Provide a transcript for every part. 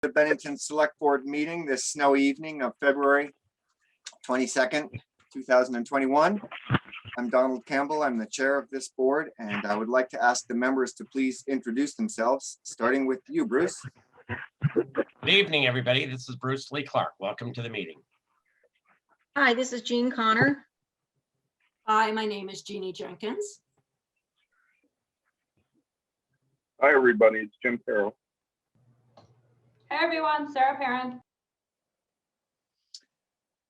The Bennington Select Board meeting this snowy evening of February 22nd, 2021. I'm Donald Campbell. I'm the chair of this board, and I would like to ask the members to please introduce themselves, starting with you, Bruce. Good evening, everybody. This is Bruce Lee Clark. Welcome to the meeting. Hi, this is Jean Connor. Hi, my name is Jeannie Jenkins. Hi, everybody. It's Jim Carroll. Hey everyone, Sarah Parent.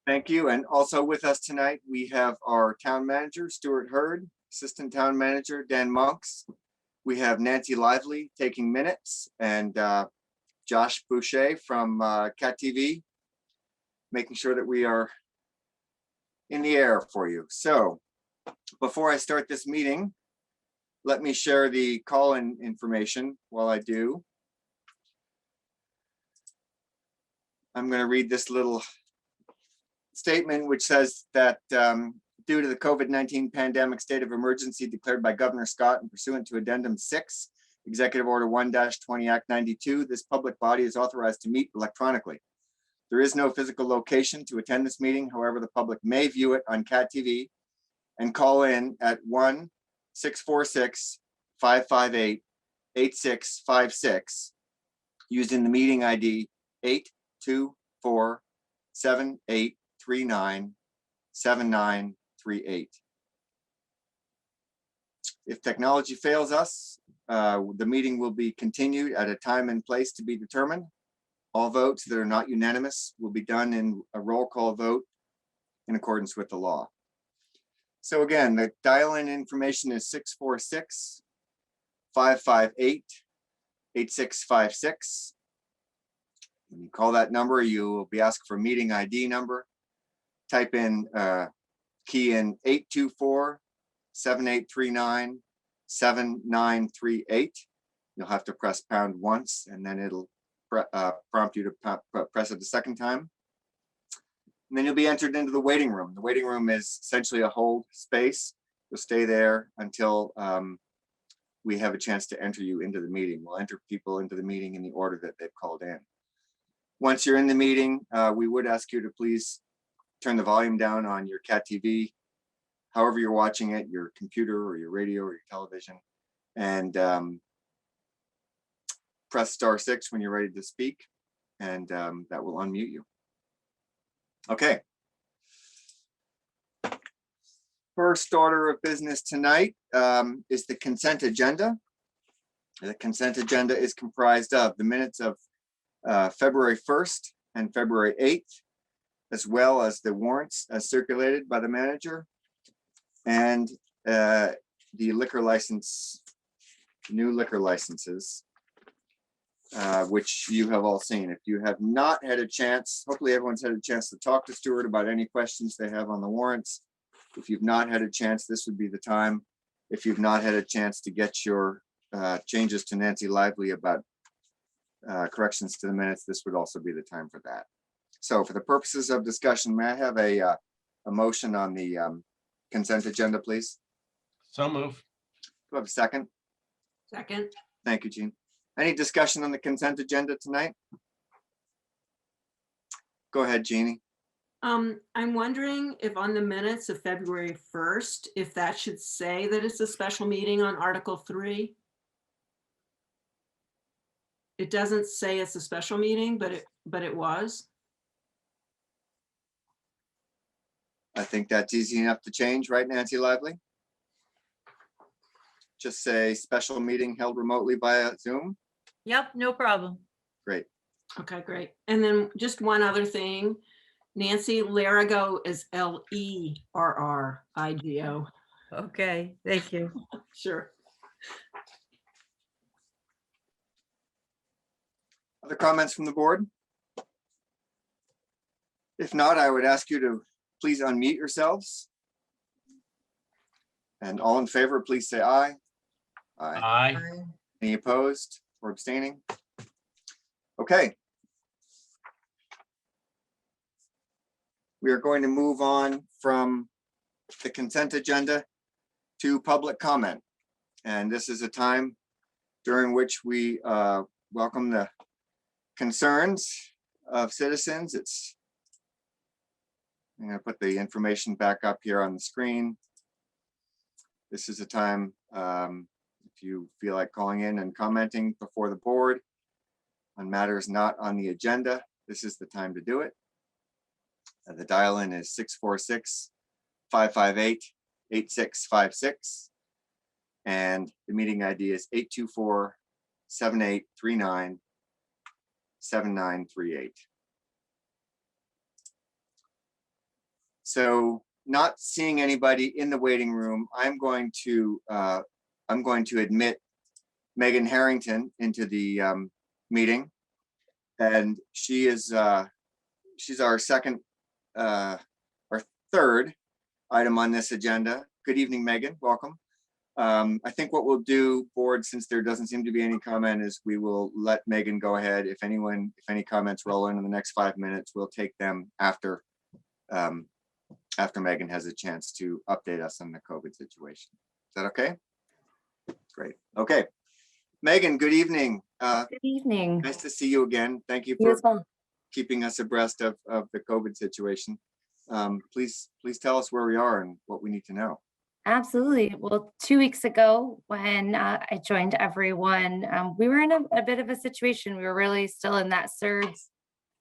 Thank you. And also with us tonight, we have our town manager, Stuart Hurd, assistant town manager, Dan Monks. We have Nancy Lively taking minutes, and Josh Boucher from Cat TV, making sure that we are in the air for you. So before I start this meeting, let me share the call-in information while I do. I'm going to read this little statement which says that due to the COVID-19 pandemic state of emergency declared by Governor Scott and pursuant to Addendum 6, Executive Order 1-20 Act 92, this public body is authorized to meet electronically. There is no physical location to attend this meeting. However, the public may view it on Cat TV and call in at 1-646-558-8656 using the meeting ID 824-7839-7938. If technology fails us, the meeting will be continued at a time and place to be determined. All votes that are not unanimous will be done in a roll call vote in accordance with the law. So again, the dial-in information is 646-558-8656. When you call that number, you will be asked for a meeting ID number. Type in, key in 824-7839-7938. You'll have to press pound once, and then it'll prompt you to press it the second time. And then you'll be entered into the waiting room. The waiting room is essentially a hold space. You'll stay there until we have a chance to enter you into the meeting. We'll enter people into the meeting in the order that they've called in. Once you're in the meeting, we would ask you to please turn the volume down on your Cat TV, however you're watching it, your computer or your radio or your television, and press *6 when you're ready to speak, and that will unmute you. Okay. First order of business tonight is the consent agenda. The consent agenda is comprised of the minutes of February 1st and February 8th, as well as the warrants as circulated by the manager, and the liquor license, new liquor licenses, which you have all seen. If you have not had a chance, hopefully everyone's had a chance to talk to Stuart about any questions they have on the warrants. If you've not had a chance, this would be the time. If you've not had a chance to get your changes to Nancy Lively about corrections to the minutes, this would also be the time for that. So for the purposes of discussion, may I have a motion on the consent agenda, please? So move. Do I have a second? Second. Thank you, Jean. Any discussion on the consent agenda tonight? Go ahead, Jeannie. I'm wondering if on the minutes of February 1st, if that should say that it's a special meeting on Article 3. It doesn't say it's a special meeting, but it was. I think that's easy enough to change, right, Nancy Lively? Just say special meeting held remotely via Zoom. Yep, no problem. Great. Okay, great. And then just one other thing. Nancy Larigo is Lerrigo. Okay, thank you. Sure. Other comments from the board? If not, I would ask you to please unmute yourselves. And all in favor, please say aye. Aye. Any opposed or abstaining? Okay. We are going to move on from the consent agenda to public comment. And this is a time during which we welcome the concerns of citizens. I'm going to put the information back up here on the screen. This is a time, if you feel like calling in and commenting before the board on matters not on the agenda, this is the time to do it. The dial-in is 646-558-8656. And the meeting ID is 824-7839-7938. So not seeing anybody in the waiting room, I'm going to admit Megan Harrington into the meeting. And she is she's our third item on this agenda. Good evening, Megan. Welcome. I think what we'll do, board, since there doesn't seem to be any comment, is we will let Megan go ahead. If any comments roll in the next 5 minutes, we'll take them after Megan has a chance to update us on the COVID situation. Is that okay? Great. Okay. Megan, good evening. Good evening. Nice to see you again. Thank you You for as well. keeping us abreast of the COVID situation. Please tell us where we are and what we need to know. Absolutely. Well, 2 weeks ago when I joined everyone, we were in a bit of a situation. We were really still in that surge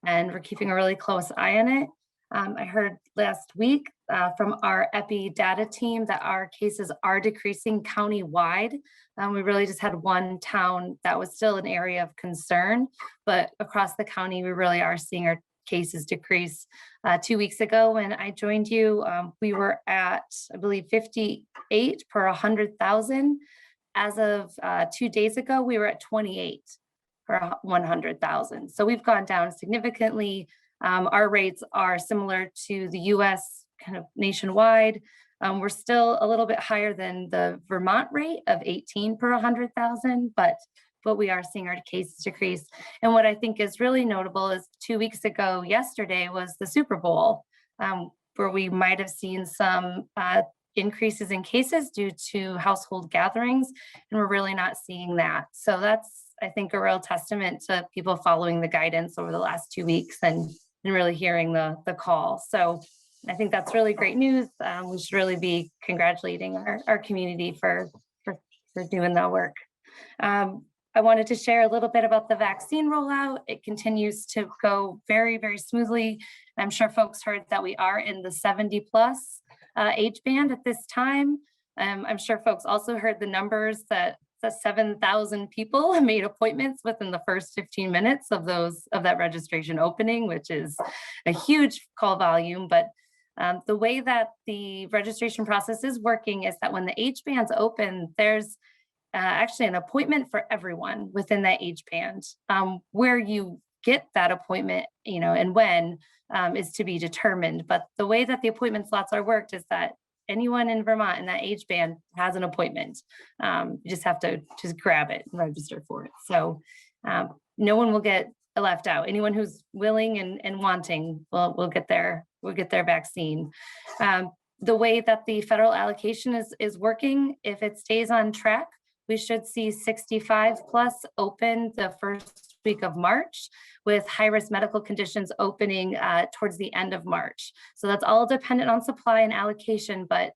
and we're keeping a really close eye on it. I heard last week from our epi data team that our cases are decreasing countywide. We really just had one town that was still an area of concern, but across the county, we really are seeing our cases decrease. 2 weeks ago when I joined you, we were at, I believe, 58 per 100,000. As of 2 days ago, we were at 28 per 100,000. So we've gone down significantly. Our rates are similar to the US kind of nationwide. We're still a little bit higher than the Vermont rate of 18 per 100,000, but we are seeing our cases decrease. And what I think is really notable is 2 weeks ago, yesterday was the Super Bowl, where we might have seen some increases in cases due to household gatherings, and we're really not seeing that. So that's, I think, a real testament to people following the guidance over the last 2 weeks and really hearing the call. So I think that's really great news. We should really be congratulating our community for doing that work. I wanted to share a little bit about the vaccine rollout. It continues to go very, very smoothly. I'm sure folks heard that we are in the 70 plus age band at this time. I'm sure folks also heard the numbers that 7,000 people made appointments within the first 15 minutes of that registration opening, which is a huge call volume. But the way that the registration process is working is that when the age bands open, there's actually an appointment for everyone within that age band. Where you get that appointment, and when is to be determined. But the way that the appointment slots are worked is that anyone in Vermont in that age band has an appointment. You just have to grab it and register for it. So no one will get left out. Anyone who's willing and wanting will get their vaccine. The way that the federal allocation is working, if it stays on track, we should see 65 plus open the first week of March, with high-risk medical conditions opening towards the end of March. So that's all dependent on supply and allocation, but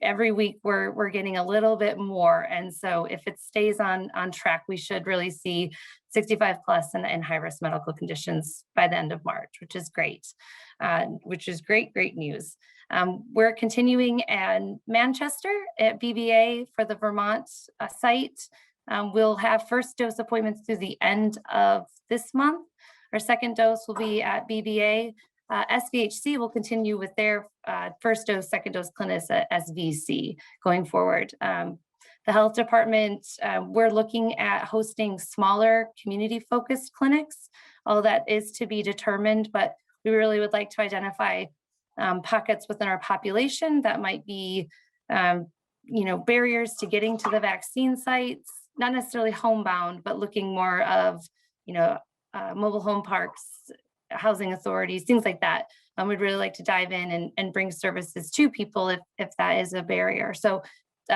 every week we're getting a little bit more. And so if it stays on track, we should really see 65 plus and high-risk medical conditions by the end of March, which is great, great news. We're continuing in Manchester at BVA for the Vermont site. We'll have first dose appointments through the end of this month. Our second dose will be at BVA. SVHC will continue with their first dose, second dose clinics at SVC going forward. The health department, we're looking at hosting smaller community-focused clinics. All that is to be determined, but we really would like to identify pockets within our population that might be, barriers to getting to the vaccine sites, not necessarily homebound, but looking more of, mobile home parks, housing authorities, things like that. We'd really like to dive in and bring services to people if that is a barrier. So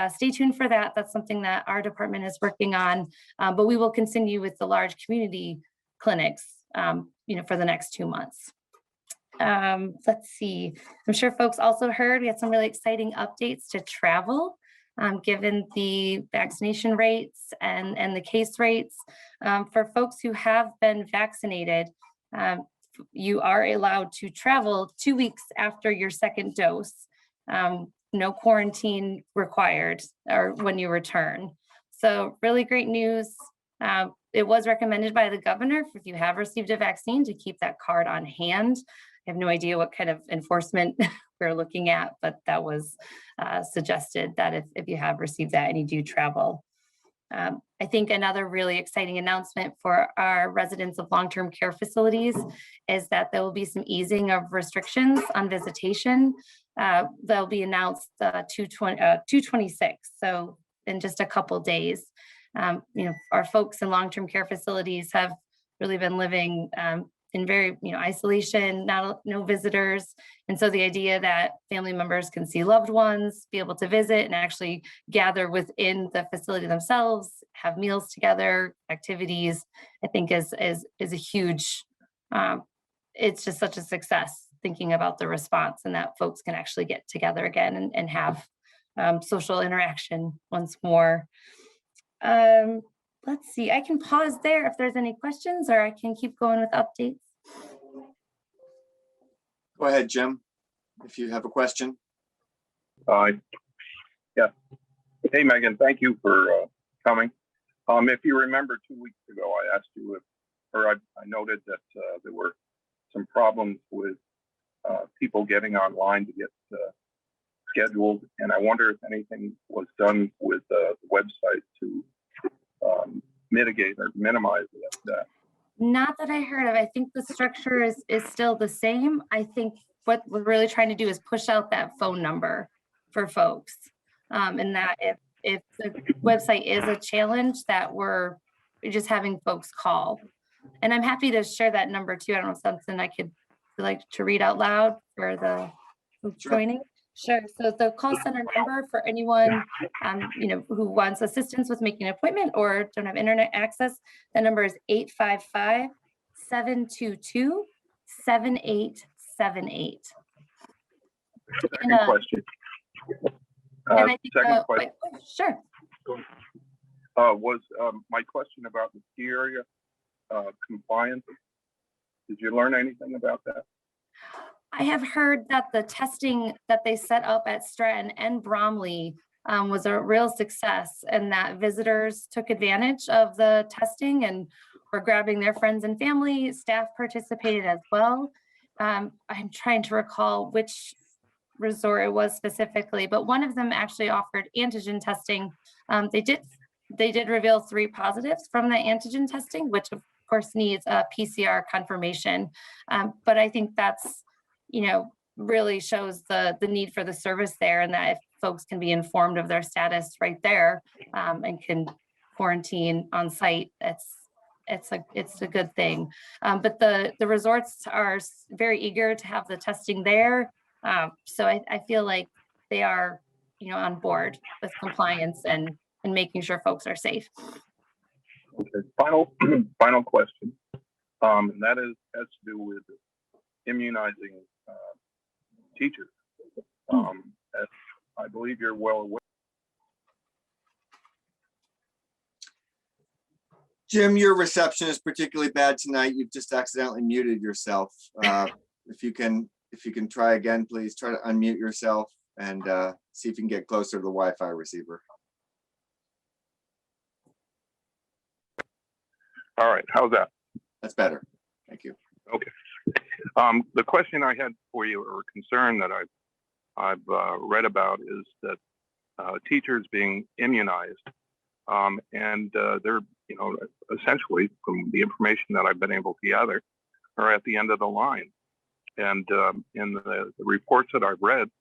stay tuned for that. That's something that our department is working on, but we will continue with the large community clinics, for the next 2 months. Let's see. I'm sure folks also heard we had some really exciting updates to travel, given the vaccination rates and the case rates. For folks who have been vaccinated, you are allowed to travel 2 weeks after your second dose. No quarantine required or when you return. So really great news. It was recommended by the governor if you have received a vaccine to keep that card on hand. I have no idea what kind of enforcement we're looking at, but that was suggested that if you have received that and you do travel. I think another really exciting announcement for our residents of long-term care facilities is that there will be some easing of restrictions on visitation. They'll be announced 2/26, so in just a couple days. Our folks in long-term care facilities have really been living in very, isolation, no visitors. And so the idea that family members can see loved ones, be able to visit and actually gather within the facility themselves, have meals together, activities, I think is a huge, it's just such a success thinking about the response and that folks can actually get together again and have social interaction once more. Let's see, I can pause there if there's any questions, or I can keep going with updates. Go ahead, Jim, if you have a question. Yeah. Hey, Megan, thank you for coming. If you remember 2 weeks ago, I asked you I noted that there were some problems with people getting online to get scheduled, and I wonder if anything was done with the website to mitigate or minimize that. Not that I heard of. I think the structure is still the same. I think what we're really trying to do is push out that phone number for folks. And that if the website is a challenge, that we're just having folks call. And I'm happy to share that number too. I don't know if something I could like to read out loud for the folks joining. Sure. So the call center number for anyone, who wants assistance with making an appointment or don't have internet access, the number is 855-722-7878. Second question. Second question. Sure. Was my question about the ski area compliance. Did you learn anything about that? I have heard that the testing that they set up at Stratton and Bromley was a real success, and that visitors took advantage of the testing and were grabbing their friends and family. Staff participated as well. I'm trying to recall which resort it was specifically, but one of them actually offered antigen testing. They did reveal 3 positives from the antigen testing, which of course needs a PCR confirmation. But I think that's, really shows the need for the service there, and that if folks can be informed of their status right there and can quarantine on site, it's a good thing. But the resorts are very eager to have the testing there. So I feel like they are, on board with compliance and making sure folks are safe. Okay. Final question, and that has to do with immunizing teachers. As I believe you're well aware. Jim, your reception is particularly bad tonight. You've just accidentally muted yourself. If you can try again, please try to unmute yourself and see if you can get closer to the Wi-Fi receiver. All right, how's that? That's better. Thank you. Okay. The question I had for you, or concern that I've read about, is that teachers being immunized, and they're, essentially, from the information that I've been able to gather, are at the end of the line. And in the reports that I've read,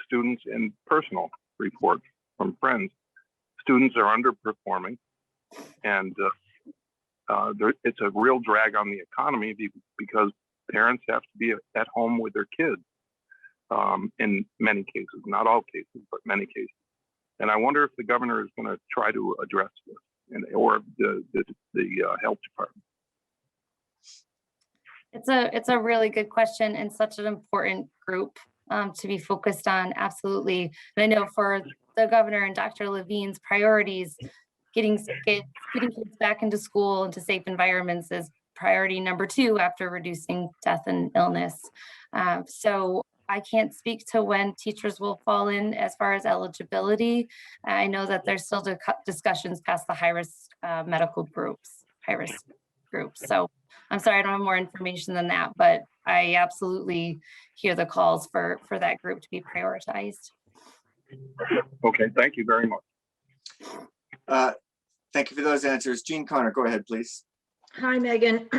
students in personal reports from friends, students are underperforming, and it's a real drag on the economy because parents have to be at home with their kids in many cases, not all cases, but many cases. And I wonder if the governor is going to try to address this, or the health department. It's a really good question and such an important group to be focused on. Absolutely. And I know for the governor and Dr. Levine's priorities, getting kids back into school, into safe environments is priority number 2 after reducing death and illness. So I can't speak to when teachers will fall in as far as eligibility. I know that there's still discussions past the high-risk medical groups, high-risk groups. So I'm sorry, I don't have more information than that, but I absolutely hear the calls for that group to be prioritized. Okay, thank you very much. Thank you for those answers. Jean Connor, go ahead, please. Hi, Megan.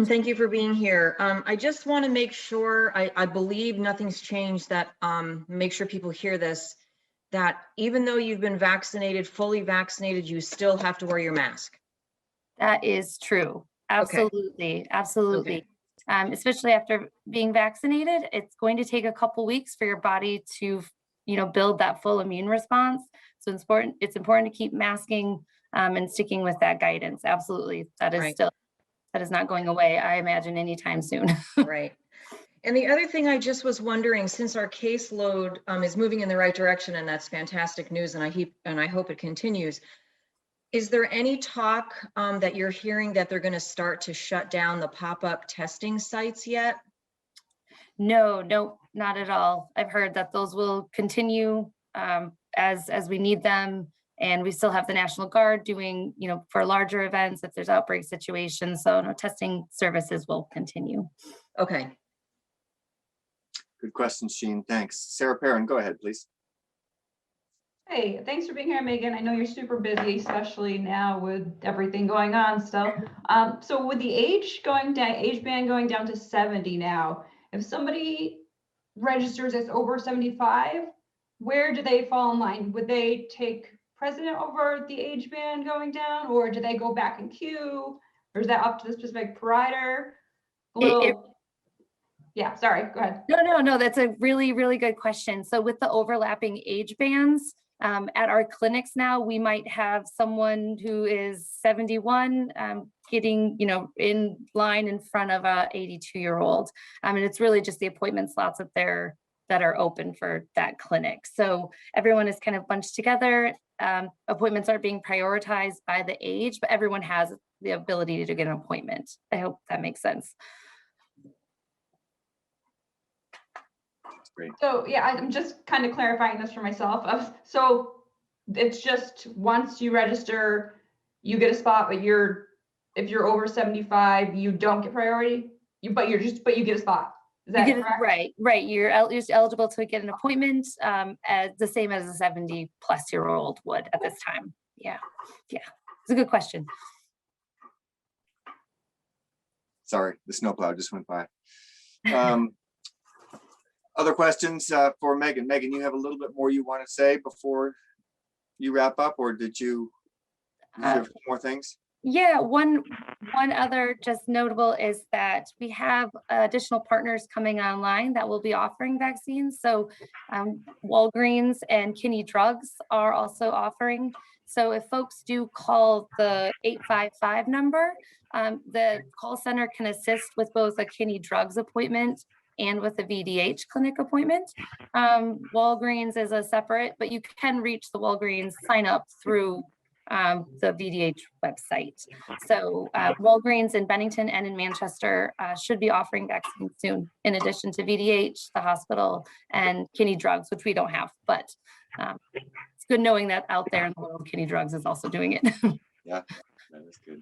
Thank you for being here. I just want to make sure, I believe nothing's changed, that make sure people hear this, that even though you've been vaccinated, fully vaccinated, you still have to wear your mask. That is true. Absolutely. Absolutely. Especially after being vaccinated, it's going to take a couple weeks for your body to, build that full immune response. So it's important to keep masking and sticking with that guidance. Absolutely. That is that is not going away, I imagine, anytime soon. Right. And the other thing I just was wondering, since our caseload is moving in the right direction, and that's fantastic news, and I hope it continues, is there any talk that you're hearing that they're going to start to shut down the pop-up testing sites yet? No, not at all. I've heard that those will continue as we need them. And we still have the National Guard doing, for larger events, if there's outbreak situations. So no, testing services will continue. Okay. Good question, Jean. Thanks. Sarah Perrin, go ahead, please. Hey, thanks for being here, Megan. I know you're super busy, especially now with everything going on still. So with the age band going down to 70 now, if somebody registers as over 75, where do they fall in line? Would they take precedent over the age band going down, or do they go back in queue, or is that up to the specific provider? Yeah, sorry, go ahead. No, that's a really, really good question. So with the overlapping age bands, at our clinics now, we might have someone who is 71 getting, in line in front of a 82-year-old. And it's really just the appointment slots that are open for that clinic. So everyone is kind of bunched together. Appointments aren't being prioritized by the age, but everyone has the ability to get an appointment. I hope that makes sense. Great. So yeah, I'm just kind of clarifying this for myself. So it's just once you register, you get a spot, but if you're over 75, you don't get priority. But you get a spot. Is that correct? Right. You're eligible to get an appointment as the same as a 70-plus-year-old would at this time. Yeah. It's a good question. Sorry, the snowplow just went by. Other questions for Megan? Megan, you have a little bit more you want to say before you wrap up, or did you have more things? Yeah, one other just notable is that we have additional partners coming online that will be offering vaccines. So Walgreens and Kinney Drugs are also offering. So if folks do call the 855 number, the call center can assist with both a Kinney Drugs appointment and with a VDH clinic appointment. Walgreens is a separate, but you can reach the Walgreens sign up through the VDH website. So Walgreens in Bennington and in Manchester should be offering vaccines soon, in addition to VDH, the hospital, and Kinney Drugs, which we don't have, but it's good knowing that out there in the world, Kinney Drugs is also doing it. Yeah, that is good.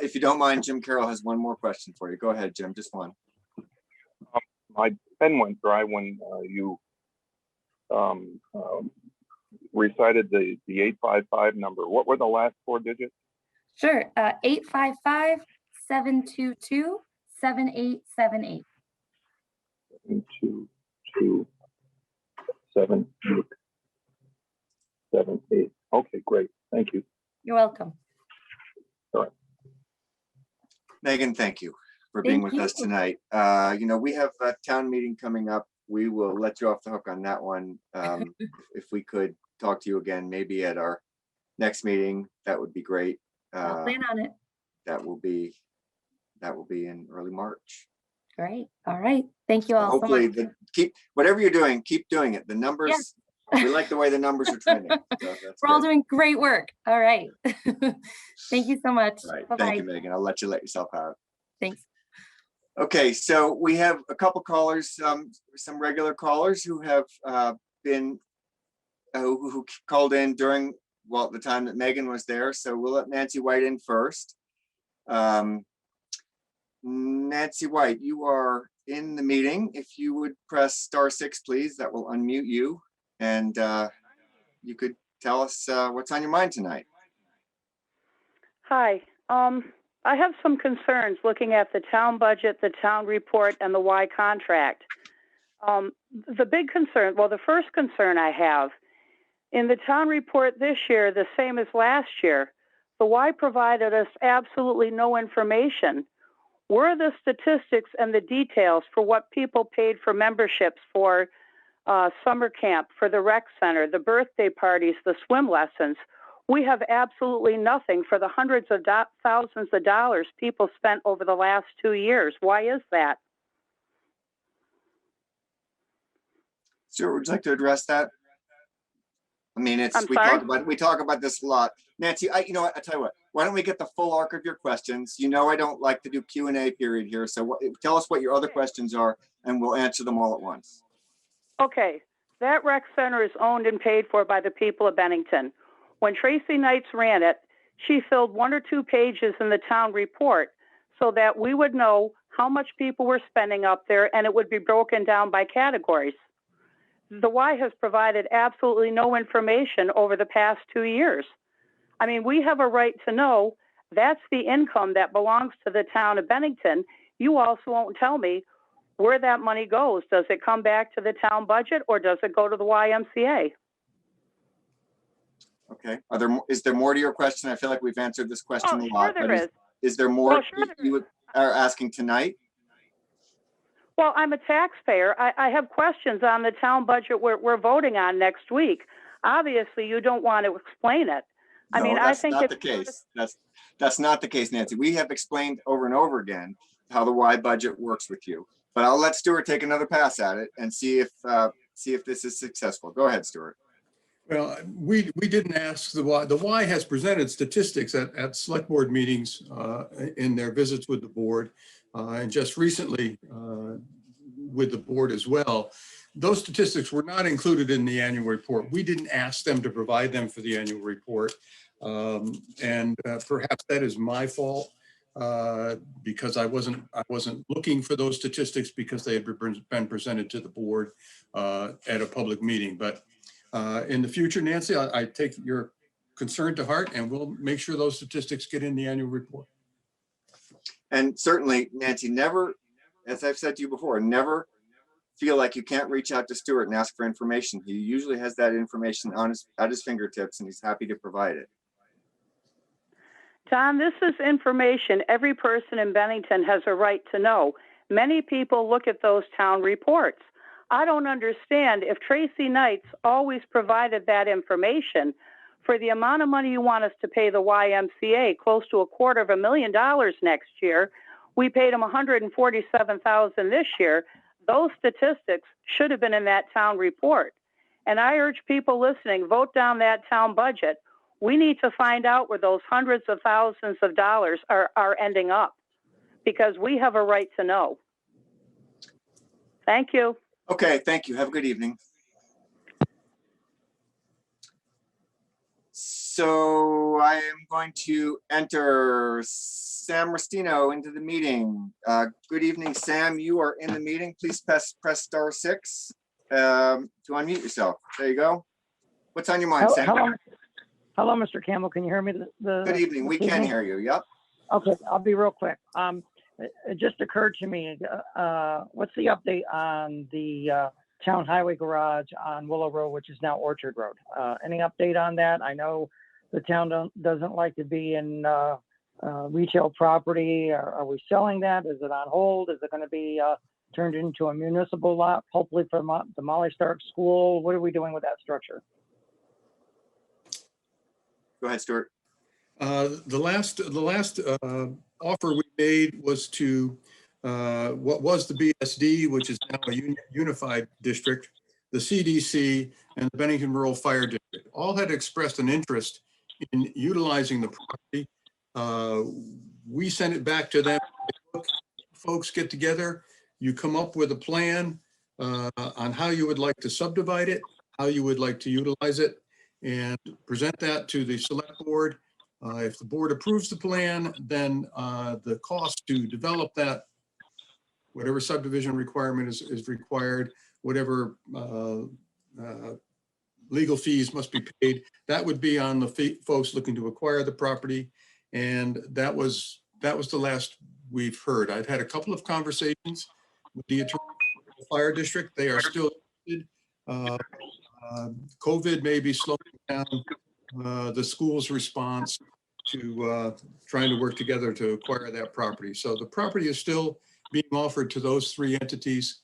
If you don't mind, Jim Carroll has one more question for you. Go ahead, Jim, just one. My pen went dry when you recited the 855 number. What were the last 4 digits? Sure, 855-722-7878. 722-7878. Okay, great. Thank you. You're welcome. All right. Megan, thank you for being with us tonight. We have a town meeting coming up. We will let you off the hook on that one. If we could talk to you again, maybe at our next meeting, that would be great. I'll plan on it. That will be in early March. Great. All right. Thank you all so Hopefully, much. keep whatever you're doing, keep doing it. The numbers, we like the way the numbers are trending. So that's We're all good. doing great work. All right. Thank you so much. All right. Bye-bye. Thank you, Megan. I'll let you let yourself out. Thanks. Okay, so we have a couple callers, some regular callers who have been who called in during the time that Megan was there. So we'll let Nancy White in first. Nancy White, you are in the meeting. If you would press *6, please, that will unmute you, and you could tell us what's on your mind tonight. Hi. I have some concerns looking at the town budget, the town report, and the Y contract. The big concern, the first concern I have, in the town report this year, the same as last year, the Y provided us absolutely no information. Where are the statistics and the details for what people paid for memberships for summer camp, for the rec center, the birthday parties, the swim lessons? We have absolutely nothing for the hundreds of thousands of dollars people spent over the last 2 years. Why is that? Stuart, would you like to address that? I mean, I'm we sorry? talk about this a lot. Nancy, you know what? I tell you what. Why don't we get the full arc of your questions? You know, I don't like to do Q&A period here. So tell us what your other questions are, and we'll answer them all at once. Okay, that rec center is owned and paid for by the people of Bennington. When Tracy Knights ran it, she filled 1 or 2 pages in the town report so that we would know how much people were spending up there, and it would be broken down by categories. The Y has provided absolutely no information over the past 2 years. I mean, we have a right to know. That's the income that belongs to the town of Bennington. You also won't tell me where that money goes. Does it come back to the town budget, or does it go to the YMCA? Okay. Is there more to your question? I feel like we've answered this question a lot. Sure there is. Is there more Well, sure there you are asking tonight? Well, I'm a taxpayer. I have questions on the town budget we're voting on next week. Obviously, you don't want to explain it. I mean, I think that's not the case. That's not the case, Nancy. We have explained over and over again how the Y budget works with you. But I'll let Stuart take another pass at it and see if this is successful. Go ahead, Stuart. Well, we didn't ask the Y. The Y has presented statistics at select board meetings in their visits with the board, and just recently with the board as well. Those statistics were not included in the annual report. We didn't ask them to provide them for the annual report, and perhaps that is my fault because I wasn't looking for those statistics because they had been presented to the board at a public meeting. But in the future, Nancy, I take your concern to heart, and we'll make sure those statistics get in the annual report. And certainly, Nancy, never, as I've said to you before, never feel like you can't reach out to Stuart and ask for information. He usually has that information at his fingertips, and he's happy to provide it. Tom, this is information every person in Bennington has a right to know. Many people look at those town reports. I don't understand if Tracy Knights always provided that information for the amount of money you want us to pay the YMCA, close to $250,000 next year. We paid them $147,000 this year. Those statistics should have been in that town report. And I urge people listening, vote down that town budget. We need to find out where those hundreds of thousands of dollars are ending up, because we have a right to know. Thank you. Okay, thank you. Have a good evening. So I am going to enter Sam Restino into the meeting. Good evening, Sam. You are in the meeting. Please press *6 to unmute yourself. There you go. What's on your mind, Sam? Hello, Mr. Campbell. Can you hear me? Good evening. We can hear you. Yep. Okay, I'll be real quick. It just occurred to me, what's the update on the town highway garage on Willow Road, which is now Orchard Road? Any update on that? I know the town doesn't like to be in retail property. Are we selling that? Is it on hold? Is it going to be turned into a municipal lot, hopefully for the Molly Stark School? What are we doing with that structure? Go ahead, Stuart. The last offer we made was to what was the BSD, which is now a unified district, the CDC, and the Bennington Rural Fire District, all had expressed an interest in utilizing the property. We sent it back to them. Look, folks, get together. You come up with a plan on how you would like to subdivide it, how you would like to utilize it, and present that to the select board. If the board approves the plan, then the cost to develop that, whatever subdivision requirement is required, whatever legal fees must be paid, that would be on the folks looking to acquire the property. And that was the last we've heard. I've had a couple of conversations with the attorney for the fire district. They are still interested. COVID may be slowing down the school's response to trying to work together to acquire that property. So the property is still being offered to those three entities.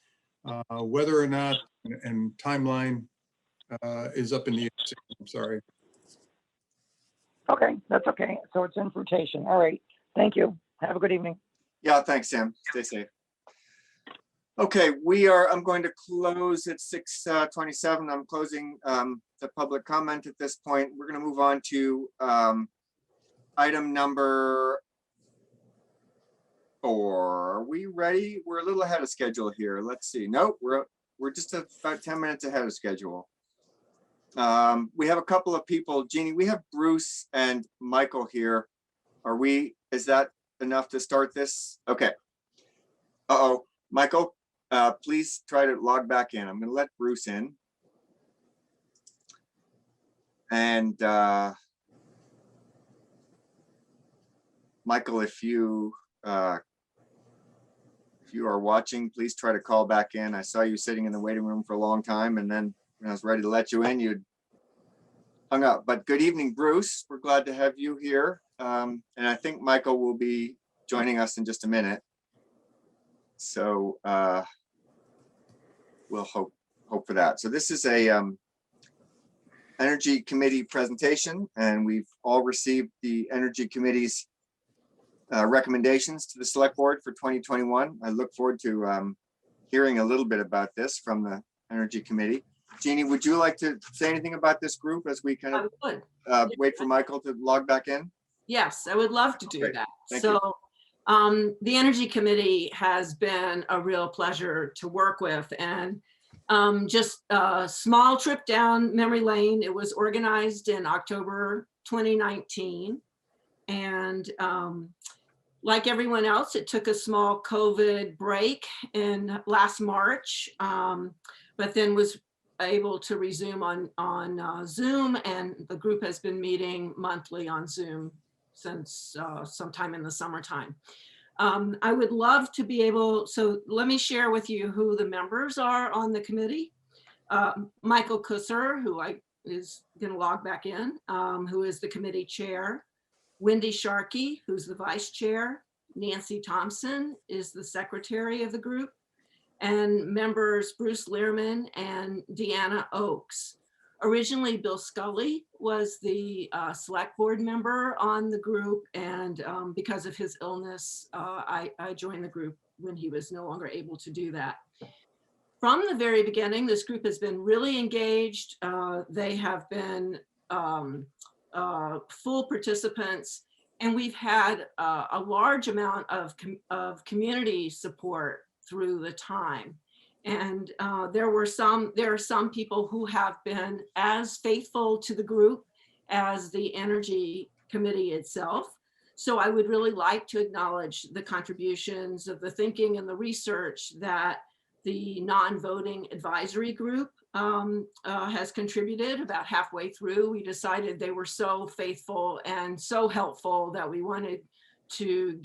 Whether or not and timeline is up in the air. I'm sorry. Okay, that's okay. So it's in fruitation. All right. Thank you. Have a good evening. Yeah, thanks, Sam. Stay safe. Okay, I'm going to close at 6:27. I'm closing the public comment at this point. We're going to move on to item number 4. Are we ready? We're a little ahead of schedule here. Let's see. Nope, we're just about 10 minutes ahead of schedule. We have a couple of people. Jeannie, we have Bruce and Michael here. Is that enough to start this? Okay. Uh-oh, Michael, please try to log back in. I'm going to let Bruce in. And Michael, if you are watching, please try to call back in. I saw you sitting in the waiting room for a long time, and then when I was ready to let you in, you'd hung up. But good evening, Bruce. We're glad to have you here. And I think Michael will be joining us in just a minute. So we'll hope for that. So this is a Energy Committee presentation, and we've all received the Energy Committee's recommendations to the Select Board for 2021. I look forward to hearing a little bit about this from the Energy Committee. Jeannie, would you like to say anything about this group as we kind of wait for Michael to log back in? Yes, I would love to do Great. that. Thank So the Energy Committee has been a real pleasure to work with, and just a small trip down memory lane. It was organized in October 2019. And like everyone else, it took a small COVID break in last March, but then was able to resume on Zoom, and the group has been meeting monthly on Zoom since sometime in the summertime. I would love to be able, so let me share with you who the members are on the committee. Michael Kusser, who is going to log back in, who is the committee chair. Wendy Sharkey, who's the vice chair. Nancy Thompson is the secretary of the group. And members Bruce Lehrman and Deanna Oakes. Originally, Bill Scully was the select board member on the group, and because of his illness, I joined the group when he was no longer able to do that. From the very beginning, this group has been really engaged. They have been full participants, and we've had a large amount of community support through the time. And there are some people who have been as faithful to the group as the Energy Committee itself. So I would really like to acknowledge the contributions of the thinking and the research that the non-voting advisory group has contributed. About halfway through, we decided they were so faithful and so helpful that we wanted to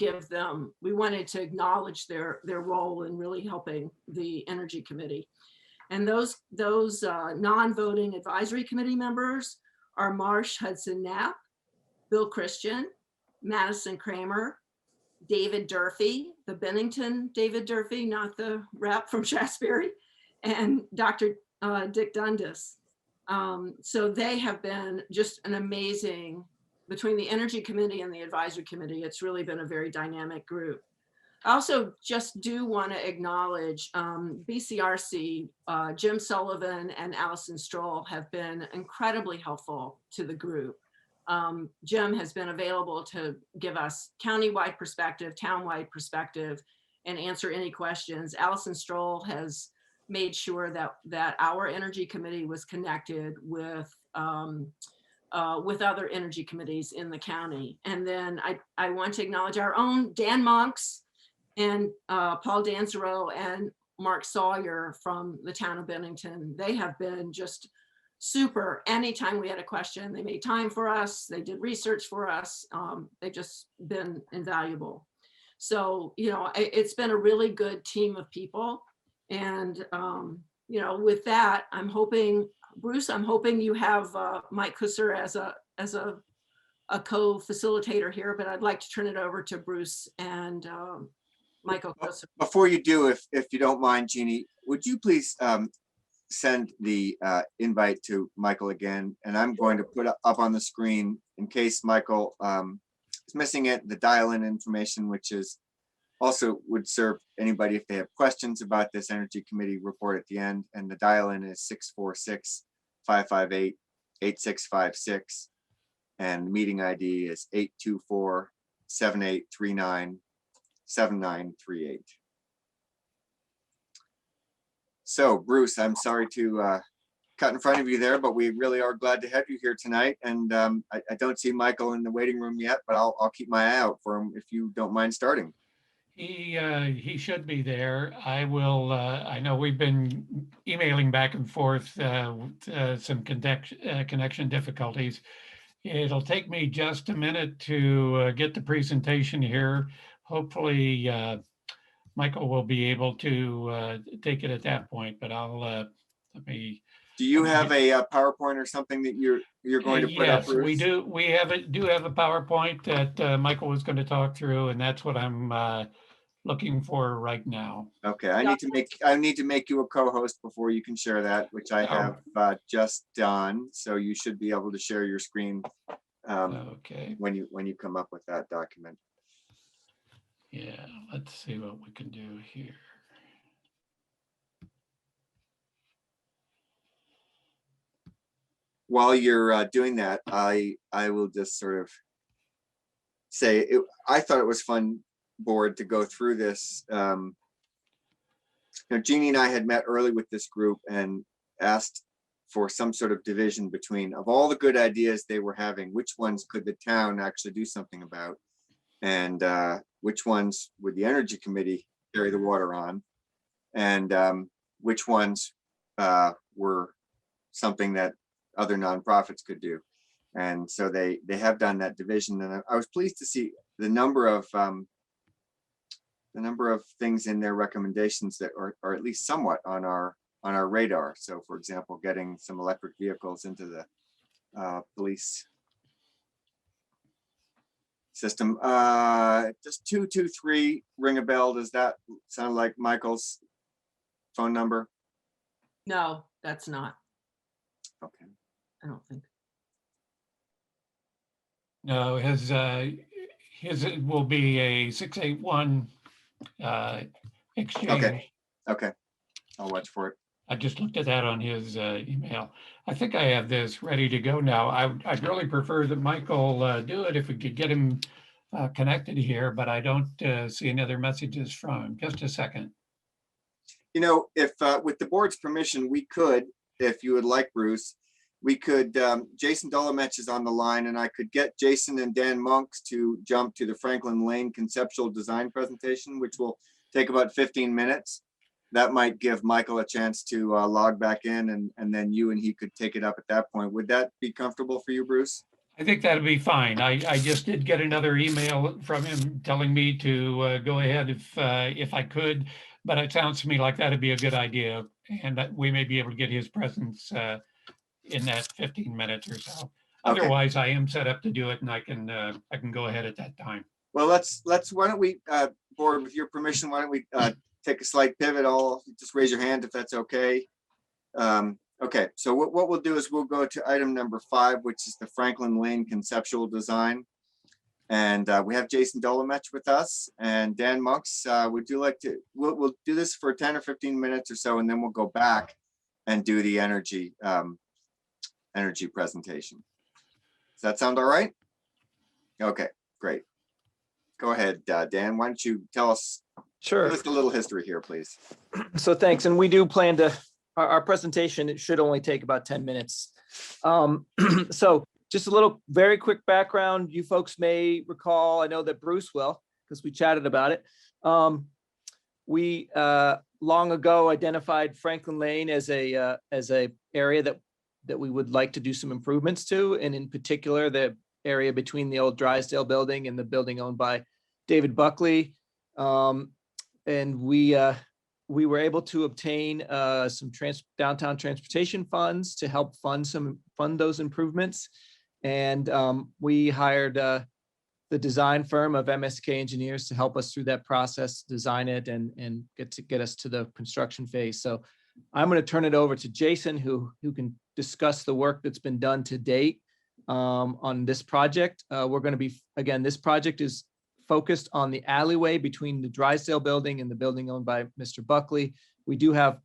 acknowledge their role in really helping the Energy Committee. And those non-voting advisory committee members are Marsh Hudson Knapp, Bill Christian, Madison Kramer, David Durfee, the Bennington David Durfee, not the rep from Shasberry, and Dr. Dick Dundas. So they have been just an amazing, between the Energy Committee and the Advisory Committee, it's really been a very dynamic group. I also just do want to acknowledge BCRC, Jim Sullivan and Allison Stroll have been incredibly helpful to the group. Jim has been available to give us countywide perspective, townwide perspective, and answer any questions. Allison Stroll has made sure that our energy committee was connected with other energy committees in the county. And then I want to acknowledge our own Dan Monks and Paul Danzero and Mark Sawyer from the town of Bennington. They have been just super. Anytime we had a question, they made time for us. They did research for us. They've just been invaluable. So, you know, it's been a really good team of people. And, you know, with that, I'm hoping, Bruce, I'm hoping you have Mike Kusser as a co-facilitator here, but I'd like to turn it over to Bruce and Michael Kusser. Before you do, if you don't mind, Jeannie, would you please send the invite to Michael again? And I'm going to put up on the screen, in case Michael is missing it, the dial-in information, which is also would serve anybody if they have questions about this Energy Committee report at the end. And the dial-in is 646-558-8656. And the meeting ID is 824-7839-7938. So Bruce, I'm sorry to cut in front of you there, but we really are glad to have you here tonight. And I don't see Michael in the waiting room yet, but I'll keep my eye out for him if you don't mind starting. He should be there. I will. I know we've been emailing back and forth some connection difficulties. It'll take me just a minute to get the presentation here. Hopefully, Michael will be able to take it at that point. But I'll let me. Do you have a PowerPoint or something that you're going to put up? Yes, we do. We do have a PowerPoint that Michael was going to talk through, and that's what I'm looking for right now. Okay, I need to make you a co-host before you can share that, which I have just done. So you should be able to share your screen okay. when you come up with that document. Yeah, let's see what we can do here. While you're doing that, I will just sort of say I thought it was fun, board, to go through this. You know, Jeannie and I had met early with this group and asked for some sort of division between, of all the good ideas they were having, which ones could the town actually do something about, and which ones would the Energy Committee carry the water on, and which ones were something that other nonprofits could do. And so they have done that division, and I was pleased to see the number of things in their recommendations that are at least somewhat on our radar. So, for example, getting some electric vehicles into the police system. Does 223 ring a bell? Does that sound like Michael's phone number? No, that's not. Okay. I don't think. No, his will be a 681 exchange. Okay, I'll watch for it. I just looked at that on his email. I think I have this ready to go now. I'd really prefer that Michael do it if we could get him connected here, but I don't see any other messages from him. Just a second. You know, if with the board's permission, we could, if you would like, Bruce, we could, Jason Dolomech is on the line, and I could get Jason and Dan Monks to jump to the Franklin Lane conceptual design presentation, which will take about 15 minutes. That might give Michael a chance to log back in, and then you and he could take it up at that point. Would that be comfortable for you, Bruce? I think that'd be fine. I just did get another email from him telling me to go ahead if I could, but it sounds to me like that'd be a good idea, and that we may be able to get his presence in that 15 minutes or so. Okay. Otherwise, I am set up to do it, and I can go ahead at that time. Well, why don't we, board, with your permission, why don't we take a slight pivot? I'll just raise your hand if that's okay. Okay, so what we'll do is we'll go to item number 5, which is the Franklin Lane conceptual design. And we have Jason Dolomech with us, and Dan Monks. Would you like to, we'll do this for 10 or 15 minutes or so, and then we'll go back and do the energy presentation. Does that sound all right? Okay, great. Go ahead, Dan. Why don't you tell us, Sure. give us a little history here, please. So thanks. And we do plan to, our presentation, it should only take about 10 minutes. So just a little very quick background. You folks may recall, I know that Bruce will, because we chatted about it. We long ago identified Franklin Lane as a area that we would like to do some improvements to, and in particular, the area between the old Drysdale building and the building owned by David Buckley. And we were able to obtain some downtown transportation funds to help fund those improvements. And we hired the design firm of MSK engineers to help us through that process, design it, and get us to the construction phase. So I'm going to turn it over to Jason, who can discuss the work that's been done to date on this project. We're going to be, again, this project is focused on the alleyway between the Drysdale building and the building owned by Mr. Buckley. We do have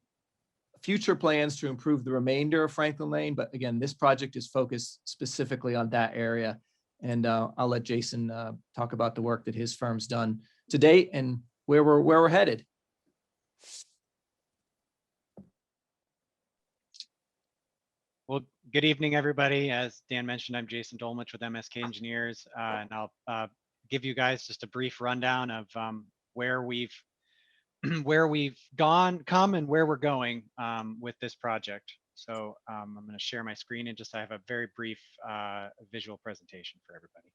future plans to improve the remainder of Franklin Lane, but again, this project is focused specifically on that area. And I'll let Jason talk about the work that his firm's done to date and where we're headed. Well, good evening, everybody. As Dan mentioned, I'm Jason Dolomech with MSK Engineers, and I'll give you guys just a brief rundown of where we've come and where we're going with this project. So I'm going to share my screen and I have a very brief visual presentation for everybody.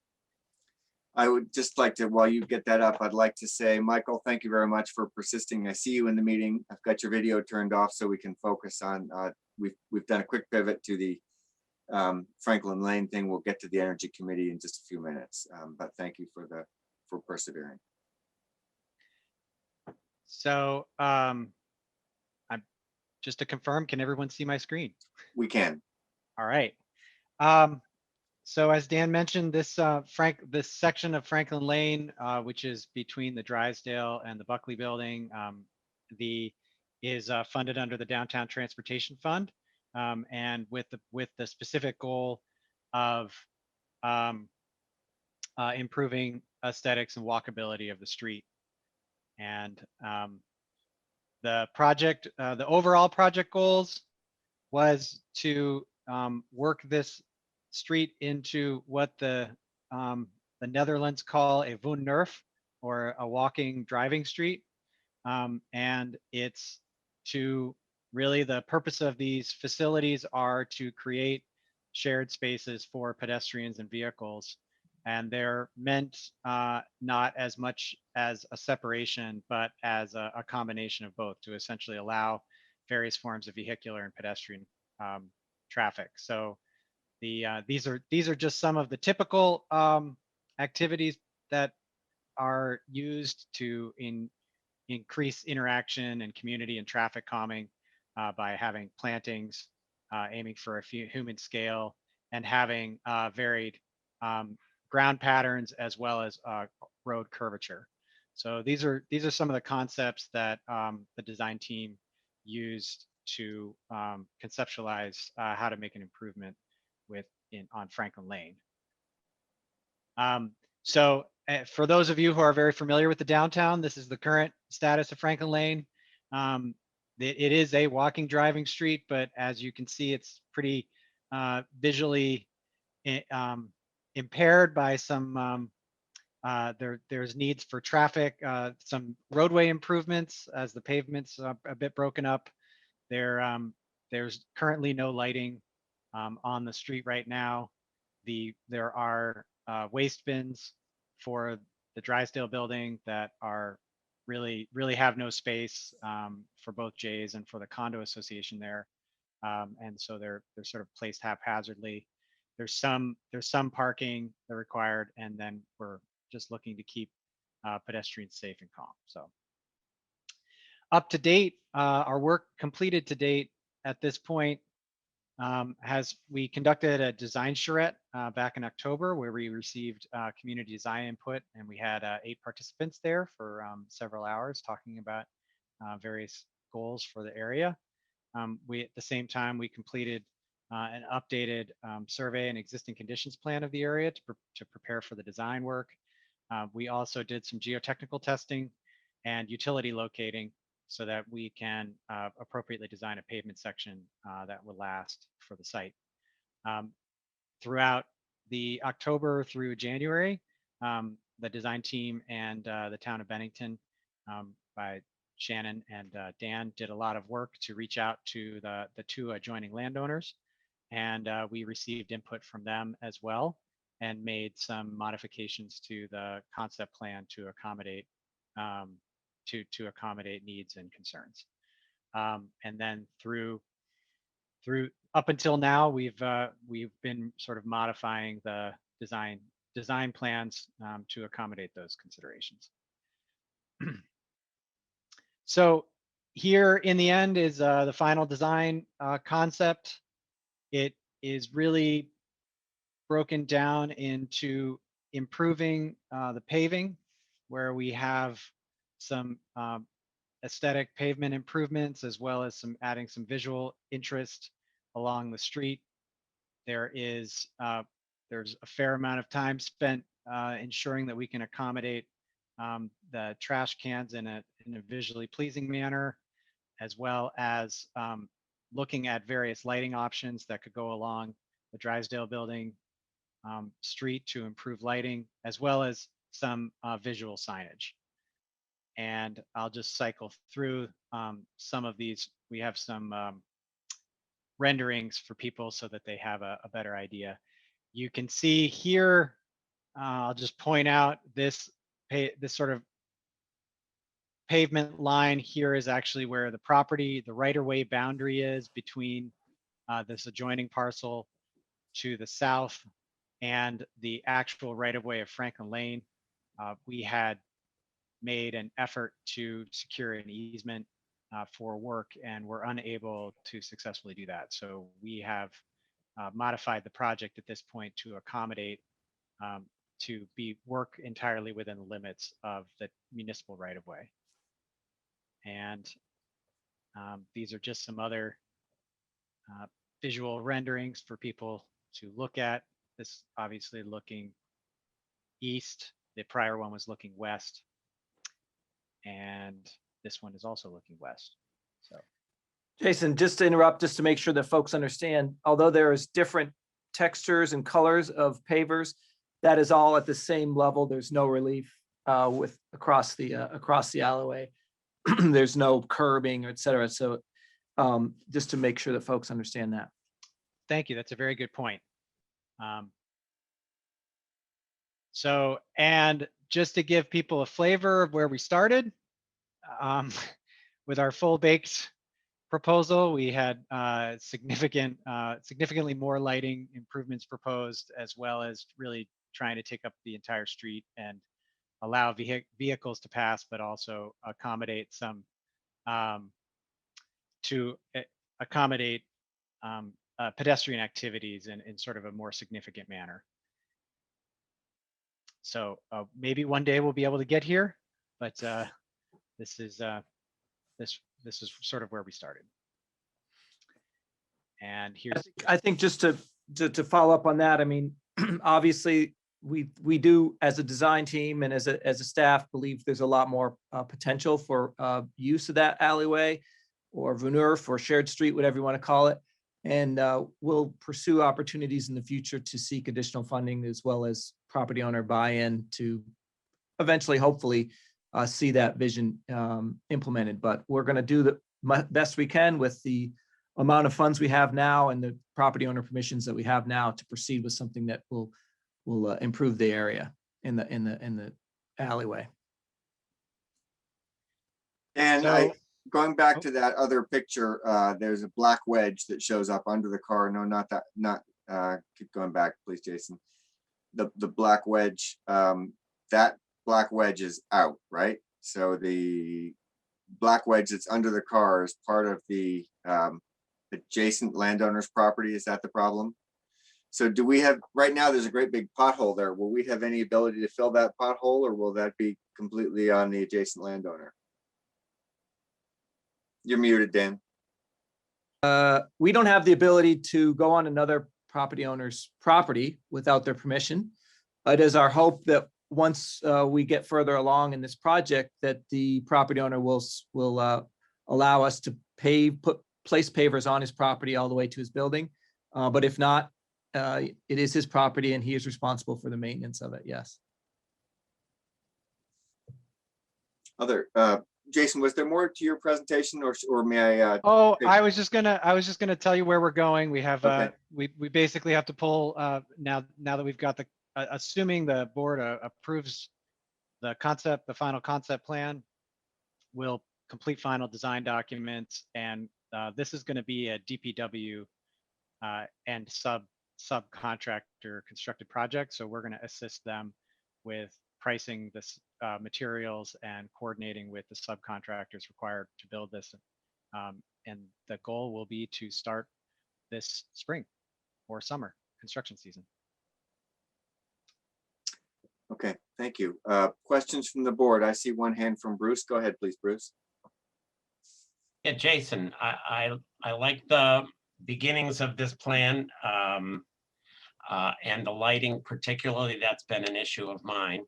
I would just like to, while you get that up, I'd like to say, Michael, thank you very much for persisting. I see you in the meeting. I've got your video turned off so we can focus on, we've done a quick pivot to the Franklin Lane thing. We'll get to the Energy Committee in just a few minutes, but thank you for persevering. So just to confirm, can everyone see my screen? We can. All right. So as Dan mentioned, this section of Franklin Lane, which is between the Drysdale and the Buckley building, is funded under the Downtown Transportation Fund, and with the specific goal of improving aesthetics and walkability of the street. And the project, the overall project goals was to work this street into what the Netherlands call a woonnerf, or a walking driving street. And it's to really, the purpose of these facilities are to create shared spaces for pedestrians and vehicles. And they're meant not as much as a separation, but as a combination of both, to essentially allow various forms of vehicular and pedestrian traffic. So these are just some of the typical activities that are used to increase interaction and community and traffic calming by having plantings, aiming for a human scale, and having varied ground patterns as well as road curvature. So these are some of the concepts that the design team used to conceptualize how to make an improvement on Franklin Lane. So for those of you who are very familiar with the downtown, this is the current status of Franklin Lane. It is a walking driving street, but as you can see, it's pretty visually impaired by some there's needs for traffic, some roadway improvements as the pavements are a bit broken up. There's currently no lighting on the street right now. There are waste bins for the Drysdale building that are really have no space for both J's and for the condo association there, and so they're sort of placed haphazardly. There's some parking that required, and then we're just looking to keep pedestrians safe and calm. So up to date, our work completed to date at this point we conducted a design charrette back in October where we received community design input, and we had 8 participants there for several hours talking about various goals for the area. At the same time, we completed an updated survey and existing conditions plan of the area to prepare for the design work. We also did some geotechnical testing and utility locating so that we can appropriately design a pavement section that will last for the site. Throughout the October through January, the design team and the town of Bennington by Shannon and Dan did a lot of work to reach out to the 2 adjoining landowners, and we received input from them as well and made some modifications to the concept plan to accommodate to accommodate needs and concerns. And then through up until now, we've been sort of modifying the design plans to accommodate those considerations. So here in the end is the final design concept. It is really broken down into improving the paving, where we have some aesthetic pavement improvements, as well as adding some visual interest along the street. There's a fair amount of time spent ensuring that we can accommodate the trash cans in a visually pleasing manner, as well as looking at various lighting options that could go along the Drysdale building street to improve lighting, as well as some visual signage. And I'll just cycle through some of these. We have some renderings for people so that they have a better idea. You can see here, I'll just point out this sort of pavement line here is actually where the right-of-way boundary is between this adjoining parcel to the south and the actual right-of-way of Franklin Lane. We had made an effort to secure an easement for work, and were unable to successfully do that. So we have modified the project at this point to accommodate to work entirely within the limits of the municipal right-of-way. And these are just some other visual renderings for people to look at. This obviously looking east. The prior one was looking west. And this one is also looking west. So, Jason, just to interrupt, just to make sure that folks understand, although there is different textures and colors of pavers, that is all at the same level. There's no relief across the alleyway. There's no curbing, et cetera. So just to make sure that folks understand that. thank you. That's a very good point. So, and just to give people a flavor of where we started, with our full baked proposal, we had significantly more lighting improvements proposed, as well as really trying to take up the entire street and allow vehicles to pass, but also accommodate some pedestrian activities in sort of a more significant manner. So maybe one day we'll be able to get here, but this is sort of where we started. And here's, I think just to follow up on that, I mean, obviously we do as a design team and as a staff believe there's a lot more potential for use of that alleyway or VNURF or shared street, whatever you want to call it. And we'll pursue opportunities in the future to seek additional funding as well as property owner buy-in to eventually, hopefully, see that vision implemented. But we're going to do the best we can with the amount of funds we have now and the property owner permissions that we have now to proceed with something that will improve the area in the alleyway. And going back to that other picture, there's a black wedge that shows up under the car. No, not that, keep going back, please, Jason. The black wedge, that black wedge is out, right? So the black wedge that's under the car is part of the adjacent landowner's property? Is that the problem? So do we have, right now, there's a great big pothole there. Will we have any ability to fill that pothole, or will that be completely on the adjacent landowner? You're muted, Dan. We don't have the ability to go on another property owner's property without their permission. It is our hope that once we get further along in this project, that the property owner will allow us to place pavers on his property all the way to his building. But if not, it is his property and he is responsible for the maintenance of it. Yes. Jason, was there more to your presentation, or may I? Oh, I was just gonna tell you where we're going. We have, Okay. we basically have to pull, now that we've got the, assuming the board approves the final concept plan, we'll complete final design documents, and this is gonna be a DPW and subcontractor constructed project. So we're gonna assist them with pricing this materials and coordinating with the subcontractors required to build this. And the goal will be to start this spring or summer construction season. Okay, thank you. Questions from the board? I see one hand from Bruce. Go ahead, please, Bruce. Yeah, Jason, I like the beginnings of this plan, and the lighting particularly. That's been an issue of mine,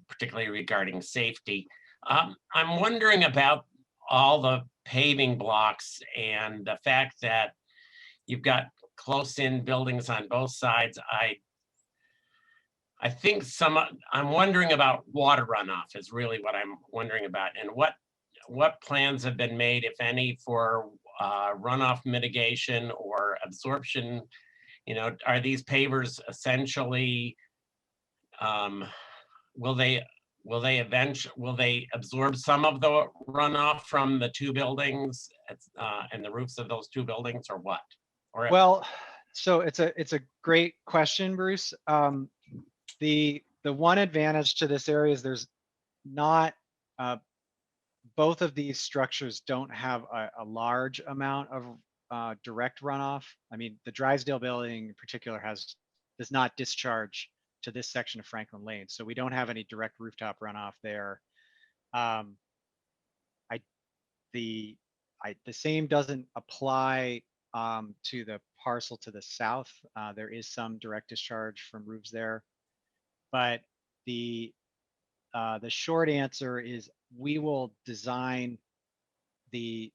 particularly regarding safety. I'm wondering about all the paving blocks and the fact that you've got close-in buildings on both sides. I think I'm wondering about water runoff is really what I'm wondering about, and what plans have been made, if any, for runoff mitigation or absorption. You know, are these pavers essentially, will they absorb some of the runoff from the two buildings and the roofs of those two buildings, or what? Or Well, so it's a great question, Bruce. The one advantage to this area is there's not, both of these structures don't have a large amount of direct runoff. I mean, the Drysdale building in particular does not discharge to this section of Franklin Lane, so we don't have any direct rooftop runoff there. The same doesn't apply to the parcel to the south. There is some direct discharge from roofs there, but the short answer is we will design the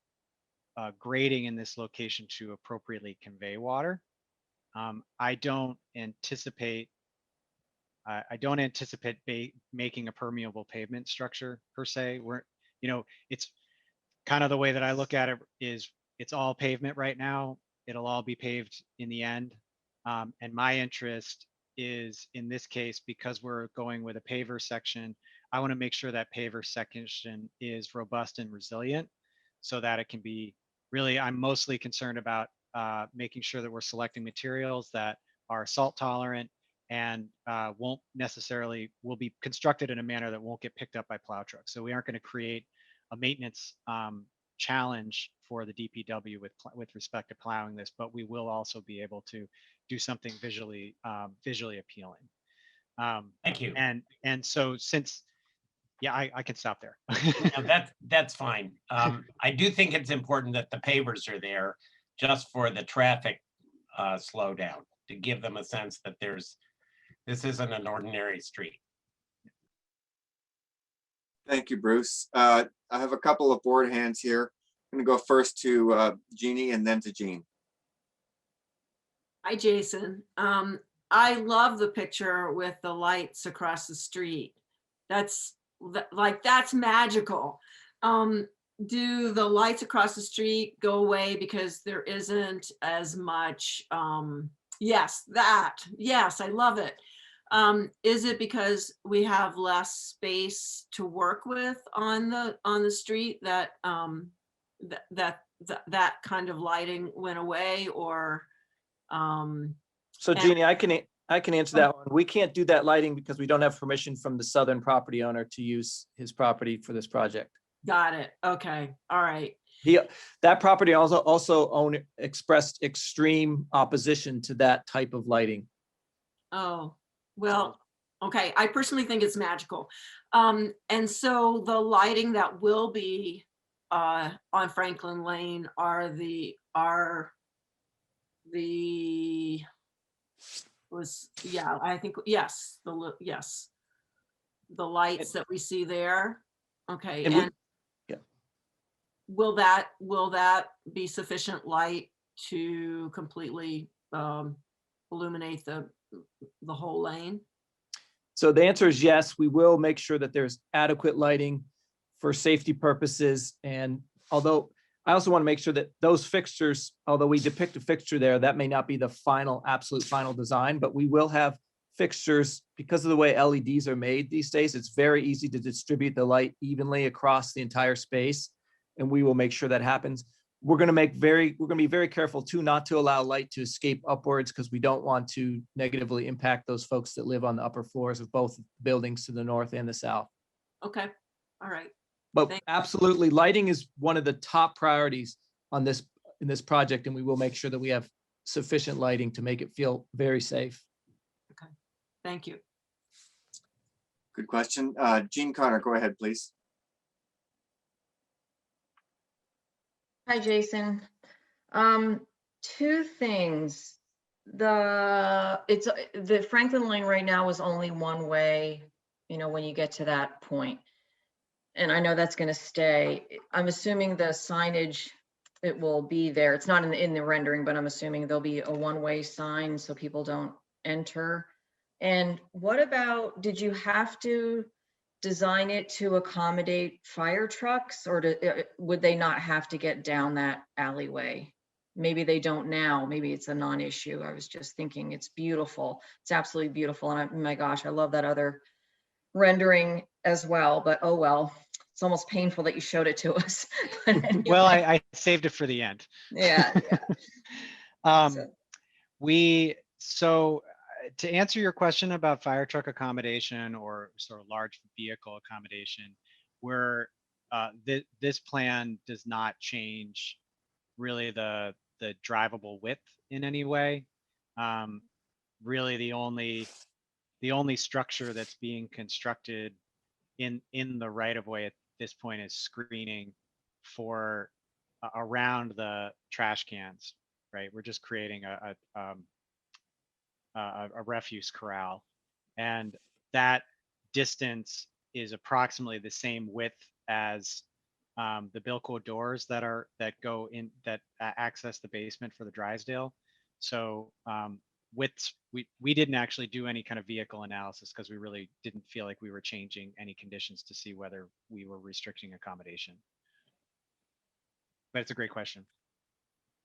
grading in this location to appropriately convey water. I don't anticipate making a permeable pavement structure per se. It's kind of the way that I look at it is it's all pavement right now. It'll all be paved in the end. And my interest is, in this case, because we're going with a paver section, I want to make sure that paver section is robust and resilient so that it can be really, I'm mostly concerned about making sure that we're selecting materials that are salt tolerant and will be constructed in a manner that won't get picked up by plow trucks. So we aren't going to create a maintenance challenge for the DPW with respect to plowing this, but we will also be able to do something visually appealing. Thank you. And so since, yeah, I can stop there. No, that's fine. I do think it's important that the pavers are there just for the traffic slowdown, to give them a sense that this isn't an ordinary street. Thank you, Bruce. I have a couple of board hands here. I'm going to go first to Jeannie and then to Jean. Hi, Jason. I love the picture with the lights across the street. That's magical. Do the lights across the street go away because there isn't as much? Yes, I love it. Is it because we have less space to work with on the street that that kind of lighting went away, or? So Jeannie, I can answer that one. We can't do that lighting because we don't have permission from the southern property owner to use his property for this project. Got it. Okay. All right. That property also expressed extreme opposition to that type of lighting. Oh, well, okay. I personally think it's magical. And so the lighting that will be on Franklin Lane are the I think, yes, yes. The lights that we see there. Okay. And And yeah. will that be sufficient light to completely illuminate the whole lane? So the answer is yes, we will make sure that there's adequate lighting for safety purposes. And although I also want to make sure that those fixtures, although we depict a fixture there, that may not be the absolute final design, but we will have fixtures because of the way LEDs are made these days. It's very easy to distribute the light evenly across the entire space. And we will make sure that happens. We're going to be very careful too, not to allow light to escape upwards, because we don't want to negatively impact those folks that live on the upper floors of both buildings to the north and the south. Okay. All right. But absolutely, lighting is one of the top priorities in this project, and we will make sure that we have sufficient lighting to make it feel very safe. Okay. Thank you. Good question. Jean Connor, go ahead, please. Hi, Jason. Two things. The Franklin Lane right now is only one way, when you get to that point. And I know that's going to stay. I'm assuming the signage, it will be there. It's not in the rendering, but I'm assuming there'll be a one-way sign so people don't enter. And what about, did you have to design it to accommodate fire trucks, or would they not have to get down that alleyway? Maybe they don't now. Maybe it's a non-issue. I was just thinking it's beautiful. It's absolutely beautiful. And my gosh, I love that other rendering as well, but oh well, it's almost painful that you showed it to us. Anyway. Well, I saved it for the end. Yeah. So to answer your question about fire truck accommodation or sort of large vehicle accommodation, where this plan does not change really the drivable width in any way. Really the only structure that's being constructed in the right of way at this point is screening for around the trash cans, right? We're just creating a refuse corral, and that distance is approximately the same width as the Bilko doors that go in, that access the basement for the Drysdale. So widths, we didn't actually do any kind of vehicle analysis because we really didn't feel like we were changing any conditions to see whether we were restricting accommodation. But it's a great question.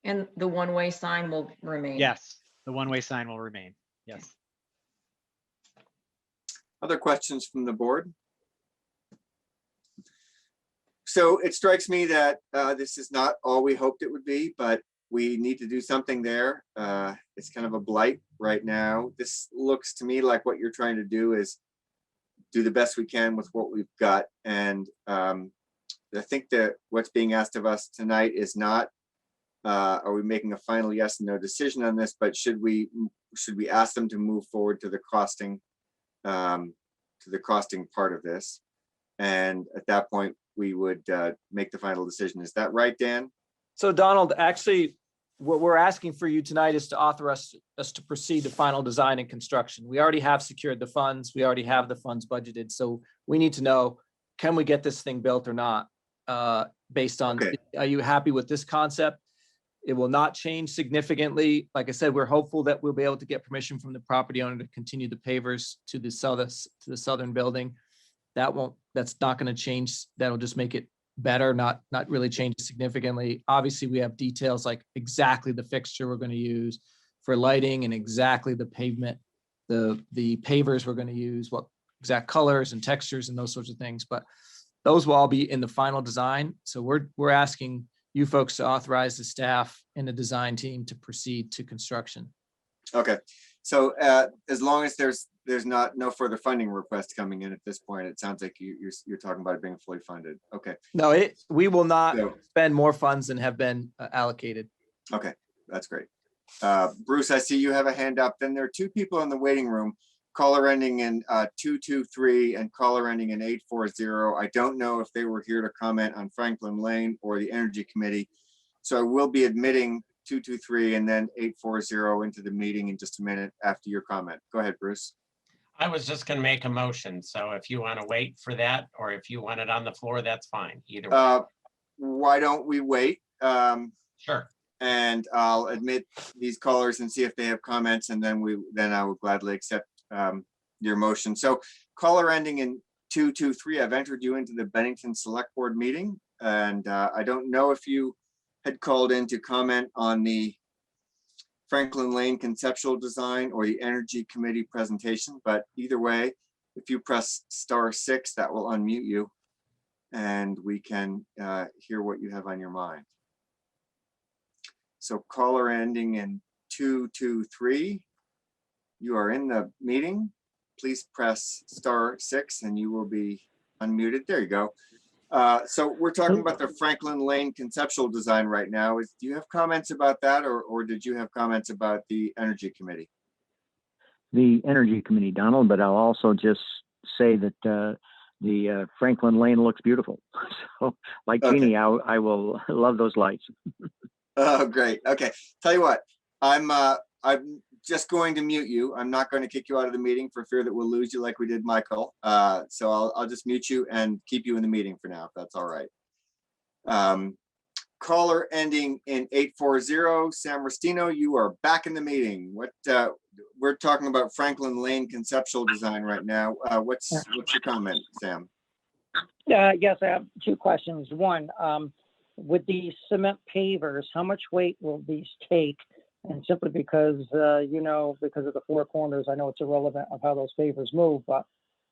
And the one-way sign will remain? Yes, the one-way sign will remain. Yes. Other questions from the board? So it strikes me that this is not all we hoped it would be, but we need to do something there. It's kind of a blight right now. This looks to me like what you're trying to do is do the best we can with what we've got. And I think that what's being asked of us tonight is not, are we making a final yes and no decision on this, but should we ask them to move forward to the costing part of this? And at that point, we would make the final decision. Is that right, Dan? So Donald, actually, what we're asking for you tonight is to authorize us to proceed to final design and construction. We already have secured the funds. We already have the funds budgeted. So we need to know, can we get this thing built or not? Based on, Okay. Are you happy with this concept? It will not change significantly. Like I said, we're hopeful that we'll be able to get permission from the property owner to continue the pavers to the southern building. That's not going to change. That'll just make it better, not really change significantly. Obviously, we have details like exactly the fixture we're going to use for lighting and exactly the pavement, the pavers we're going to use, what exact colors and textures and those sorts of things. But those will all be in the final design. So we're asking you folks to authorize the staff and the design team to proceed to construction. Okay. So as long as there's there's no further funding requests coming in at this point. It sounds like you're talking about it being fully funded. Okay. No, we will not So- spend more funds than have been allocated. Okay, that's great. Bruce, I see you have a hand up. Then there are two people in the waiting room, caller ending in 223 and caller ending in 840. I don't know if they were here to comment on Franklin Lane or the Energy Committee. So I will be admitting 223 and then 840 into the meeting in just a minute after your comment. Go ahead, Bruce. I was just gonna make a motion, so if you want to wait for that, or if you want it on the floor, that's fine, either way. Why don't we wait? Sure. And I'll admit these callers and see if they have comments, and then I will gladly accept your motion. So caller ending in 223, I've entered you into the Bennington Select Board meeting, and I don't know if you had called in to comment on the Franklin Lane conceptual design or the Energy Committee presentation, but either way, if you press *6, that will unmute you, and we can hear what you have on your mind. So caller ending in 223, you are in the meeting. Please press *6 and you will be unmuted. There you go. So we're talking about the Franklin Lane conceptual design right now. Do you have comments about that, or did you have comments about the Energy Committee? The Energy Committee, Donald, but I'll also just say that the Franklin Lane looks beautiful. So like Okay. Jeannie, I will love those lights. Oh, great. Okay. Tell you what, I'm just going to mute you. I'm not going to kick you out of the meeting for fear that we'll lose you like we did Michael. So I'll just mute you and keep you in the meeting for now, if that's all right. Caller ending in 840, Sam Restino, you are back in the meeting. We're talking about Franklin Lane conceptual design right now. What's your comment, Sam? Yes, I have two questions. One, with the cement pavers, how much weight will these take? And simply because, because of the four corners, I know it's irrelevant of how those pavers move, but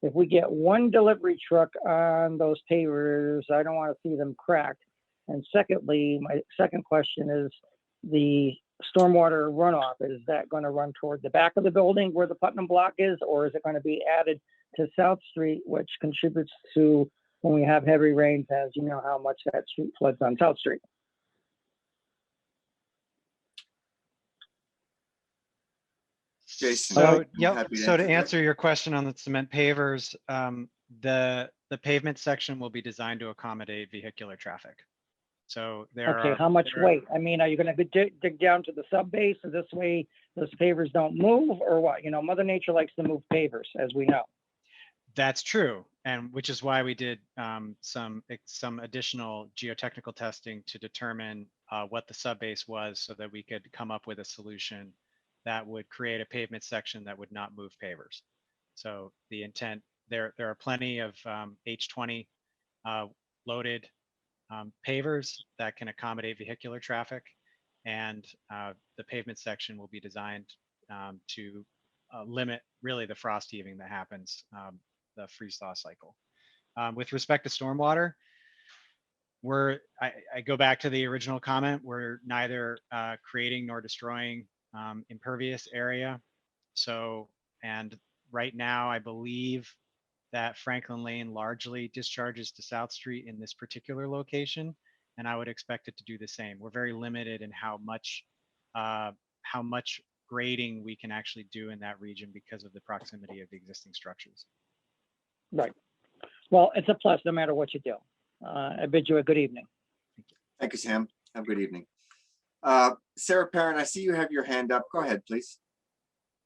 if we get one delivery truck on those pavers, I don't want to see them cracked. And secondly, my second question is the stormwater runoff. Is that going to run toward the back of the building where the Putnam block is, or is it going to be added to South Street, which contributes to when we have heavy rains, as you know how much that street floods on South Street? Jason. So, I'm happy so to that. answer your question on the cement pavers, the pavement section will be designed to accommodate vehicular traffic. So Okay, how much weight? I mean, are you going to dig down to the sub base so this way those pavers don't move, or what? Mother Nature likes to move pavers, as we know. That's true, and which is why we did some additional geotechnical testing to determine what the subbase was, so that we could come up with a solution that would create a pavement section that would not move pavers. So the intent, there are plenty of H20 loaded pavers that can accommodate vehicular traffic, and the pavement section will be designed to limit really the frost heaving that happens, the freeze-thaw cycle. With respect to stormwater, I go back to the original comment, we're neither creating nor destroying impervious area. So, and right now I believe that Franklin Lane largely discharges to South Street in this particular location, and I would expect it to do the same. We're very limited in how much grading we can actually do in that region because of the proximity of the existing structures. Right. Well, it's a plus no matter what you do. I bid you a good evening. Thank you, Sam. Have a good evening. Sarah Perrin, I see you have your hand up. Go ahead, please.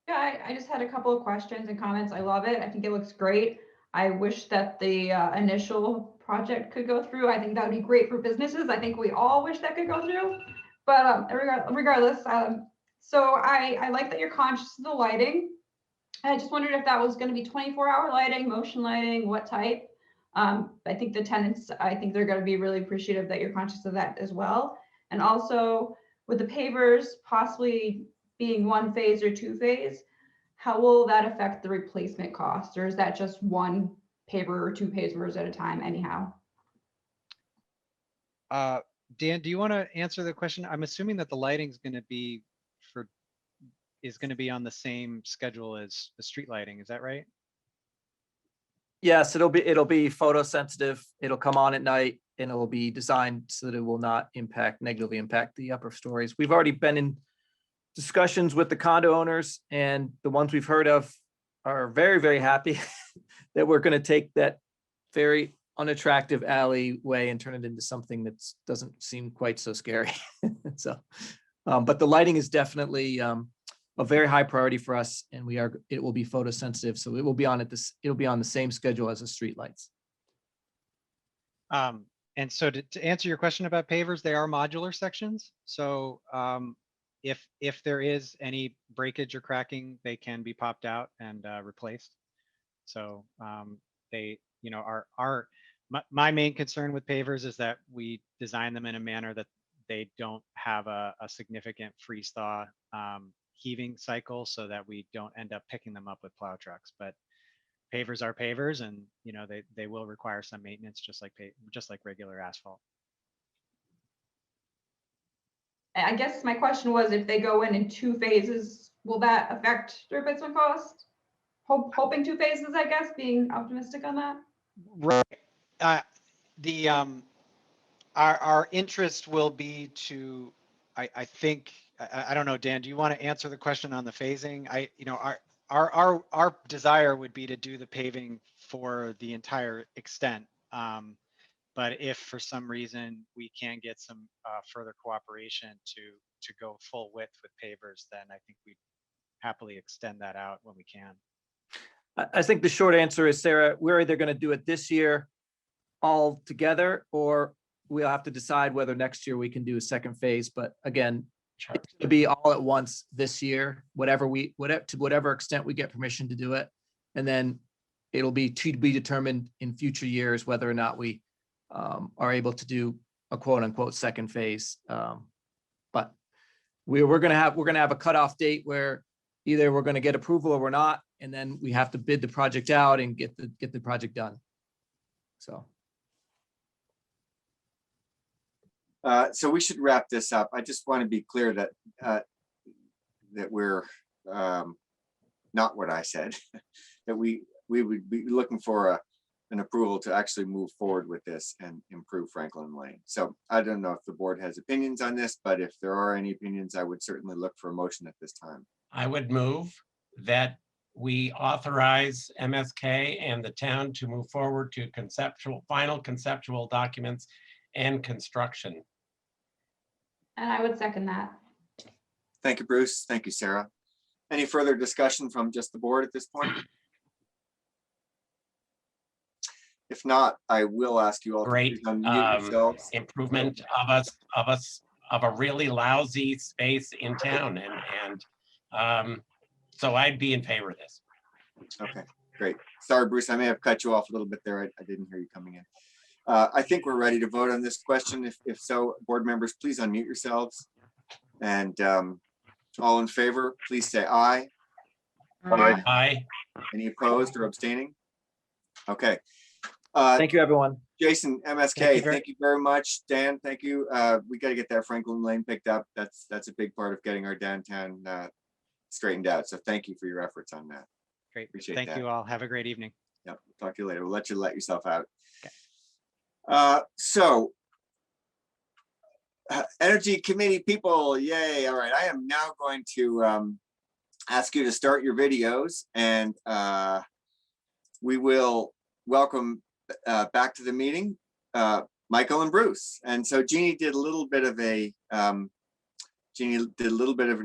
Yeah, I just had a couple of questions and comments. I love it. I think it looks great. I wish that the initial project could go through. I think that would be great for businesses. I think we all wish that could go through. But regardless, so I like that you're conscious of the lighting. I just wondered if that was going to be 24-hour lighting, motion lighting, what type. I think the tenants, I think they're going to be really appreciative that you're conscious of that as well. And also with the pavers possibly being one phase or two phase, how will that affect the replacement cost? Or is that just one paver or two pavers at a time anyhow? Dan, do you want to answer the question? I'm assuming that the lighting is going to be for is going to be on the same schedule as the street lighting. Is that right? Yes, it'll be photosensitive. It'll come on at night and it will be designed so that it will not negatively impact the upper stories. We've already been in discussions with the condo owners, and the ones we've heard of are very, very happy that we're going to take that very unattractive alleyway and turn it into something that doesn't seem quite so scary. So, but the lighting is definitely a very high priority for us, and it will be photosensitive, so it will be on it'll be on the same schedule as the street lights. And so to answer your question about pavers, they are modular sections. So if there is any breakage or cracking, they can be popped out and replaced. So they, you know, my main concern with pavers is that we design them in a manner that they don't have a significant freeze thaw heaving cycle, so that we don't end up picking them up with plow trucks. But pavers are pavers, and you know they will require some maintenance, just like regular asphalt. I guess my question was, if they go in 2 phases, will that affect the replacement cost? Hoping 2 phases, I guess, being optimistic on that. Right. Our interest will be to, I think, I don't know, Dan, do you want to answer the question on the phasing? Our desire would be to do the paving for the entire extent. But if for some reason we can get some further cooperation to go full width with pavers, then I think we'd happily extend that out when we can. I think the short answer is, Sarah, we're either going to do it this year all together, or we'll have to decide whether next year we can do a second phase. But again, it's going to be all at once this year, to whatever extent we get permission to do it. And then it'll be to be determined in future years whether or not we are able to do a quote unquote second phase. But we're going to have a cutoff date where either we're going to get approval or we're not, and then we have to bid the project out and get the project done. So. So we should wrap this up. I just want to be clear that that we're not what I said, that we would be looking for an approval to actually move forward with this and improve Franklin Lane. So I don't know if the board has opinions on this, but if there are any opinions, I would certainly look for a motion at this time. I would move that we authorize MSK and the town to move forward to final conceptual documents and construction. And I would second that. Thank you, Bruce. Thank you, Sarah. Any further discussion from just the board at this point? If not, I will ask you all to Great unmute yourselves. improvement of a really lousy space in town, and so I'd be in favor of this. Okay, great. Sorry, Bruce, I may have cut you off a little bit there. I didn't hear you coming in. I think we're ready to vote on this question. If so, board members, please unmute yourselves. And all in favor, please say aye. Aye. Aye. Any opposed or abstaining? Okay. Thank you, everyone. Jason, MSK, thank you very much. Dan, thank you. We got to get that Franklin Lane picked up. That's a big part of getting our downtown straightened out. So thank you for your efforts on that. Great. Appreciate Thank that. you all. Have a great evening. Yep. We'll talk to you later. We'll let you let yourself out. Okay. So Energy Committee people, yay. All right. I am now going to ask you to start your videos, and we will welcome back to the meeting Michael and Bruce. And so Jeannie did a little bit of an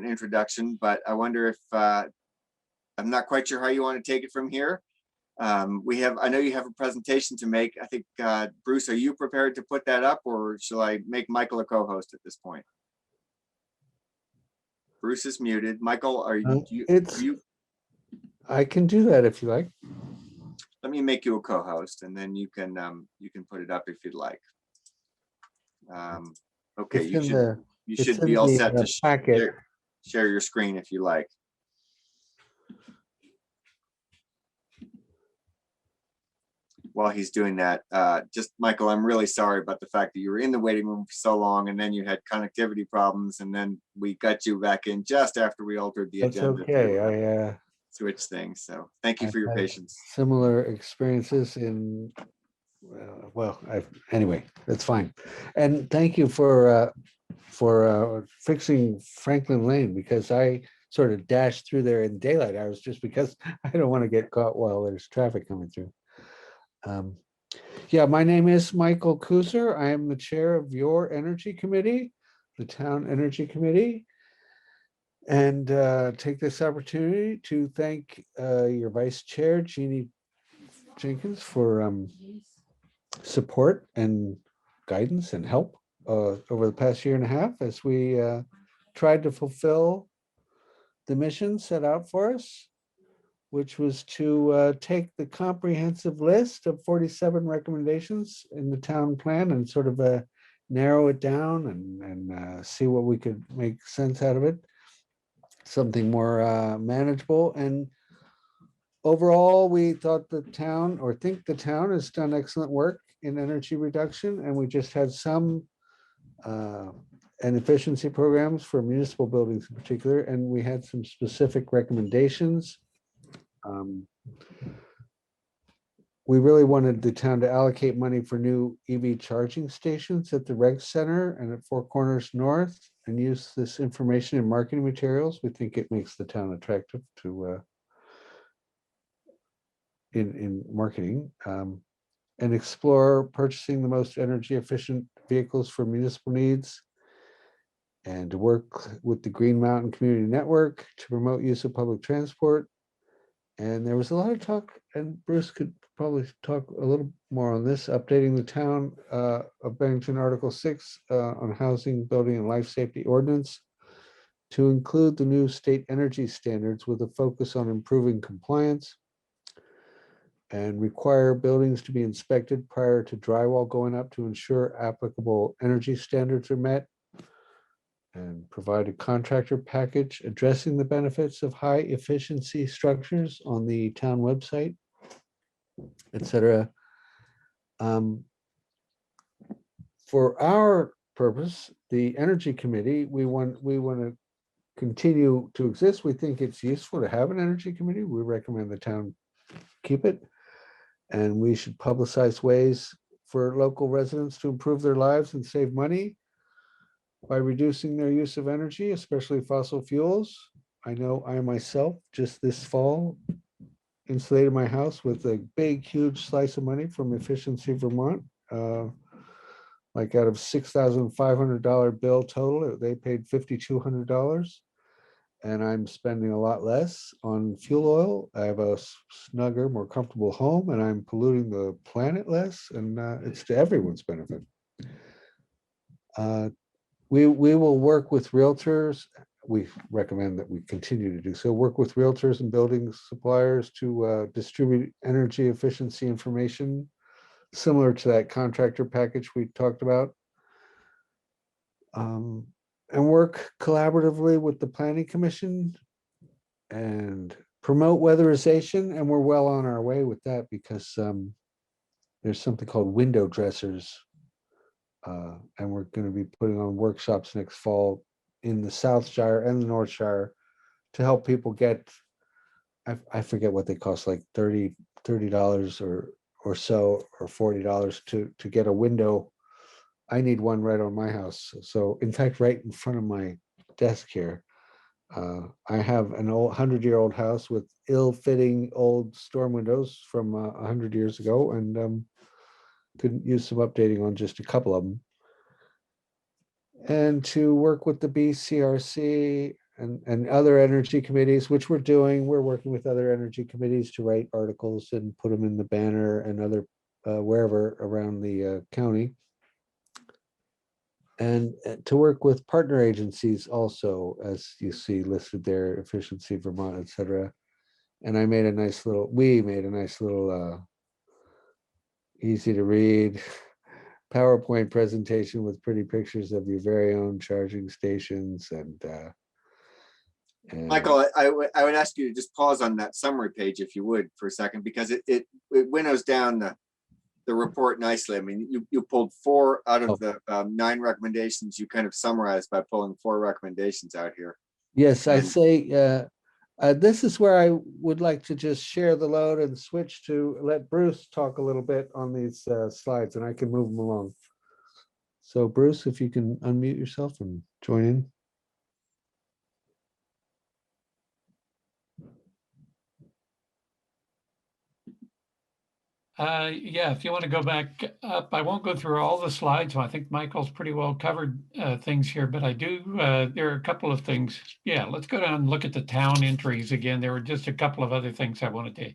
introduction, but I wonder if I'm not quite sure how you want to take it from here. I know you have a presentation to make. I think Bruce, are you prepared to put that up, or shall I make Michael a co-host at this point? Bruce is muted. Michael, are you? I can do that if you like. Let me make you a co-host, and then you can put it up if you'd like. Okay, you should be all set to share your screen if you like. while he's doing that, just Michael, I'm really sorry about the fact that you were in the waiting room for so long and then you had connectivity problems and then we got you back in just after we altered the That's agenda. okay. To, I switch things. So thank you for your I've had patience. similar experiences in, anyway, that's fine. And thank you for fixing Franklin Lane, because I sort of dashed through there in daylight hours just because I don't want to get caught while there's traffic coming through. Yeah, my name is Michael Kuser. I am the chair of your Energy Committee, the Town Energy Committee. And take this opportunity to thank your vice chair, Jeannie Jenkins, for support and guidance and help over the past year and a half as we tried to fulfill the mission set out for us, which was to take the comprehensive list of 47 recommendations in the town plan and sort of narrow it down and see what we could make sense out of it. Something more manageable. And overall, we thought the town, or think the town, has done excellent work in energy reduction. And we just had some and efficiency programs for municipal buildings in particular. And we had some specific recommendations. We really wanted the town to allocate money for new EV charging stations at the Reg Center and at Four Corners North, and use this information in marketing materials. We think it makes the town attractive to in marketing, and explore purchasing the most energy efficient vehicles for municipal needs, and to work with the Green Mountain Community Network to promote use of public transport. And there was a lot of talk, and Bruce could probably talk a little more on this, updating the town of Bennington Article 6 on housing, building, and life safety ordinance to include the new state energy standards with a focus on improving compliance, and require buildings to be inspected prior to drywall going up to ensure applicable energy standards are met, and provide a contractor package addressing the benefits of high efficiency structures on the town website, etc. For our purpose, the Energy Committee, we want to continue to exist. We think it's useful to have an Energy Committee. We recommend the town keep it, and we should publicize ways for local residents to improve their lives and save money by reducing their use of energy, especially fossil fuels. I know I myself just this fall insulated my house with a big, huge slice of money from Efficiency Vermont. Like out of $6,500 bill total, they paid $5,200. And I'm spending a lot less on fuel oil. I have a snugger, more comfortable home, and I'm polluting the planet less, and it's to everyone's benefit. We will work with realtors. We recommend that we continue to do so. Work with realtors and building suppliers to distribute energy efficiency information similar to that contractor package we talked about. And work collaboratively with the Planning Commission and promote weatherization. And we're well on our way with that, because there's something called window dressers. And we're going to be putting on workshops next fall in the South Shire and the North Shire to help people get, I forget what they cost, like $30 or so, or $40 to get a window. I need one right on my house. So in fact, right in front of my desk here, I have an old 100-year-old house with ill-fitting old storm windows from 100 years ago, and could use some updating on just a couple of them. And to work with the BCRC and other energy committees, which we're doing. We're working with other energy committees to write articles and put them in the Banner and other wherever around the county. And to work with partner agencies also, as you see listed there, Efficiency Vermont, etc. And we made a nice little easy to read PowerPoint presentation with pretty pictures of your very own charging stations. And Michael, I would ask you to just pause on that summary page if you would for a second, because it winnows down the report nicely. I mean, you pulled 4 out Oh. of the 9 recommendations. You kind of summarized by pulling 4 recommendations out here. Yes, I And- say, this is where I would like to just share the load and switch to let Bruce talk a little bit on these slides, and I can move them along. So Bruce, if you can unmute yourself and join in. Yeah, if you want to go back up, I won't go through all the slides. I think Michael's pretty well covered things here, but I do, there are a couple of things. Yeah, let's go down and look at the town entries again. There were just a couple of other things I wanted to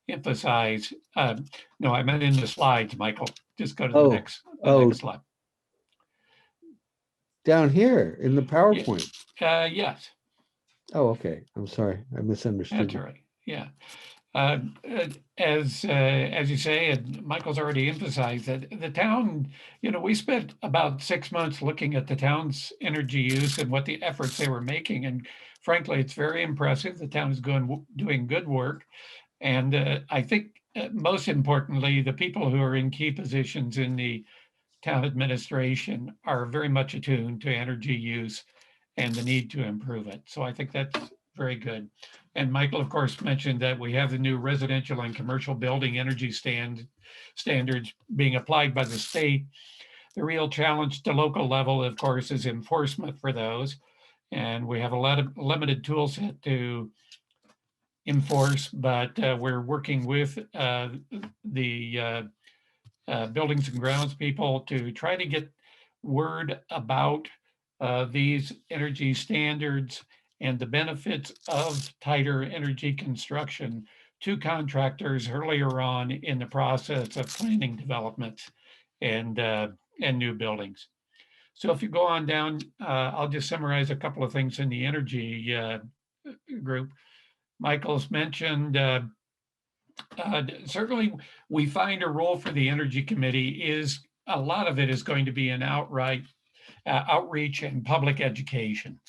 emphasize. No, I meant in the slides, Michael. Just go to the next slide. Down here in the PowerPoint. Yes. Oh, okay. I'm sorry. I misunderstood That's you. all right. Yeah. As you say, and Michael's already emphasized that the town, we spent about 6 months looking at the town's energy use and what the efforts they were making. And frankly, it's very impressive. The town is doing good work. And I think most importantly, the people who are in key positions in the town administration are very much attuned to energy use and the need to improve it. So I think that's very good. And Michael, of course, mentioned that we have the new residential and commercial building energy standards being applied by the state. The real challenge to local level, of course, is enforcement for those. And we have a lot of limited tool set to enforce, but we're working with the buildings and grounds people to try to get word about these energy standards and the benefits of tighter energy construction to contractors earlier on in the process of planning developments and new buildings. So if you go on down, I'll just summarize a couple of things in the energy group. Michael's mentioned certainly we find a role for the Energy Committee is a lot of it is going to be in outreach and public education.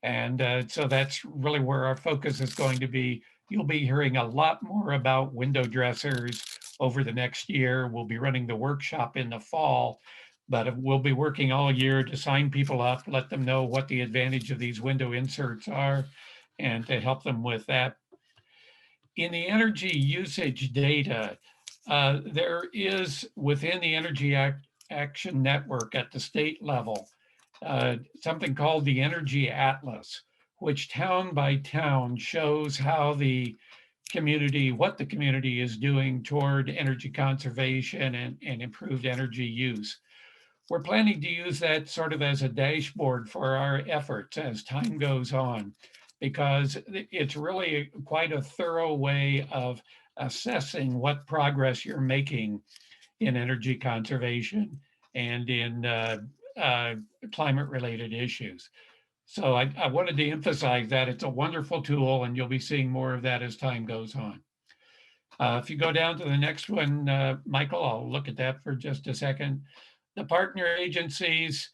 And so that's really where our focus is going to be. You'll be hearing a lot more about window dressers over the next year. We'll be running the workshop in the fall, but we'll be working all year to sign people up, let them know what the advantage of these window inserts are, and to help them with that. In the energy usage data, there is within the Energy Action Network at the state level, something called the Energy Atlas, which town by town shows how the community, what the community is doing toward energy conservation and improved energy use. We're planning to use that sort of as a dashboard for our efforts as time goes on, because it's really quite a thorough way of assessing what progress you're making in energy conservation and in climate-related issues. So I wanted to emphasize that it's a wonderful tool, and you'll be seeing more of that as time goes on. If you go down to the next one, Michael, I'll look at that for just a second. The partner agencies,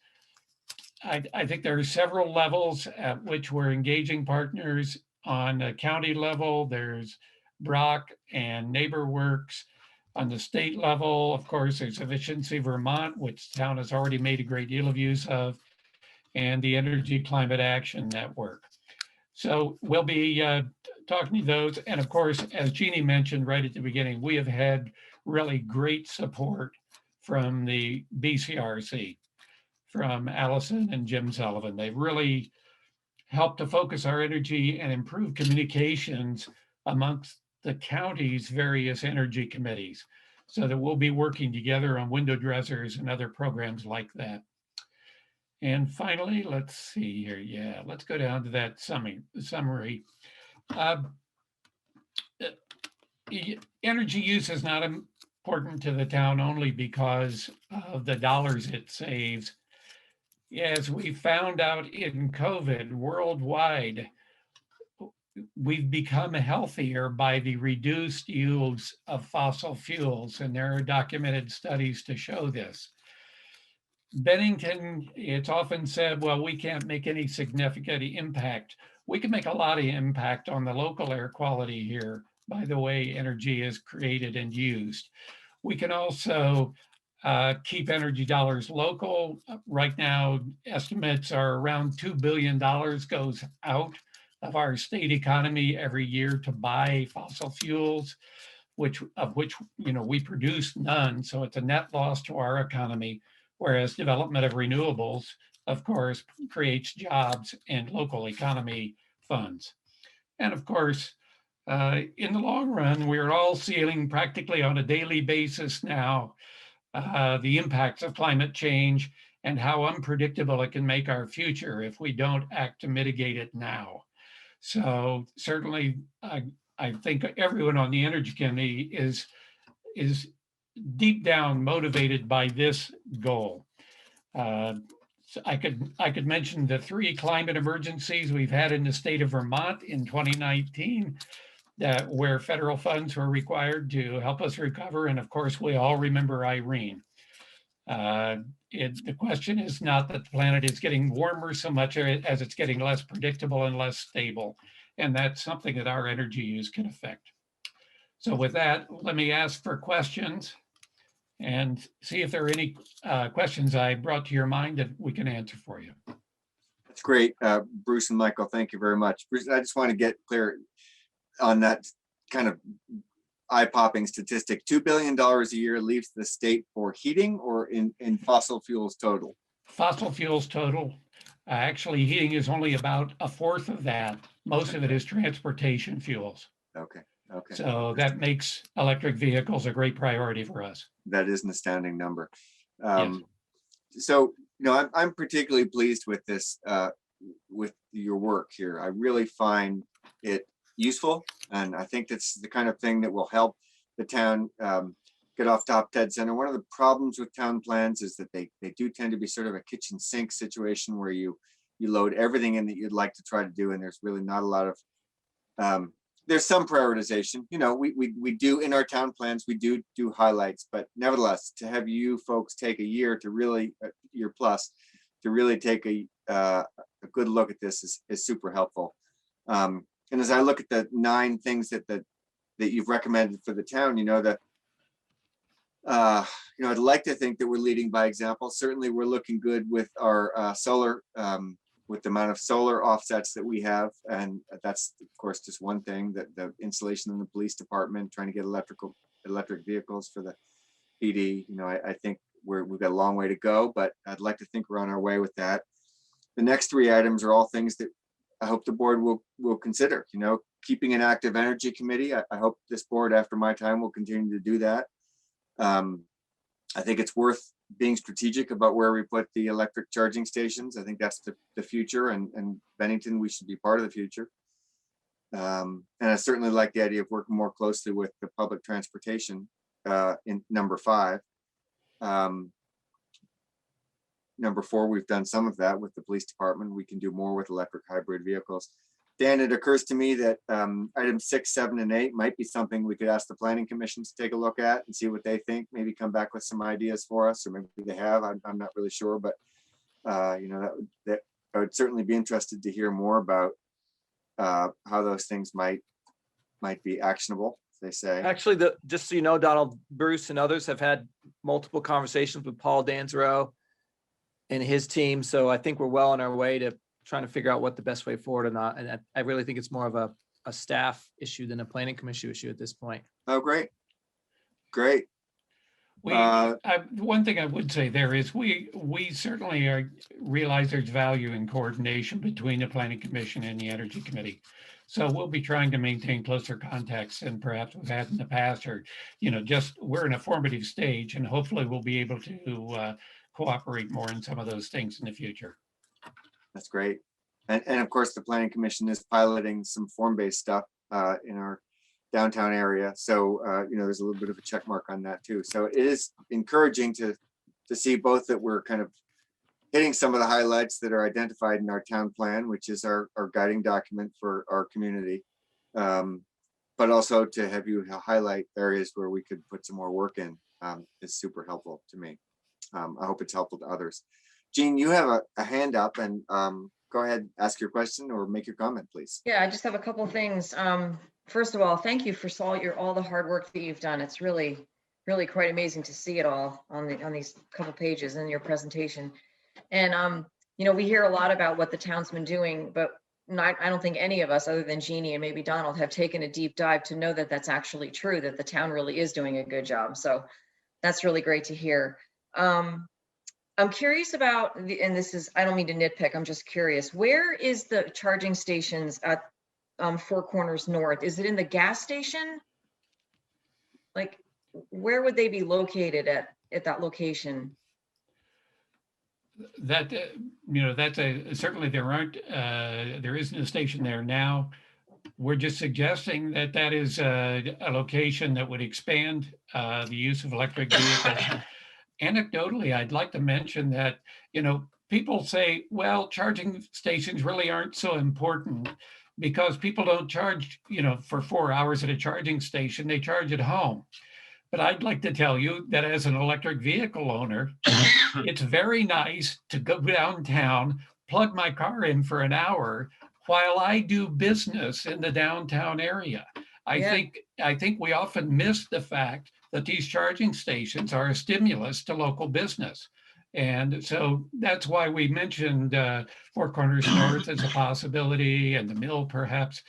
I think there are several levels at which we're engaging partners. On a county level, there's Brock and NeighborWorks. On the state level, of course, there's Efficiency Vermont, which the town has already made a great deal of use of, and the Energy Climate Action Network. So we'll be talking to those. And of course, as Jeannie mentioned right at the beginning, we have had really great support from the BCRC, from Allison and Jim Sullivan. They've really helped to focus our energy and improve communications amongst the county's various energy committees, so that we'll be working together on window dressers and other programs like that. And finally, let's see here. Yeah, let's go down to that summary. Energy use is not important to the town only because of the dollars it saves. As we found out in COVID worldwide, we've become healthier by the reduced use of fossil fuels, and there are documented studies to show this. Bennington, it's often said, well, we can't make any significant impact. We can make a lot of impact on the local air quality here by the way energy is created and used. We can also keep energy dollars local. Right now, estimates are around $2 billion goes out of our state economy every year to buy fossil fuels, which we produce none. So it's a net loss to our economy, whereas development of renewables, of course, creates jobs and local economy funds. And of course, in the long run, we're all seeing practically on a daily basis now the impacts of climate change and how unpredictable it can make our future if we don't act to mitigate it now. So certainly, I think everyone on the Energy Committee is deep down motivated by this goal. So I could mention the 3 climate emergencies we've had in the state of Vermont in 2019, where federal funds were required to help us recover. And of course, we all remember Irene. The question is not that the planet is getting warmer so much as it's getting less predictable and less stable. And that's something that our energy use can affect. So with that, let me ask for questions and see if there are any questions I brought to your mind that we can answer for you. That's great. Bruce and Michael, thank you very much. Bruce, I just want to get clear on that kind of eye-popping statistic. $2 billion a year leaves the state for heating or in fossil fuels total? Fossil fuels total. Actually, heating is only about 1/4 of that. Most of it is transportation fuels. Okay. Okay. So that makes electric vehicles a great priority for us. That is an astounding number. Yes. So, I'm particularly pleased with this, with your work here. I really find it useful, and I think that's the kind of thing that will help the town get off top dead center. One of the problems with town plans is that they do tend to be sort of a kitchen sink situation where you load everything in that you'd like to try to do, and there's really not a lot of there's some prioritization. We do in our town plans, we do highlights, but nevertheless, to have you folks take a year to really year plus to really take a good look at this is super helpful. And as I look at the 9 things that you've recommended for the town, I'd like to think that we're leading by example. Certainly, we're looking good with our solar, with the amount of solar offsets that we have, and that's of course just one thing. That the installation in the police department, trying to get electric vehicles for the PD. I think we've got a long way to go, but I'd like to think we're on our way with that. The next 3 items are all things that I hope the board will consider. Keeping an active energy committee. I hope this board, after my time, will continue to do that. I think it's worth being strategic about where we put the electric charging stations. I think that's the future, and Bennington, we should be part of the future. And I certainly like the idea of working more closely with the public transportation in number 5. Number 4, we've done some of that with the police department. We can do more with electric hybrid vehicles. Dan, it occurs to me that items 6, 7, and 8 might be something we could ask the planning commission to take a look at and see what they think. Maybe come back with some ideas for us, or maybe they have. I'm not really sure, but that I would certainly be interested to hear more about how those things might be actionable, as they say. Actually, just so you know, Donald, Bruce and others have had multiple conversations with Paul Danzero and his team. So I think we're well on our way to trying to figure out what the best way forward or not. And I really think it's more of a staff issue than a planning commission issue at this point. Oh, great. Great. One thing I would say there is we certainly realize there's value in coordination between the planning commission and the energy committee. So we'll be trying to maintain closer contacts than perhaps we've had in the past, or, just we're in a formative stage, and hopefully we'll be able to cooperate more in some of those things in the future. That's great. And of course, the planning commission is piloting some form-based stuff in our downtown area. So, there's a little bit of a check mark on that too. So it is encouraging to see both that we're kind of hitting some of the highlights that are identified in our town plan, which is our guiding document for our community. But also to have you highlight areas where we could put some more work in is super helpful to me. I hope it's helpful to others. Jean, you have a hand up, and go ahead, ask your question or make your comment, please. Yeah, I just have a couple things. First of all, thank you for all the hard work that you've done. It's really really quite amazing to see it all on these couple pages in your presentation. And, you know, we hear a lot about what the town's been doing, but I don't think any of us, other than Jeannie and maybe Donald, have taken a deep dive to know that that's actually true, that the town really is doing a good job. So that's really great to hear. I'm curious about, and this is, I don't mean to nitpick, I'm just curious, where is the charging stations at Four Corners North? Is it in the gas station? Like, where would they be located at that location? That, you know, that's certainly there isn't a station there now. We're just suggesting that that is a location that would expand the use of electric vehicles. Anecdotally, I'd like to mention that, you know, people say, well, charging stations really aren't so important because people don't charge, you know, for 4 hours at a charging station, they charge at home. But I'd like to tell you that as an electric vehicle owner, it's very nice to go downtown, plug my car in for an hour while I do business in the downtown area. I think we often miss the fact that these charging stations are a stimulus to local business. And so that's why we mentioned Four Corners North as a possibility and the mill perhaps.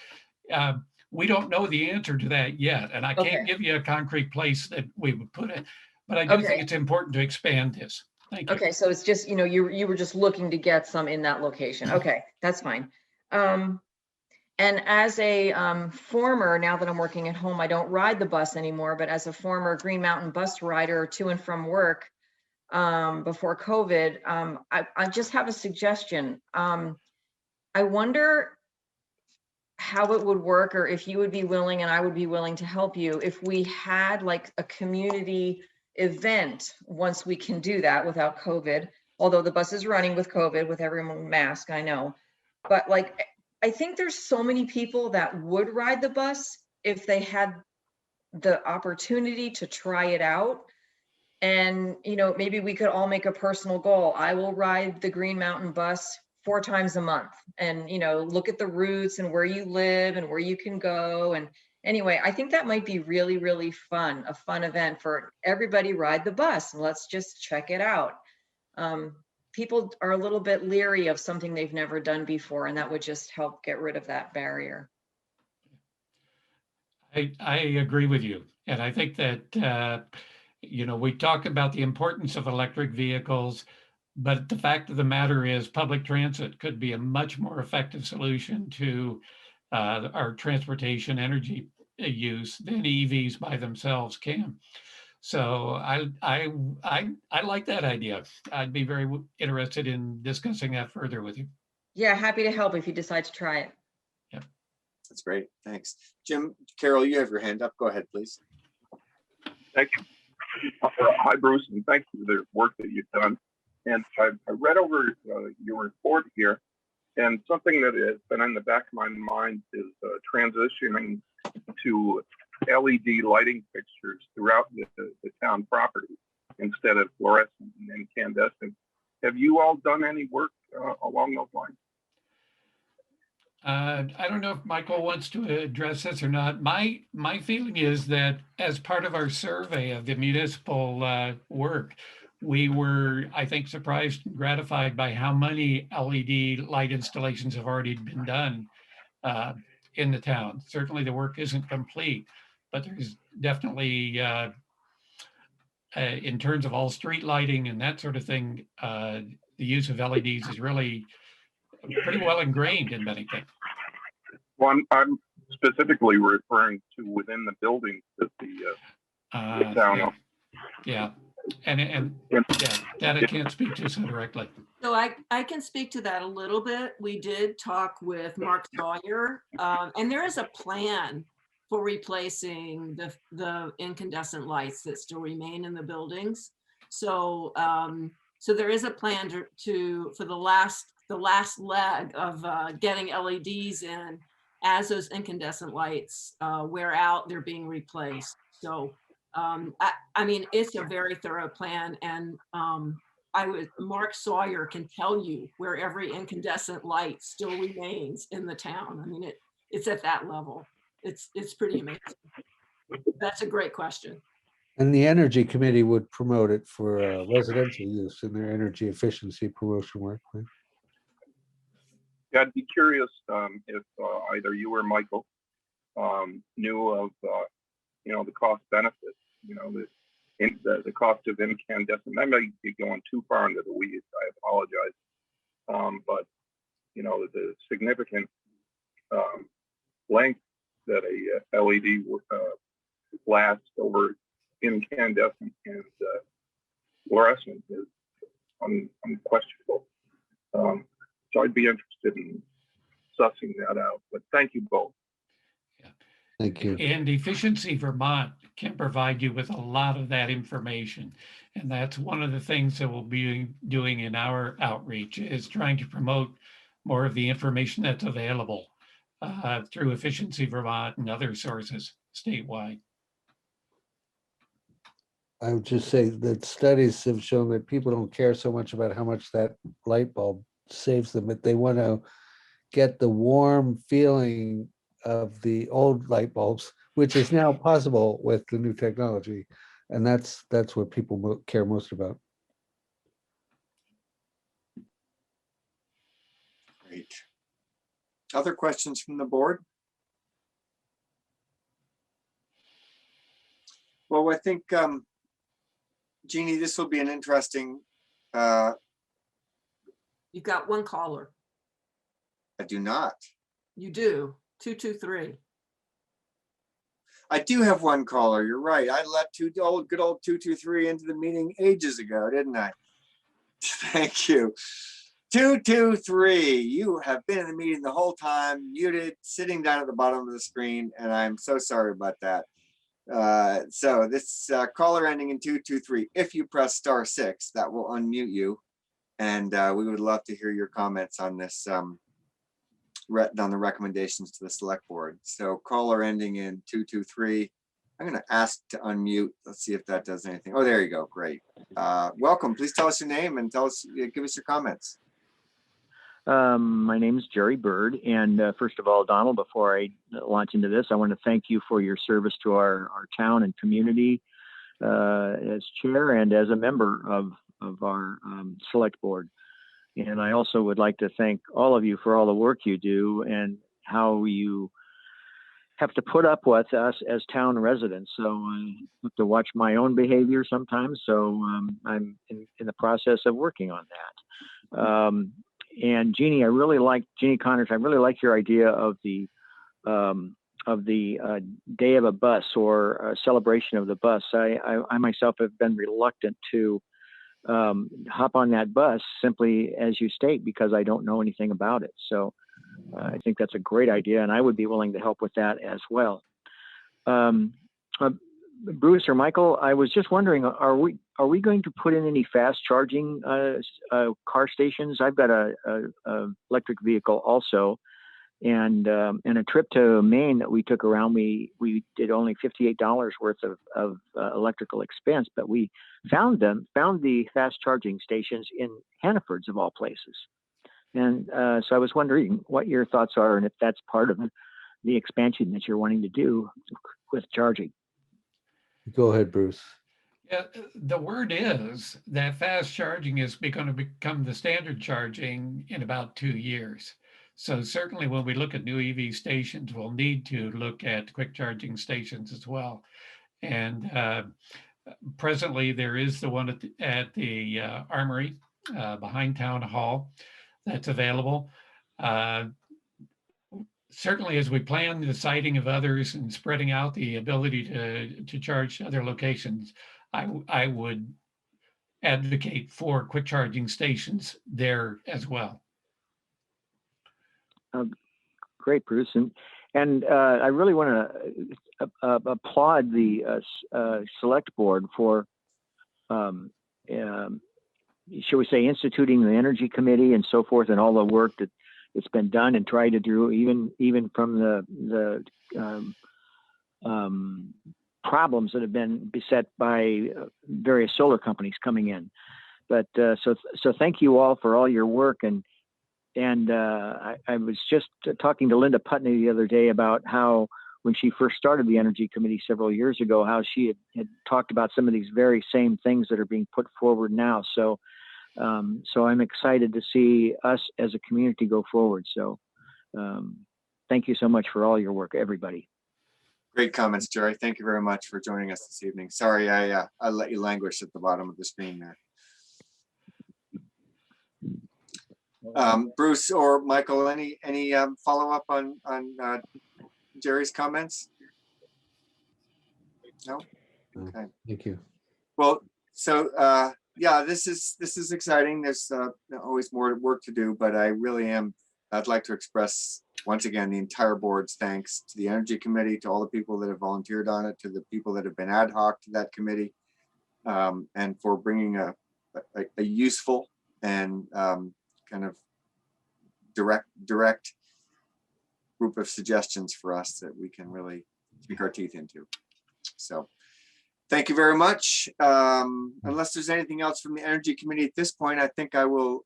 We don't know the answer to that yet. And I can't give you a concrete place that we would put it, but I do think it's important to expand this. Thank you. Okay, so it's just, you know, you were just looking to get some in that location. Okay, that's fine. And as a former, now that I'm working at home, I don't ride the bus anymore, but as a former Green Mountain bus rider to and from work before COVID, I just have a suggestion. I wonder how it would work, or if you would be willing and I would be willing to help you if we had like a community event once we can do that without COVID, although the bus is running with COVID with everyone mask, I know. But like, I think there's so many people that would ride the bus if they had the opportunity to try it out. And, you know, maybe we could all make a personal goal. I will ride the Green Mountain bus 4 times a month and, you know, look at the routes and where you live and where you can go. And anyway, I think that might be really, really fun, a fun event for everybody. Ride the bus and let's just check it out. People are a little bit leery of something they've never done before, and that would just help get rid of that barrier. I agree with you. And I think that, you know, we talk about the importance of electric vehicles, but the fact of the matter is public transit could be a much more effective solution to our transportation energy use than EVs by themselves can. So I like that idea. I'd be very interested in discussing that further with you. Yeah, happy to help if you decide to try it. Yep. That's great. Thanks. Jim, Carol, you have your hand up. Go ahead, please. Thank you. Hi, Bruce, and thank you for the work that you've done. And I read over your report here, and something that has been in the back of my mind is transitioning to LED lighting fixtures throughout the town property instead of fluorescent and incandescent. Have you all done any work along those lines? I don't know if Michael wants to address this or not. My feeling is that as part of our survey of the municipal work, we were, I think, surprised and gratified by how many LED light installations have already been done in the town. Certainly the work isn't complete, but there's definitely, in terms of all street lighting and that sort of thing, the use of LEDs is really pretty well ingrained in Bennington. Well, I'm specifically referring to within the buildings that the town. Yeah. And yeah, that I can't speak to so directly. So I can speak to that a little bit. We did talk with Mark Sawyer, and there is a plan for replacing the incandescent lights that still remain in the buildings. So so there is a plan for the last leg of getting LEDs in. As those incandescent lights wear out, they're being replaced. So I mean, it's a very thorough plan, and Mark Sawyer can tell you where every incandescent light still remains in the town. I mean, it's at that level. It's pretty amazing. That's a great question. And the Energy Committee would promote it for residential use in their energy efficiency promotion work. Right? Yeah, I'd be curious if either you or Michael knew of, the cost benefit, the cost of incandescent. I may be going too far into the weeds. I apologize. But, the significant length that a LED lasts over incandescent and fluorescent is unquestionable. So I'd be interested in sussing that out, but thank you both. Thank you. And Efficiency Vermont can provide you with a lot of that information. And that's one of the things that we'll be doing in our outreach, is trying to promote more of the information that's available through Efficiency Vermont and other sources statewide. I would just say that studies have shown that people don't care so much about how much that light bulb saves them, but they want to get the warm feeling of the old light bulbs, which is now possible with the new technology. And that's what people care most about. Great. Other questions from the board? Well, I think, Jeannie, this will be an interesting, You've got one caller. I do not. You do, 223. I do have one caller. You're right. I let good old 223 into the meeting ages ago, didn't I? Thank you. 223, you have been in the meeting the whole time, muted, sitting down at the bottom of the screen, and I'm so sorry about that. So this caller ending in 223, if you press *6, that will unmute you. And we would love to hear your comments on this, on the recommendations to the select board. So caller ending in 223, I'm going to ask to unmute. Let's see if that does anything. Oh, there you go. Great. Welcome. Please tell us your name and give us your comments. My name is Jerry Bird. And first of all, Donald, before I launch into this, I want to thank you for your service to our town and community as chair and as a member of our select board. And I also would like to thank all of you for all the work you do and how you have to put up with us as town residents. So I have to watch my own behavior sometimes. So I'm in the process of working on that. And Jeannie, Jeannie Connors, I really like your idea of the day of a bus or a celebration of the bus. I myself have been reluctant to hop on that bus simply as you state, because I don't know anything about it. So I think that's a great idea, and I would be willing to help with that as well. Bruce or Michael, I was just wondering, are we going to put in any fast charging car stations? I've got a electric vehicle also, and a trip to Maine that we took around, we did only $58 worth of electrical expense, but we found the fast charging stations in Hannaford's of all places. And so I was wondering what your thoughts are, and if that's part of the expansion that you're wanting to do with charging. Go ahead, Bruce. Yeah, the word is that fast charging is going to become the standard charging in about 2 years. So certainly when we look at new EV stations, we'll need to look at quick charging stations as well. And presently there is the one at the Armory behind Town Hall that's available. Certainly, as we plan the siting of others and spreading out the ability to charge other locations, I would advocate for quick charging stations there as well. Great, Bruce, and I really want to applaud the select board for, shall we say, instituting the energy committee and so forth, and all the work that it's been done and tried to do, even from the problems that have been beset by various solar companies coming in. But so thank you all for all your work. And I was just talking to Linda Putney the other day about how when she first started the Energy Committee several years ago, how she had talked about some of these very same things that are being put forward now. So, so I'm excited to see us as a community go forward. So thank you so much for all your work, everybody. Great comments, Jerry. Thank you very much for joining us this evening. Sorry, I let you languish at the bottom of the screen there. Bruce or Michael, any follow-up on Jerry's comments? No? Okay. Thank you. Well, so yeah, this is exciting. There's always more work to do, but I'd like to express once again the entire board's thanks to the Energy Committee, to all the people that have volunteered on it, to the people that have been ad hoc to that committee, and for bringing a useful and kind of direct group of suggestions for us that we can really sink our teeth into. So thank you very much. Unless there's anything else from the Energy Committee at this point, I think I will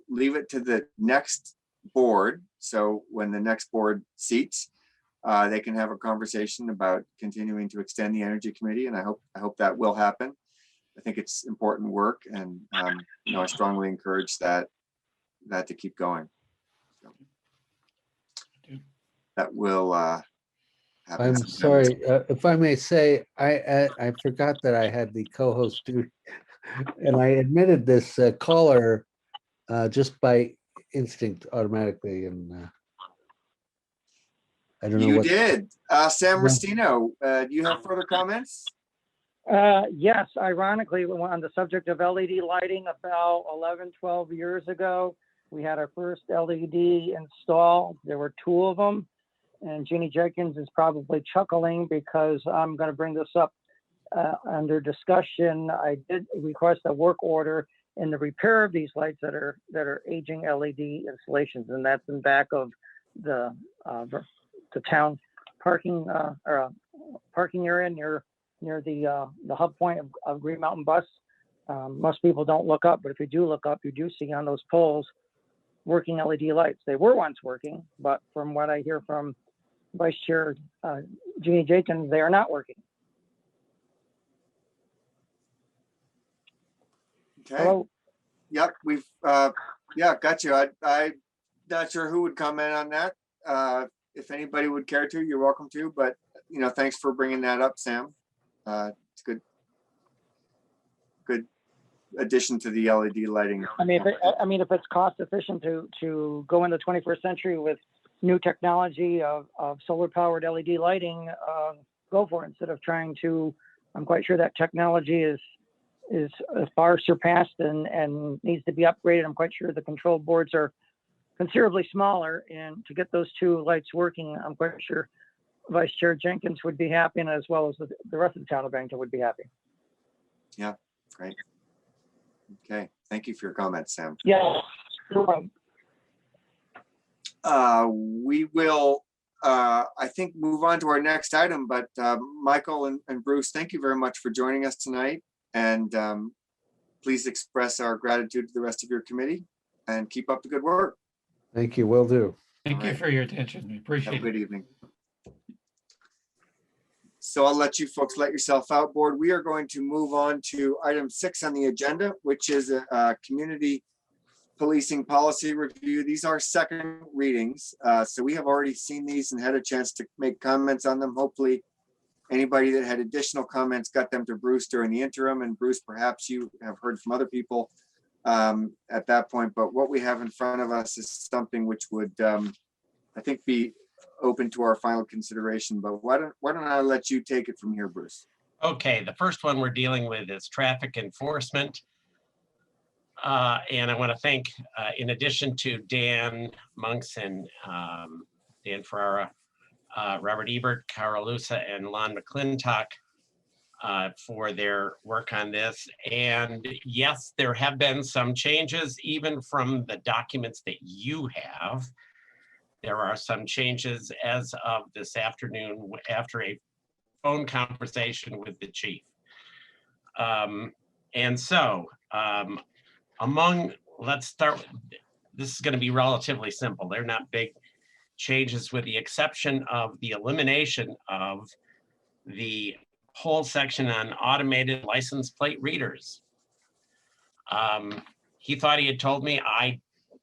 leave it to the next board. So when the next board seats, they can have a conversation about continuing to extend the Energy Committee, and I hope that will happen. I think it's important work, and I strongly encourage that to keep going. So that will happen. I'm sorry, if I may say, I forgot that I had the co-host duty, and I admitted this caller just by instinct automatically, and I don't know You what. did. Sam Restino, do you have further comments? Yes, ironically, on the subject of LED lighting, about 11, 12 years ago, we had our first LED installed. There were 2 of them. And Jeannie Jenkins is probably chuckling because I'm going to bring this up under discussion. I did request a work order in the repair of these lights that are aging LED installations, and that's in back of the town parking parking area near the hub point of Green Mountain Bus. Most people don't look up, but if you do look up, you do see on those poles working LED lights. They were once working, but from what I hear from Vice Chair Jeannie Jenkins, they are not working. Okay. Hello? Yep, we've got you. I'm not sure who would comment on that. If anybody would care to, you're welcome to, but thanks for bringing that up, Sam. It's good addition to the LED lighting. I mean, if it's cost efficient to go in the 21st century with new technology of solar powered LED lighting, go for it instead of trying to. I'm quite sure that technology is far surpassed and needs to be upgraded. I'm quite sure the control boards are considerably smaller, and to get those 2 lights working, I'm quite sure Vice Chair Jenkins would be happy, and as well as the rest of the town of Bennington would be happy. Yeah, great. Okay, thank you for your comments, Sam. Yeah. We will, I think, move on to our next item, but Michael and Bruce, thank you very much for joining us tonight, and please express our gratitude to the rest of your committee, and keep up the good work. Thank you, will do. Thank you for your attention. We appreciate it. Have a good evening. So I'll let you folks let yourself out, board. We are going to move on to item 6 on the agenda, which is a community policing policy review. These are second readings. So we have already seen these and had a chance to make comments on them. Hopefully anybody that had additional comments got them to Bruce during the interim, and Bruce, perhaps you have heard from other people at that point. But what we have in front of us is something which would, I think, be open to our final consideration. But why don't I let you take it from here, Bruce? Okay, the first one we're dealing with is traffic enforcement. And I want to thank, in addition to Dan Monks and Dan Ferrara, Robert Ebert, Carol Lusa, and Lon McClintock for their work on this. And yes, there have been some changes, even from the documents that you have. There are some changes as of this afternoon after a phone conversation with the chief. And so let's start with, this is going to be relatively simple. They're not big changes with the exception of the elimination of the whole section on automated license plate readers. He thought he had told me. I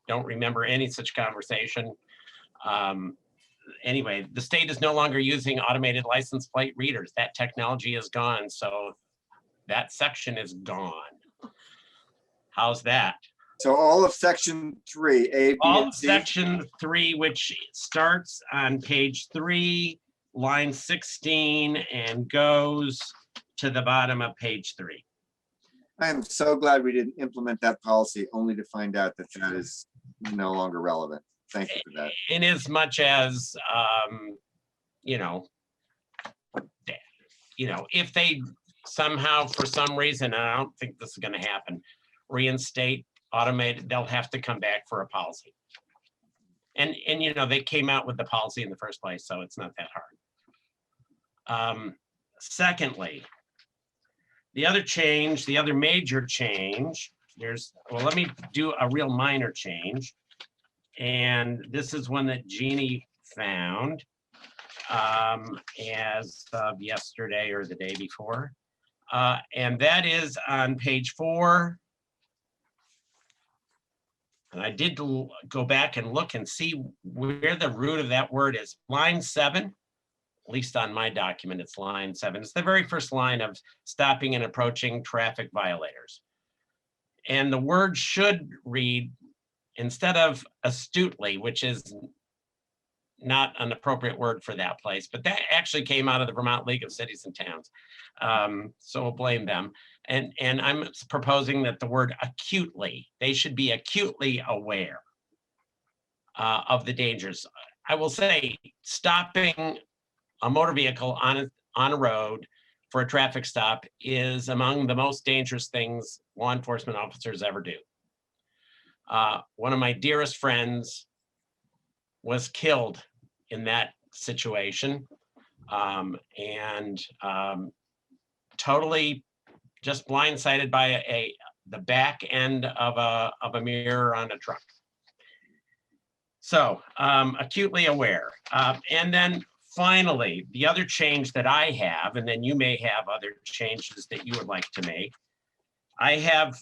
don't remember any such conversation. Anyway, the state is no longer using automated license plate readers. That technology is gone, so that section is gone. How's that? So all of section 3, A, B, All and of C. section 3, which starts on page 3, line 16, and goes to the bottom of page 3. I am so glad we didn't implement that policy only to find out that that is no longer relevant. Thank you for that. In as much as, you know, if they somehow, for some reason, and I don't think this is going to happen, reinstate automated, they'll have to come back for a policy. And you know, they came out with the policy in the first place, so it's not that hard. Secondly, the other change, the other major change, well, let me do a real minor change. And this is one that Jeannie found as of yesterday or the day before. And that is on page 4. And I did go back and look and see where the root of that word is. Line 7, at least on my document, it's line 7. It's the very first line of stopping and approaching traffic violators. And the word should read, instead of astutely, which is not an appropriate word for that place, but that actually came out of the Vermont League of Cities and Towns. So we'll blame them. And I'm proposing that the word acutely, they should be acutely aware of the dangers. I will say stopping a motor vehicle on a road for a traffic stop is among the most dangerous things law enforcement officers ever do. One of my dearest friends was killed in that situation, and totally just blindsided by the back end of a mirror on a truck. So acutely aware. And then finally, the other change that I have, and then you may have other changes that you would like to make. I have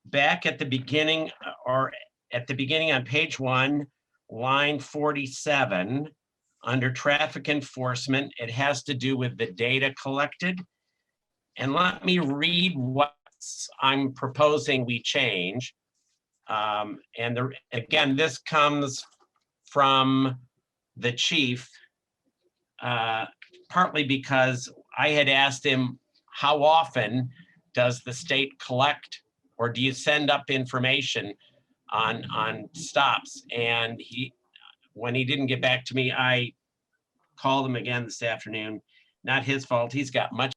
back at the beginning, or at the beginning on page 1, line 47, under traffic enforcement, it has to do with the data collected. And let me read what I'm proposing we change. Again, this comes from the chief, partly because I had asked him, how often does the state collect, or do you send up information on stops? And when he didn't get back to me, I called him again this afternoon. Not his fault, he's got much.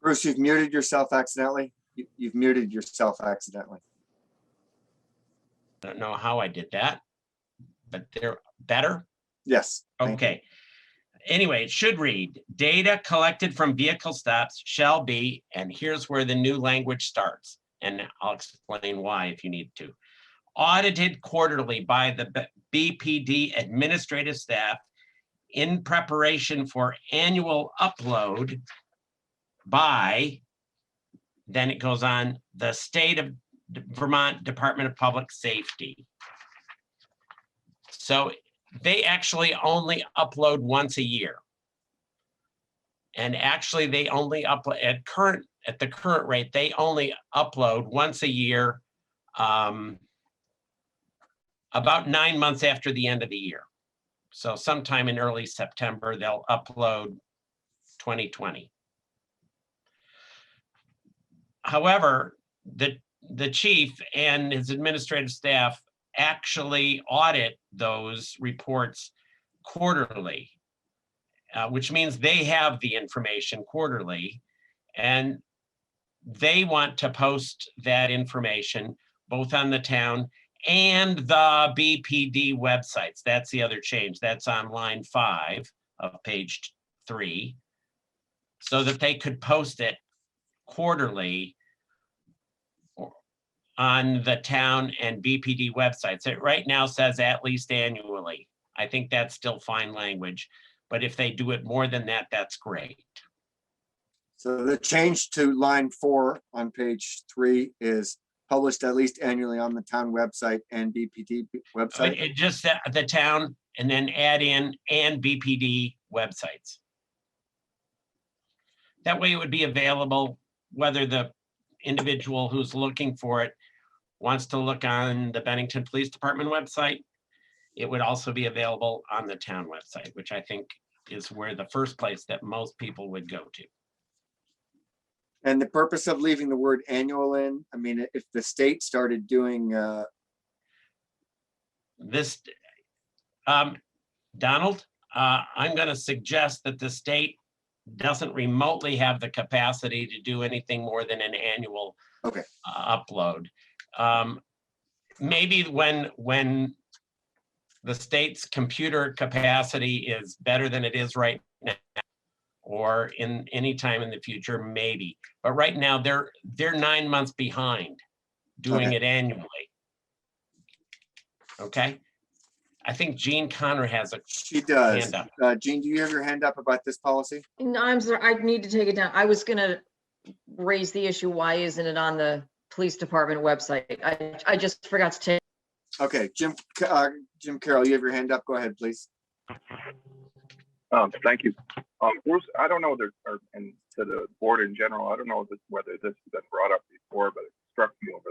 Bruce, you've muted yourself accidentally. You've muted yourself accidentally. I don't know how I did that, but they're better. Yes. Okay. Anyway, it should read, data collected from vehicle stops shall be, and here's where the new language starts, and I'll explain why if you need to. Audited quarterly by the BPD administrative staff in preparation for annual upload by, then it goes on, the state of Vermont Department of Public Safety. So they actually only upload once a year. And actually they only upload at the current rate, they only upload once a year, about 9 months after the end of the year. So sometime in early September, they'll upload 2020. However, the chief and his administrative staff actually audit those reports quarterly, which means they have the information quarterly, and they want to post that information both on the town and the BPD websites. That's the other change. That's on line 5 of page 3, so that they could post it quarterly on the town and BPD websites. It right now says at least annually. I think that's still fine language, but if they do it more than that, that's great. So the change to line 4 on page 3 is published at least annually on the town website and BPD website. It just said the town and then add in and BPD websites. That way it would be available whether the individual who's looking for it wants to look on the Bennington Police Department website. It would also be available on the town website, which I think is where the first place that most people would go to. And the purpose of leaving the word annual in, I mean, if the state started doing This, Donald, I'm going to suggest that the state doesn't remotely have the capacity to do anything more than an annual upload. Maybe when the state's computer capacity is better than it is right now, or in any time in the future, maybe. But right now they're 9 months behind doing it annually. Okay. I think Jean Connor has a hand up. Jean, do you have your hand up about this policy? No, I'm sorry, I need to take it down. I was gonna raise the issue, why isn't it on the police department website? I just forgot to take. Okay, Jim Carroll, you have your hand up. Go ahead, please. Thank you. Bruce, I don't know, and to the board in general, I don't know whether this has been brought up before, but it struck me over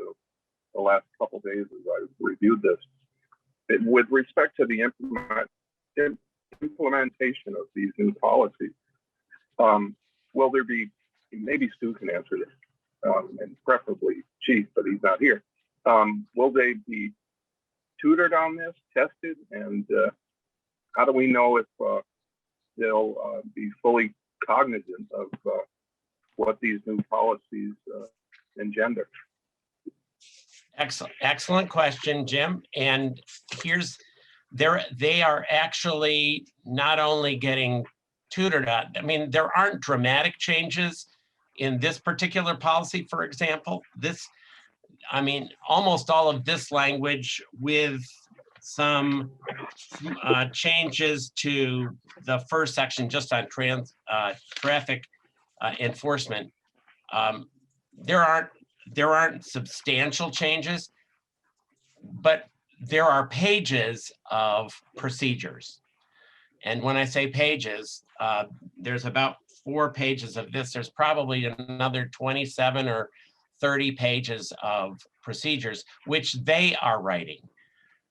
the last couple of days as I reviewed this. With respect to the implementation of these new policies, will there be, maybe Stu can answer this, and preferably Chief, but he's not here. Will they be tutored on this, tested, and how do we know if they'll be fully cognizant of what these new policies engender? Excellent question, Jim. And they are actually not only getting tutored on, I mean, there aren't dramatic changes in this particular policy, for example. I mean, almost all of this language with some changes to the first section just on traffic enforcement. There aren't substantial changes, but there are pages of procedures. And when I say pages, there's about 4 pages of this. There's probably another 27 or 30 pages of procedures, which they are writing.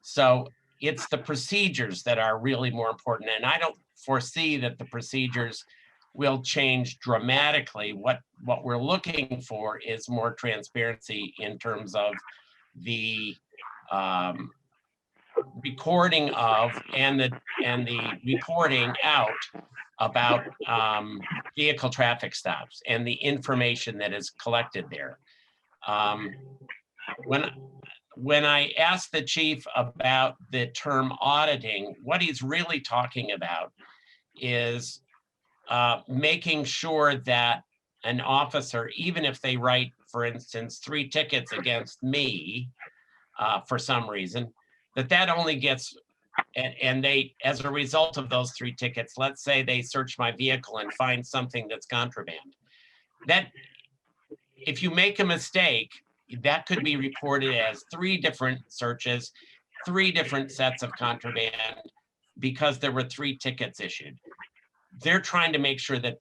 So it's the procedures that are really more important. And I don't foresee that the procedures will change dramatically. What we're looking for is more transparency in terms of the recording of and the reporting out about vehicle traffic stops and the information that is collected there. When I asked the chief about the term auditing, what he's really talking about is making sure that an officer, even if they write, for instance, 3 tickets against me for some reason, that only gets, and they, as a result of those 3 tickets, let's say they search my vehicle and find something that's contraband. That, if you make a mistake, that could be reported as 3 different searches, 3 different sets of contraband, because there were 3 tickets issued. They're trying to make sure that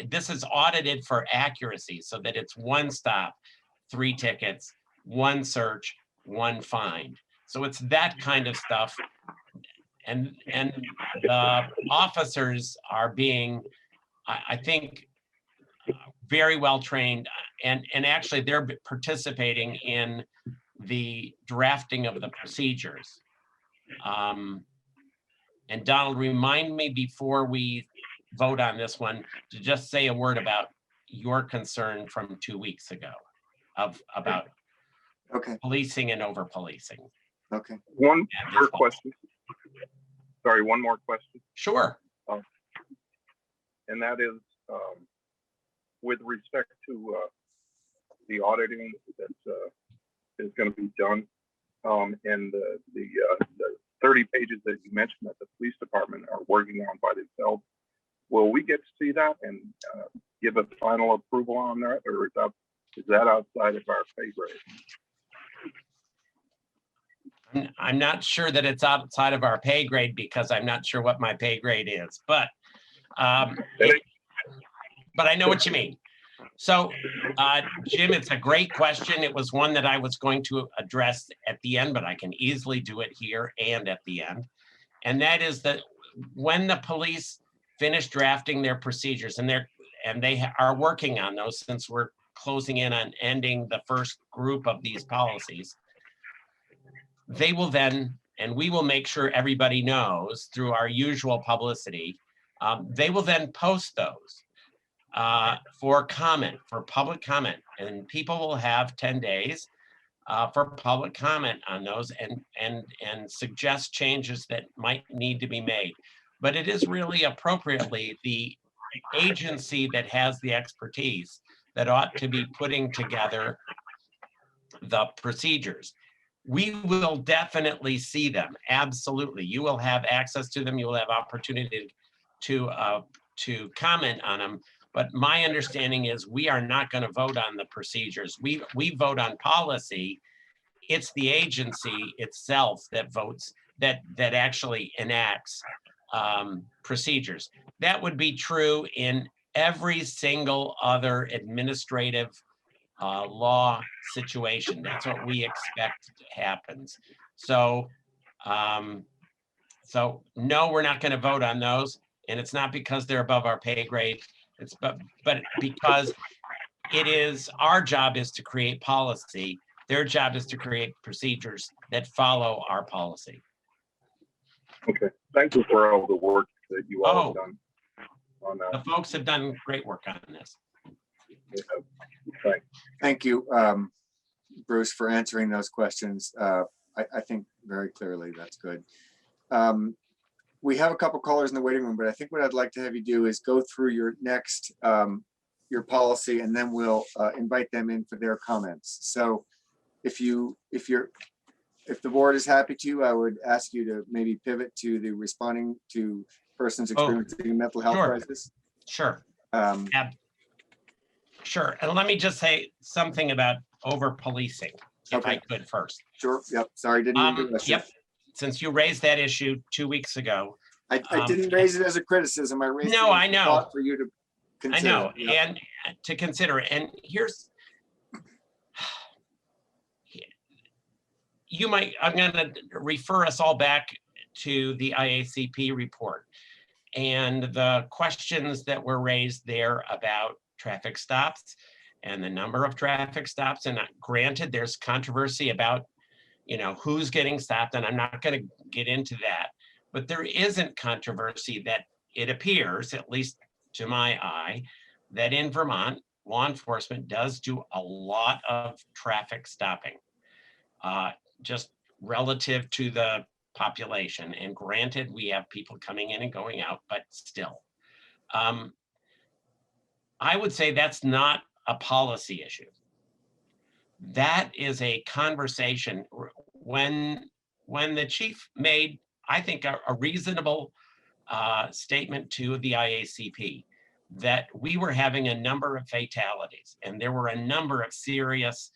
this is audited for accuracy so that it's 1 stop, 3 tickets, 1 search, 1 find. So it's that kind of stuff. And the officers are being, I think, very well trained, and actually they're participating in the drafting of the procedures. And Donald, remind me before we vote on this one to just say a word about your concern from 2 weeks ago about policing and over policing. Okay. One more question. Sorry, one more question. Sure. And that is with respect to the auditing that's is going to be done. And the 30 pages that you mentioned that the police department are working on by themselves, will we get to see that and give a final approval on that, or is that outside of our pay grade? I'm not sure that it's outside of our pay grade because I'm not sure what my pay grade is, but I know what you mean. So, Jim, it's a great question. It was one that I was going to address at the end, but I can easily do it here and at the end. And that is that when the police finish drafting their procedures, and they are working on those since we're closing in on ending the first group of these policies, they will then, and we will make sure everybody knows through our usual publicity, they will then post those for comment, for public comment, and people will have 10 days for public comment on those and suggest changes that might need to be made. But it is really appropriately the agency that has the expertise that ought to be putting together the procedures. We will definitely see them. Absolutely. You will have access to them. You will have opportunity to comment on them. But my understanding is we are not going to vote on the procedures. We vote on policy. It's the agency itself that votes, that actually enacts procedures. That would be true in every single other administrative law situation. That's what we expect happens. So, so no, we're not going to vote on those, and it's not because they're above our pay grade. It's but because it is our job is to create policy. Their job is to create procedures that follow our policy. Okay, thank you for all the work that you all have done on that. The folks have done great work on this. Yeah, thank you, Bruce, for answering those questions. I think very clearly. That's good. We have a couple callers in the waiting room, but I think what I'd like to have you do is go through your next your policy, and then we'll invite them in for their comments. So if the board is happy to, I would ask you to maybe pivot to the responding to persons experiencing mental health crisis. Sure. Sure. And let me just say something about over policing, if I could first. Sure. Yep. Sorry, didn't mean to rush you. Yep. Since you raised that issue 2 weeks ago. I didn't raise it as a criticism. I raised it as I a know. thought for you to consider. I know, Yep. and to consider. And here's, I'm going to refer us all back to the IACP report and the questions that were raised there about traffic stops and the number of traffic stops. And granted, there's controversy about, who's getting stopped, and I'm not going to get into that. But there isn't controversy that it appears, at least to my eye, that in Vermont, law enforcement does do a lot of traffic stopping, just relative to the population. And granted, we have people coming in and going out, but still. I would say that's not a policy issue. That is a conversation when the chief made, I think, a reasonable statement to the IACP that we were having a number of fatalities, and there were a number of serious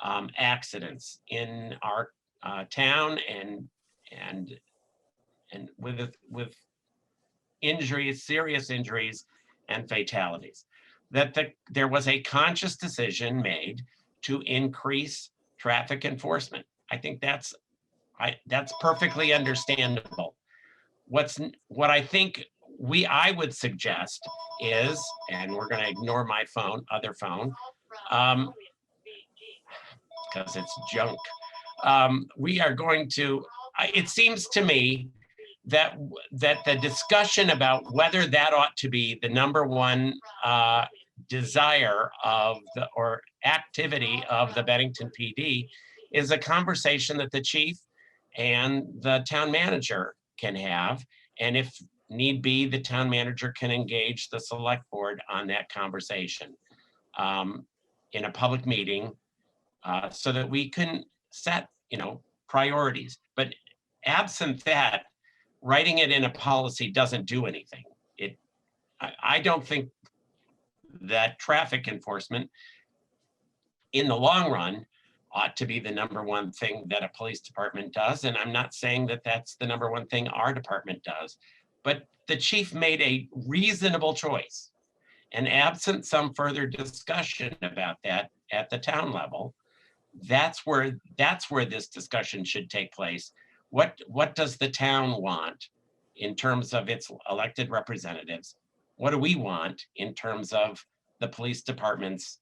accidents in our town, and with injuries, serious injuries and fatalities. That there was a conscious decision made to increase traffic enforcement. I think that's perfectly understandable. What I think I would suggest is, and we're going to ignore my other phone, because it's junk. We are going to. It seems to me that the discussion about whether that ought to be the number one desire or activity of the Bennington PD is a conversation that the chief and the town manager can have. And if need be, the town manager can engage the select board on that conversation in a public meeting so that we can set, priorities. But absent that, writing it in a policy doesn't do anything. I don't think that traffic enforcement in the long run ought to be the number one thing that a police department does. And I'm not saying that that's the number one thing our department does, but the chief made a reasonable choice. And absent some further discussion about that at the town level, that's where this discussion should take place. What does the town want in terms of its elected representatives? What do we want in terms of the police department's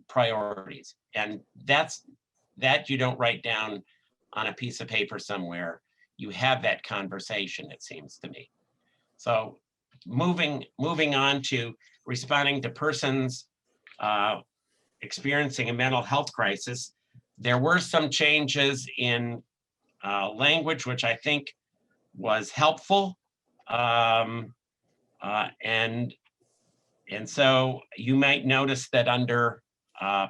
priorities? And that you don't write down on a piece of paper somewhere. You have that conversation, it seems to me. So moving on to responding to persons experiencing a mental health crisis, there were some changes in language, which I think was helpful. And so you might notice that under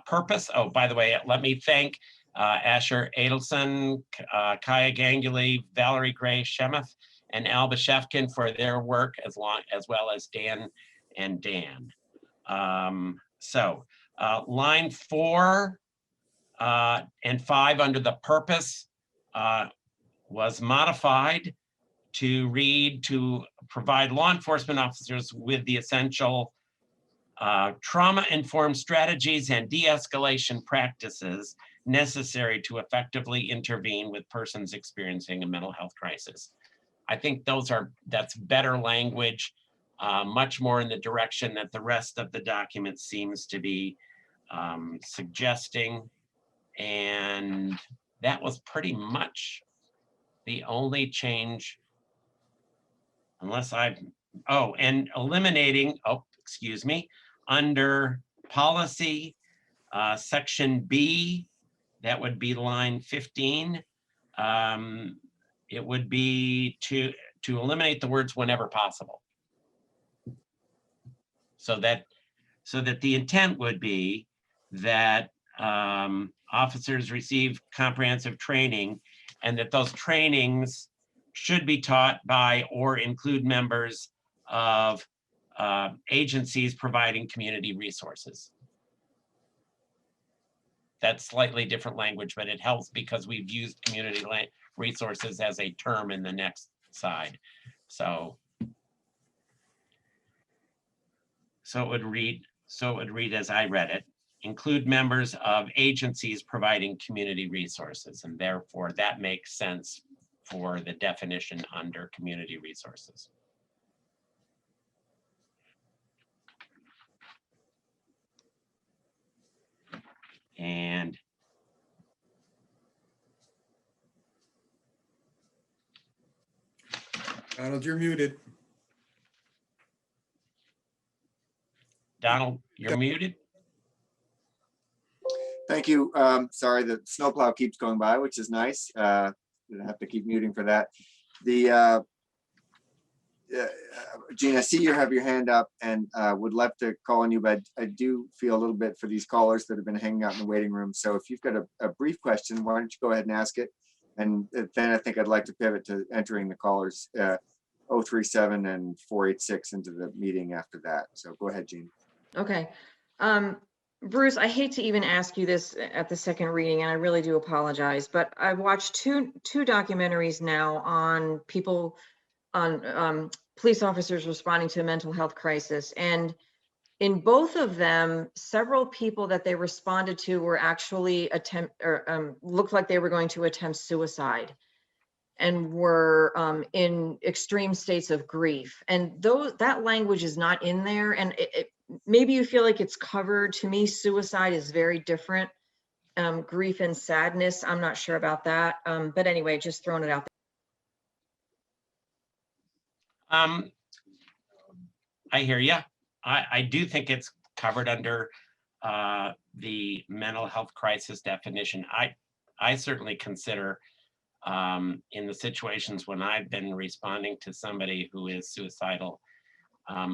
purpose, oh, by the way, let me thank Asher Adelson, Kaya Ganguli, Valerie Gray Shemeth, and Alba Shefkin for their work, as well as Dan and Dan. Line 4 and 5 under the purpose was modified to read, to provide law enforcement officers with the essential trauma-informed strategies and de-escalation practices necessary to effectively intervene with persons experiencing a mental health crisis. I think that's better language, much more in the direction that the rest of the document seems to be suggesting. And that was pretty much the only change, unless and eliminating, excuse me, under policy, section B, that would be line 15. It would be to eliminate the words whenever possible. So that the intent would be that officers receive comprehensive training, and that those trainings should be taught by or include members of agencies providing community resources. That's slightly different language, but it helps because we've used community resources as a term in the next side. So it would read as I read it, include members of agencies providing community resources, and therefore that makes sense for the definition under community resources. And Donald, you're muted. Donald, you're muted. Thank you. Sorry, the snowplow keeps going by, which is nice. Didn't have to keep muting for that. Gene, I see you have your hand up and would love to call on you, but I do feel a little bit for these callers that have been hanging out in the waiting room. So if you've got a brief question, why don't you go ahead and ask it? And then I think I'd like to pivot to entering the callers 037 and 486 into the meeting after that. So go ahead, Gene. Okay. Bruce, I hate to even ask you this at the second reading, and I really do apologize, but I've watched two documentaries now on people, on police officers responding to a mental health crisis. And in both of them, several people that they responded to were actually looked like they were going to attempt suicide and were in extreme states of grief. And that language is not in there. And maybe you feel like it's covered. To me, suicide is very different. Grief and sadness, I'm not sure about that. But anyway, just throwing it out there. I hear you. I do think it's covered under the mental health crisis definition. I certainly consider in the situations when I've been responding to somebody who is suicidal, I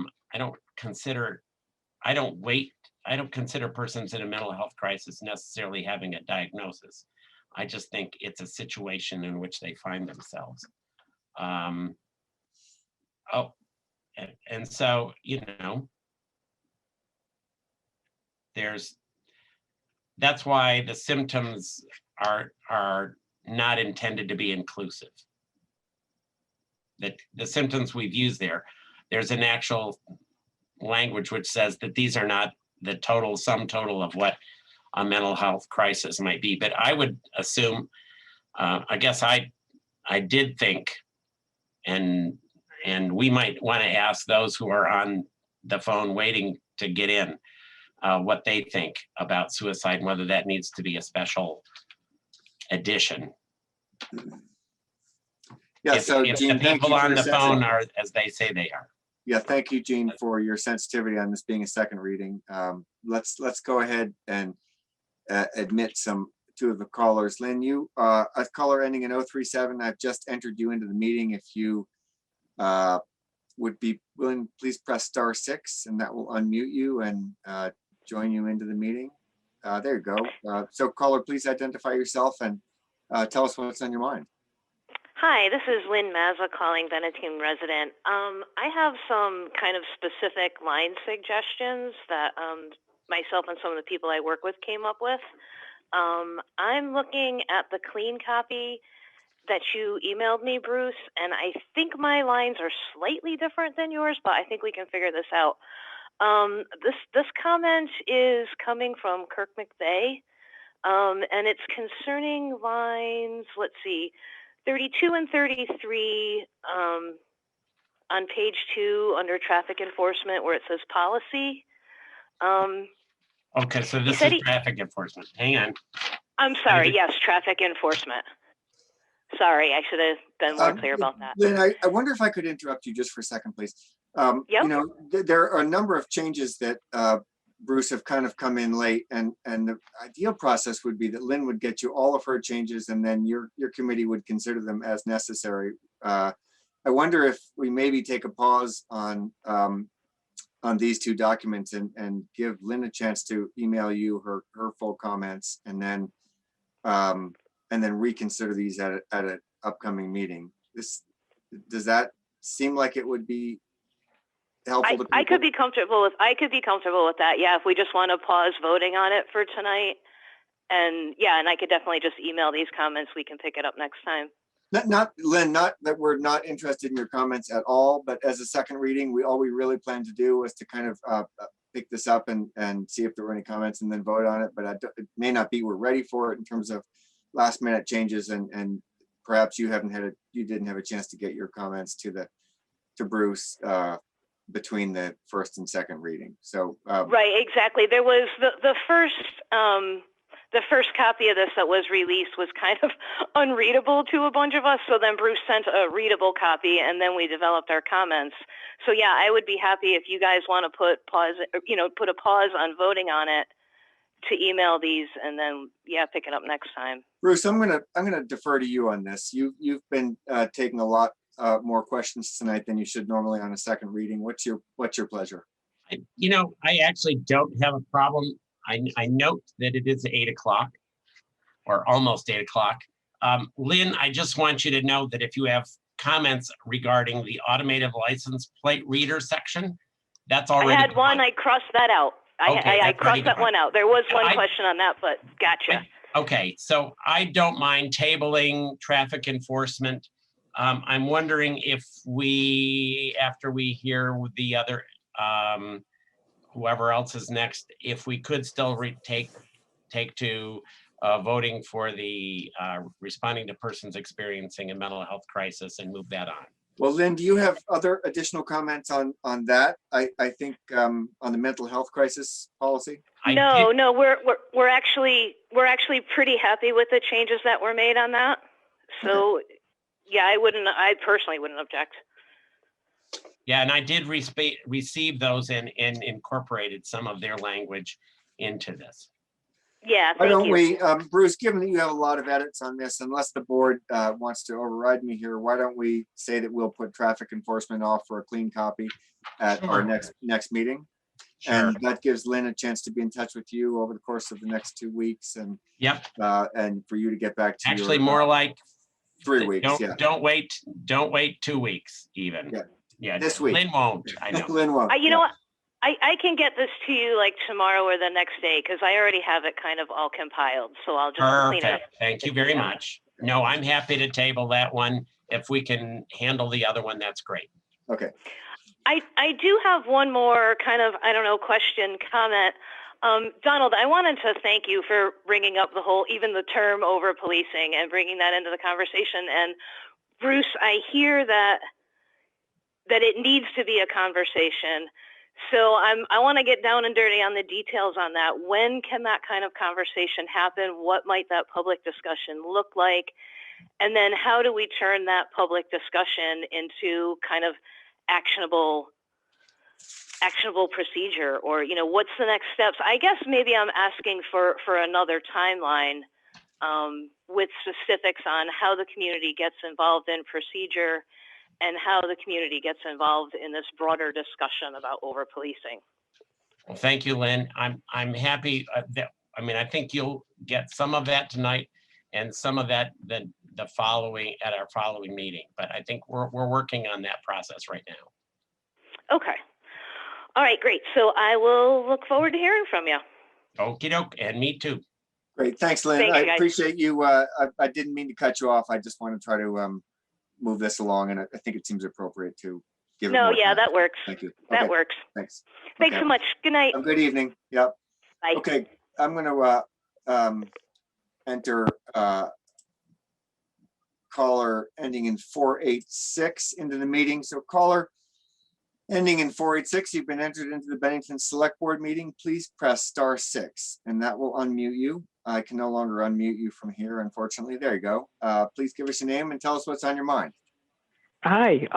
don't wait don't consider persons in a mental health crisis necessarily having a diagnosis. I just think it's a situation in which they find themselves. And so, you know, that's why the symptoms are not intended to be inclusive. That the symptoms we've used there's an actual language which says that these are not the total sum total of what a mental health crisis might be. But I would assume, I guess I did think, and we might want to ask those who are on the phone waiting to get in what they think about suicide and whether that needs to be a special edition. Yeah, so if Gene, the thank people you for on your the phone are as they say they are. Yeah, thank you, Gene, for your sensitivity on this being a second reading. Let's go ahead and admit two of the callers. Lynn, you a caller ending in 037. I've just entered you into the meeting. If you would be willing, please press *6, and that will unmute you and join you into the meeting. There you go. So caller, please identify yourself and tell us what's on your mind. Hi, this is Lynn Mazza calling, Bennington resident. I have some kind of specific line suggestions that myself and some of the people I work with came up with. I'm looking at the clean copy that you emailed me, Bruce, and I think my lines are slightly different than yours, but I think we can figure this out. This comment is coming from Kirk McVeigh, and it's concerning lines, let's see, 32 and 33 on page 2 under traffic enforcement where it says policy. Okay, so this is traffic enforcement. Hang on. I'm sorry, yes, traffic enforcement. Sorry, I should have been more clear about that. Lynn, I wonder if I could interrupt you just for a second, please. Yep. You know, there are a number of changes that Bruce have kind of come in late, and the ideal process would be that Lynn would get you all of her changes, and then your committee would consider them as necessary. I wonder if we maybe take a pause on these two documents and give Lynn a chance to email you her full comments, and then reconsider these at an upcoming meeting. Does that seem like it would be helpful to people? I could be comfortable with that. Yeah, if we just want to pause voting on it for tonight, and I could definitely just email these comments. We can pick it up next time. Not Lynn, not that we're not interested in your comments at all, but as a second reading, all we really plan to do was to kind of pick this up and see if there were any comments and then vote on it. But it may not be we're ready for it in terms of last minute changes, and perhaps you didn't have a chance to get your comments to Bruce between the first and second reading. So right, exactly. There was the first copy of this that was released was kind of unreadable to a bunch of us. So then Bruce sent a readable copy, and then we developed our comments. So yeah, I would be happy if you guys want to put a pause on voting on it to email these, and then pick it up next time. Bruce, I'm gonna defer to you on this. You've been taking a lot more questions tonight than you should normally on a second reading. What's your pleasure? I actually don't have a problem. I note that it is 8 o'clock or almost 8 o'clock. Lynn, I just want you to know that if you have comments regarding the automated license plate reader section, that's already. I had one, I crossed that out. I crossed that one out. There was one question on that, but gotcha. Okay, so I don't mind tabling traffic enforcement. I'm wondering if after we hear the other, whoever else is next, if we could still take to voting for the responding to persons experiencing a mental health crisis and move that on. Well, Lynn, do you have other additional comments on that? I think on the mental health crisis policy. No, we're actually pretty happy with the changes that were made on that. So yeah, I personally wouldn't object. Yeah, and I did receive those and incorporated some of their language into this. Yeah, why don't we, Bruce, given that you have a lot of edits on this, unless the board wants to override me here, why don't we say that we'll put traffic enforcement off for a clean copy at our next meeting? Sure. And that gives Lynn a chance to be in touch with you over the course of the next 2 weeks and Yep. and for you to get back to Actually, your, more like 3 weeks. Don't wait 2 weeks even. Yeah. Yeah. This week. Lynn won't. I know. Lynn won't. You know what? I can get this to you like tomorrow or the next day because I already have it kind of all compiled. So I'll just clean it up. Perfect. Thank you very much. No, I'm happy to table that one. If we can handle the other one, that's great. Okay. I do have one more kind of, I don't know, question, comment. Donald, I wanted to thank you for bringing up even the term over policing and bringing that into the conversation. And Bruce, I hear that it needs to be a conversation. So I want to get down and dirty on the details on that. When can that kind of conversation happen? What might that public discussion look like? And then how do we turn that public discussion into kind of actionable procedure, or what's the next steps? I guess maybe I'm asking for another timeline with specifics on how the community gets involved in procedure and how the community gets involved in this broader discussion about over policing. Well, thank you, Lynn. I'm happy that, I think you'll get some of that tonight and some of that at our following meeting. But I think we're working on that process right now. Okay. All right, great. So I will look forward to hearing from you. Okie doke, and me too. Great. Thanks, Lynn. Thank you, I guys. appreciate you. I didn't mean to cut you off. I just want to try to move this along, and I think it seems appropriate to give it No, more yeah, time. that works. Thank you. That Okay, works. Thanks. Thanks Okay. so much. Good night. Have a good evening. Yep. Bye. Okay, I'm going to enter caller ending in 486 into the meeting. So caller ending in 486, you've been entered into the Bennington Select Board meeting. Please press *6 and that will unmute you. I can no longer unmute you from here, unfortunately. There you go. Please give us your name and tell us what's on your mind. Hi,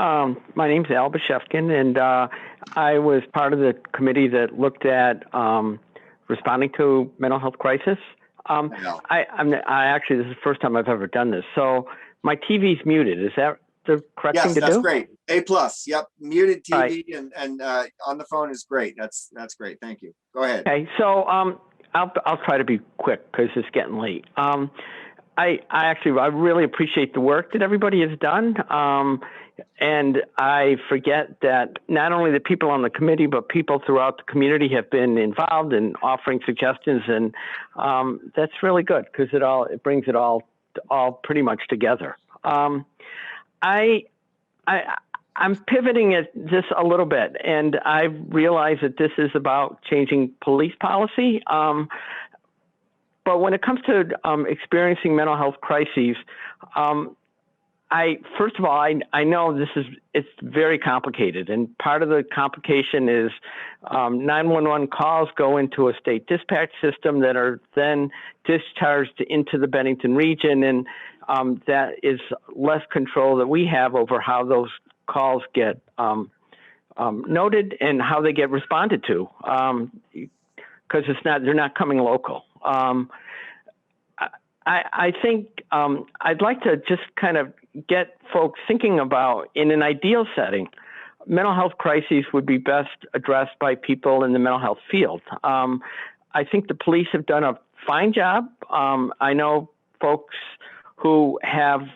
my name's Al Bashevkin, and I was part of the committee that looked at responding to mental health crisis. I actually, this is the first time I've ever done this, so my TV's muted. Is that the correct thing to do? Yes, that's great. A+. Yep, muted TV Right. and on the phone is great. That's great. Thank you. Go ahead. Okay, so I'll try to be quick because it's getting late. I really appreciate the work that everybody has done. And I forget that not only the people on the committee, but people throughout the community have been involved in offering suggestions. And that's really good because it brings it all pretty much together. I'm pivoting at this a little bit, and I realize that this is about changing police policy. But when it comes to experiencing mental health crises, first of all, I know it's very complicated, and part of the complication is 911 calls go into a state dispatch system that are then discharged into the Bennington region, and that is less control that we have over how those calls get noted and how they get responded to, because they're not coming local. I think I'd like to just kind of get folks thinking about, in an ideal setting, mental health crises would be best addressed by people in the mental health field. I think the police have done a fine job. I know folks who have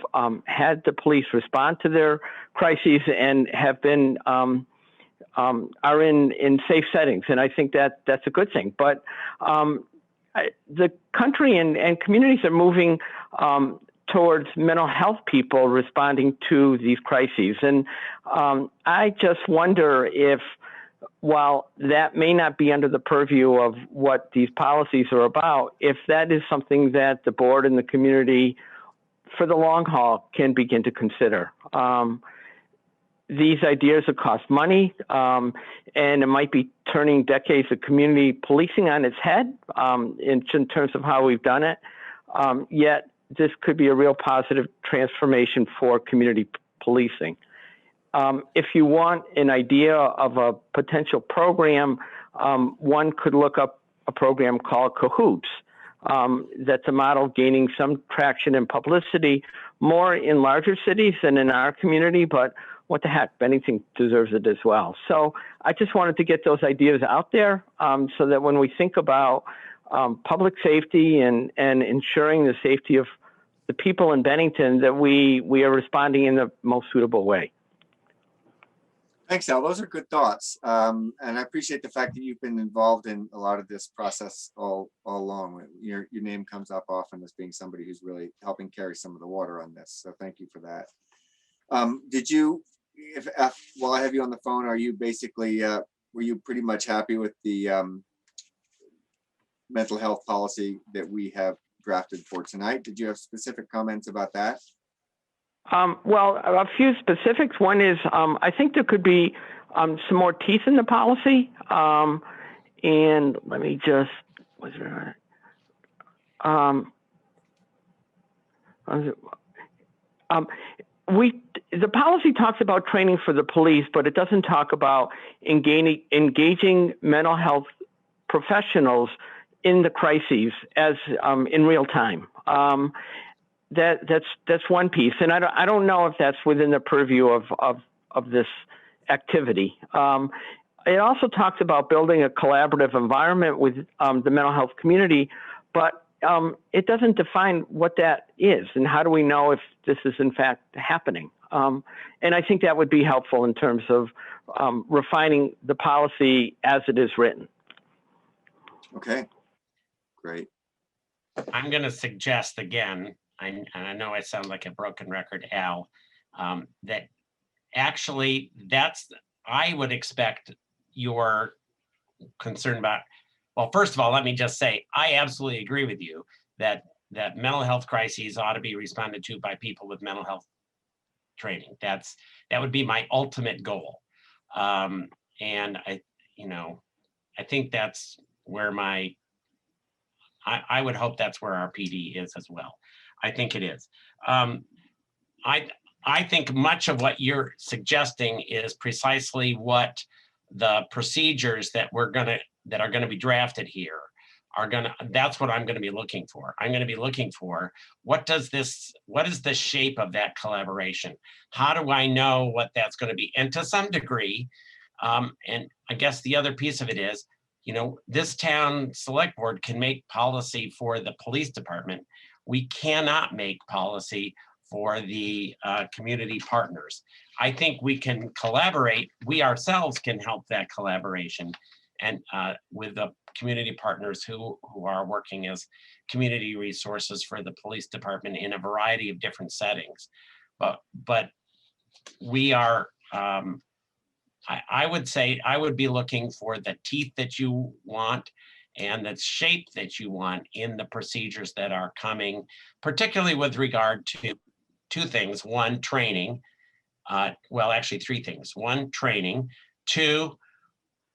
had the police respond to their crises and have been are in safe settings, and I think that's a good thing. But the country and communities are moving towards mental health people responding to these crises. And I just wonder if, while that may not be under the purview of what these policies are about, if that is something that the board and the community for the long haul can begin to consider. These ideas will cost money, and it might be turning decades of community policing on its head in terms of how we've done it. Yet this could be a real positive transformation for community policing. If you want an idea of a potential program, one could look up a program called Cahoots. That's a model gaining some traction and publicity more in larger cities than in our community, but what the heck, Bennington deserves it as well. So I just wanted to get those ideas out there so that when we think about public safety and ensuring the safety of the people in Bennington, that we are responding in the most suitable way. Thanks, Al. Those are good thoughts. And I appreciate the fact that you've been involved in a lot of this process all along. Your name comes up often as being somebody who's really helping carry some of the water on this. So thank you for that. Did you, while I have you on the phone, are you basically, were you pretty much happy with the mental health policy that we have drafted for tonight? Did you have specific comments about that? Well, a few specifics. One is I think there could be some more teeth in the policy. And let me just, was there, the policy talks about training for the police, but it doesn't talk about engaging mental health professionals in the crises as in real time. That's one piece, and I don't know if that's within the purview of this activity. It also talks about building a collaborative environment with the mental health community, but it doesn't define what that is and how do we know if this is in fact happening. And I think that would be helpful in terms of refining the policy as it is written. Okay, great. I'm going to suggest again, and I know I sound like a broken record, Al, that actually I would expect your concern about, well, first of all, let me just say, I absolutely agree with you that mental health crises ought to be responded to by people with mental health training. That would be my ultimate goal. And I think that's where I would hope that's where our PD is as well. I think it is. I think much of what you're suggesting is precisely what the procedures that are going to be drafted here that's what I'm going to be looking for. I'm going to be looking for what is the shape of that collaboration? How do I know what that's going to be? And to some degree, and I guess the other piece of it is, this town select board can make policy for the police department. We cannot make policy for the community partners. I think we can collaborate. We ourselves can help that collaboration and with the community partners who are working as community resources for the police department in a variety of different settings. But we are, I would say, I would be looking for the teeth that you want and the shape that you want in the procedures that are coming, particularly with regard to two things. One, training. Well, actually three things. One, training. Two,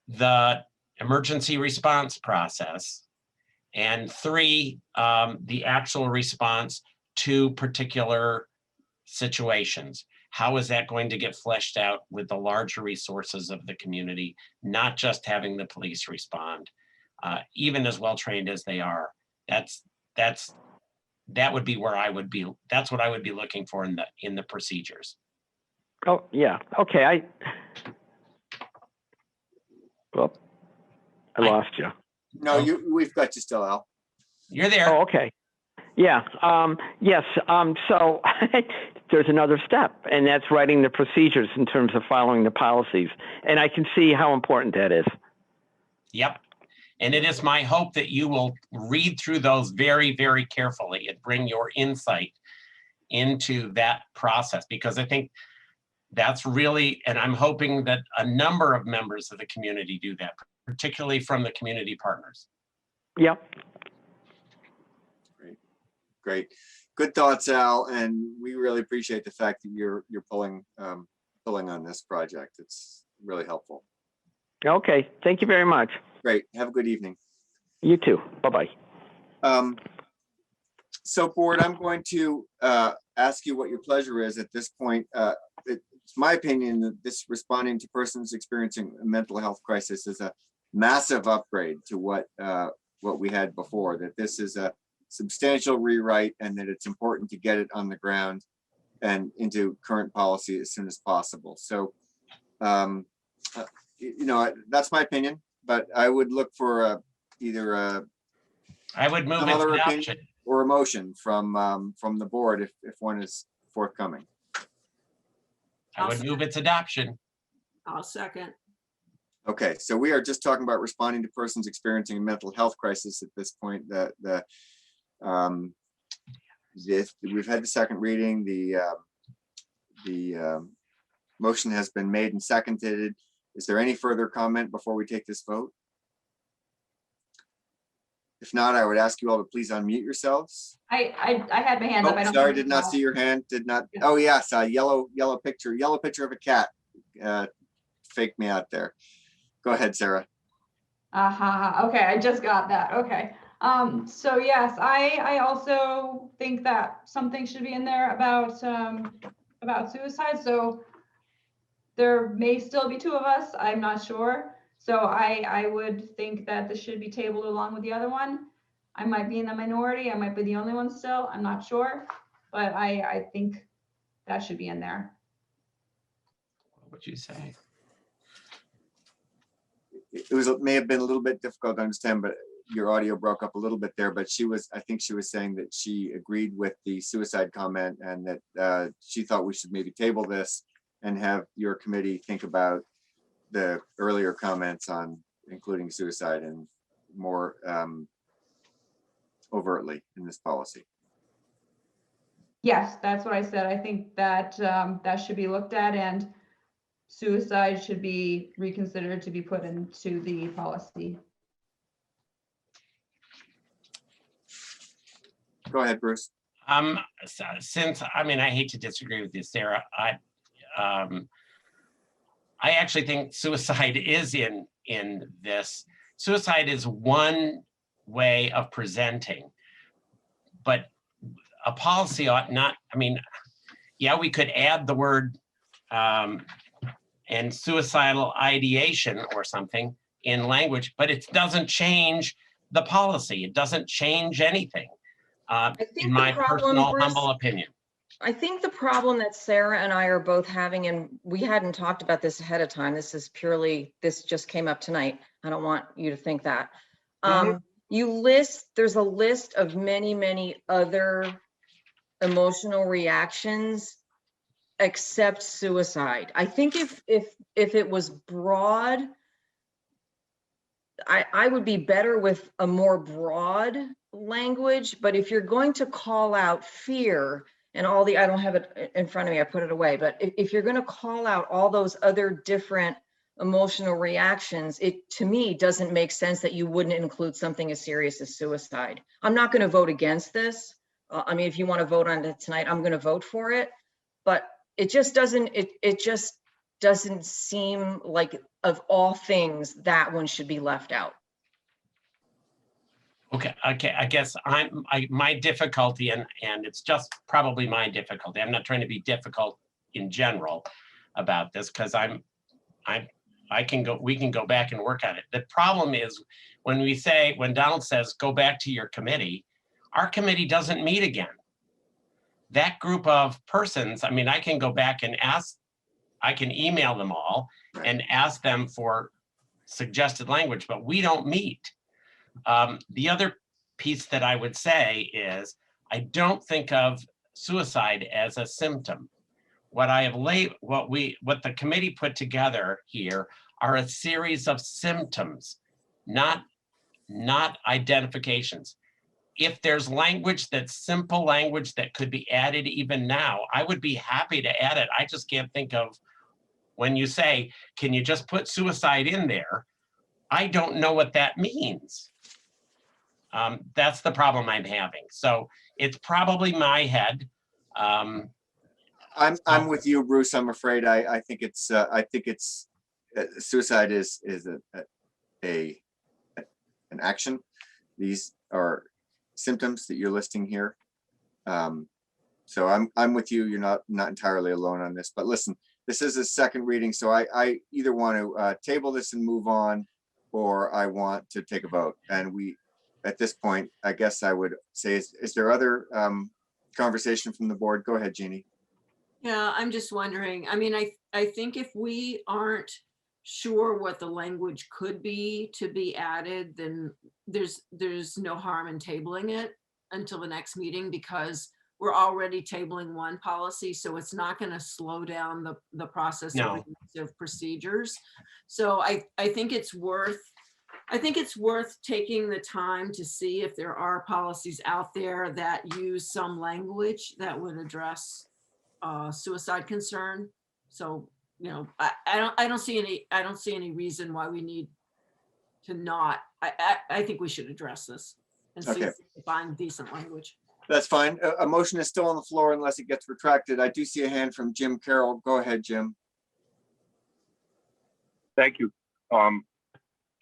the emergency response process. And three, the actual response to particular situations. How is that going to get fleshed out with the larger resources of the community, not just having the police respond, even as well-trained as they are. That would be where I would be. That's what I would be looking for in the procedures. Oh, yeah. Okay. I lost you. No, we've got you still, Al. You're there. Oh, okay. Yeah. Yes. So there's another step, and that's writing the procedures in terms of following the policies. And I can see how important that is. Yep. And it is my hope that you will read through those very, very carefully and bring your insight into that process, because I think that's really, and I'm hoping that a number of members of the community do that, particularly from the community partners. Yep. Great. Good thoughts, Al, and we really appreciate the fact that you're pulling on this project. It's really helpful. Okay. Thank you very much. Great. Have a good evening. You too. Bye-bye. So, board, I'm going to ask you what your pleasure is at this point. It's my opinion that this responding to persons experiencing a mental health crisis is a massive upgrade to what we had before, that this is a substantial rewrite and that it's important to get it on the ground and into current policy as soon as possible. So, that's my opinion, but I would look for either I would move some its other adoption. opinion or a motion from the board if one is forthcoming. I would move its adoption. I'll second. Okay, so we are just talking about responding to persons experiencing a mental health crisis at this point. We've had the second reading. The motion has been made and seconded. Is there any further comment before we take this vote? If not, I would ask you all to please unmute yourselves. I had my hand up. I don't Sorry, think did you not saw. see your hand. Did not. Yeah. Oh yes, yellow picture of a cat. Faked me out there. Go ahead, Sarah. Okay, I just got that. Okay. So yes, I also think that something should be in there about suicide. So there may still be two of us. I'm not sure. So I would think that this should be tabled along with the other one. I might be in the minority. I might be the only one still. I'm not sure, but I think that should be in there. What would you say? It may have been a little bit difficult to understand, but your audio broke up a little bit there, but I think she was saying that she agreed with the suicide comment and that she thought we should maybe table this and have your committee think about the earlier comments on including suicide and more overtly in this policy. Yes, that's what I said. I think that that should be looked at, and suicide should be reconsidered to be put into the policy. Go ahead, Bruce. Since, I mean, I hate to disagree with you, Sarah. I actually think suicide is in this. Suicide is one way of presenting, but a policy ought not, I mean, yeah, we could add the word and suicidal ideation or something in language, but it doesn't change the policy. It doesn't change anything, in my personal humble opinion. I think the problem that Sarah and I are both having, and we hadn't talked about this ahead of time, this just came up tonight. I don't want you to think that. There's a list of many, many other emotional reactions except suicide. I think if it was broad, I would be better with a more broad language, but if you're going to call out fear and all I don't have it in front of me, I put it away, but if you're going to call out all those other different emotional reactions, it to me doesn't make sense that you wouldn't include something as serious as suicide. I'm not going to vote against this. I mean, if you want to vote on it tonight, I'm going to vote for it, but it just doesn't seem like, of all things, that one should be left out. Okay, I guess my difficulty, and it's just probably my difficulty. I'm not trying to be difficult in general about this, because we can go back and work on it. The problem is when Donald says, go back to your committee, our committee doesn't meet again. That group of persons, I mean, I can go back and I can email them all and ask them for suggested language, but we don't meet. The other piece that I would say is, I don't think of suicide as a symptom. What the committee put together here are a series of symptoms, not identifications. If there's language that's simple language that could be added even now, I would be happy to add it. I just can't think of, when you say, can you just put suicide in there? I don't know what that means. That's the problem I'm having. So it's probably my head. I'm with you, Bruce. I'm afraid I think it's suicide is an action. These are symptoms that you're listing here. So I'm with you. You're not entirely alone on this. But listen, this is a second reading, so I either want to table this and move on, or I want to take a vote. And at this point, I guess I would say, is there other conversation from the board? Go ahead, Jeannie. Yeah, I'm just wondering, I mean, I think if we aren't sure what the language could be to be added, then there's no harm in tabling it until the next meeting, because we're already tabling one policy, so it's not going to slow down the process of No. review of procedures. So I think it's worth taking the time to see if there are policies out there that use some language that would address suicide concern. So, you know, I don't see any reason why we need to not. I think we should address this and see Okay. if we can find decent language. That's fine. A motion is still on the floor unless it gets retracted. I do see a hand from Jim Carroll. Go ahead, Jim. Thank you.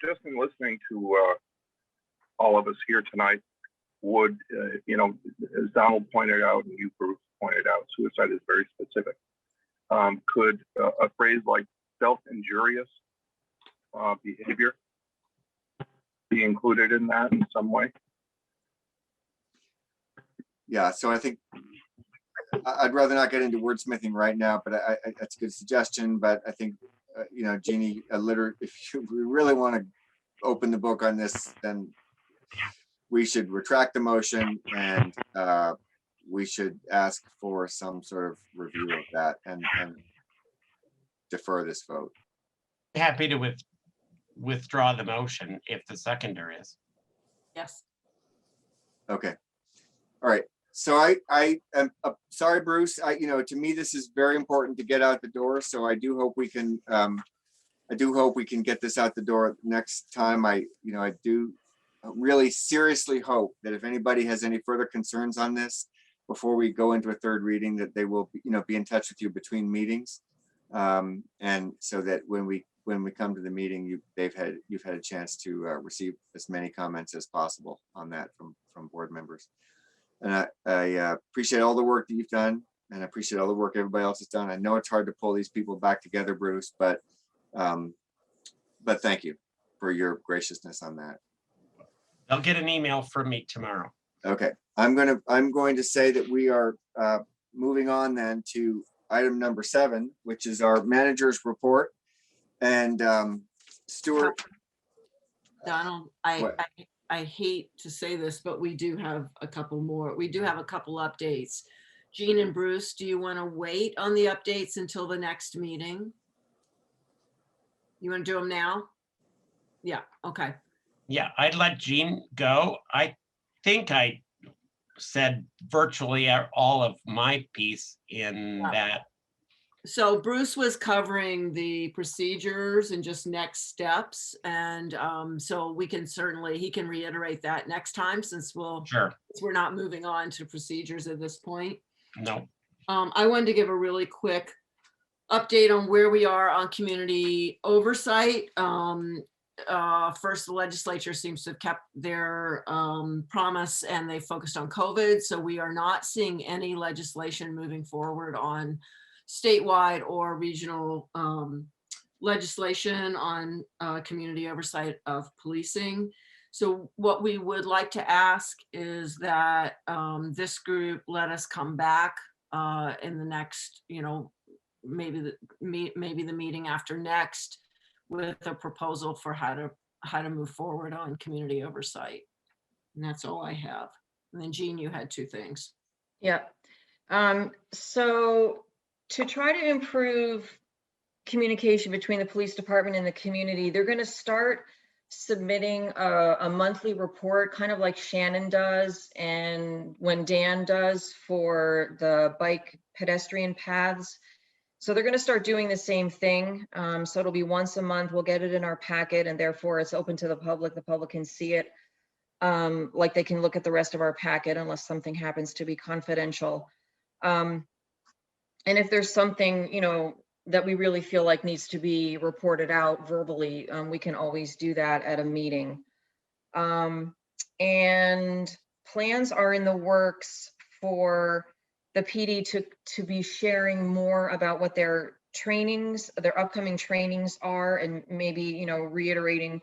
Just in listening to all of us here tonight, would, you know, as Donald pointed out and you, Bruce, pointed out, suicide is very specific. Could a phrase like self-injurious behavior be included in that in some way? Yeah, so I think I'd rather not get into wordsmithing right now, but that's a good suggestion. But I think, you know, Jeannie, if we really want to open the book on this, then we should retract the motion and we should ask for some sort of review of that and defer this vote. Happy to withdraw the motion if the seconder is. Yes. Okay. All right. So I am sorry, Bruce. You know, to me, this is very important to get out the door. So I do hope we can. I do hope we can get this out the door next time. I do really seriously hope that if anybody has any further concerns on this before we go into a third reading, that they will, you know, be in touch with you between meetings, and so that when we come to the meeting, you've had a chance to receive as many comments as possible on that from board members. And I appreciate all the work that you've done, and I appreciate all the work everybody else has done. I know it's hard to pull these people back together, Bruce, but thank you for your graciousness on that. They'll get an email from me tomorrow. Okay, I'm going to say that we are moving on then to item number 7, which is our manager's report. And Stuart. Donald, I hate to say this, but we do have a couple more. We do have a couple updates. Jean and Bruce, do you want to wait on the updates until the next meeting? You want to do them now? Yeah, okay. Yeah, I'd let Jean go. I think I said virtually all of my piece in that. So Bruce was covering the procedures and just next steps. And so he can reiterate that next time, since we're not moving on to procedures at this point. No. I wanted to give a really quick update on where we are on community oversight. First, the legislature seems to have kept their promise, and they focused on COVID. So we are not seeing any legislation moving forward on statewide or regional legislation on community oversight of policing. So what we would like to ask is that this group let us come back in the next, you know, maybe the meeting after next, with a proposal for how to move forward on community oversight. And that's all I have. And then Jean, you had 2 things. Yeah. So to try to improve communication between the police department and the community, they're going to start submitting a monthly report, kind of like Shannon does and when Dan does for the bike pedestrian paths. So they're going to start doing the same thing. So it'll be once a month. We'll get it in our packet, and therefore it's open to the public. The public can see it, like they can look at the rest of our packet unless something happens to be confidential. And if there's something, you know, that we really feel like needs to be reported out verbally, we can always do that at a meeting. And plans are in the works for the PD to be sharing more about what their trainings, their upcoming trainings are, and maybe, you know, reiterating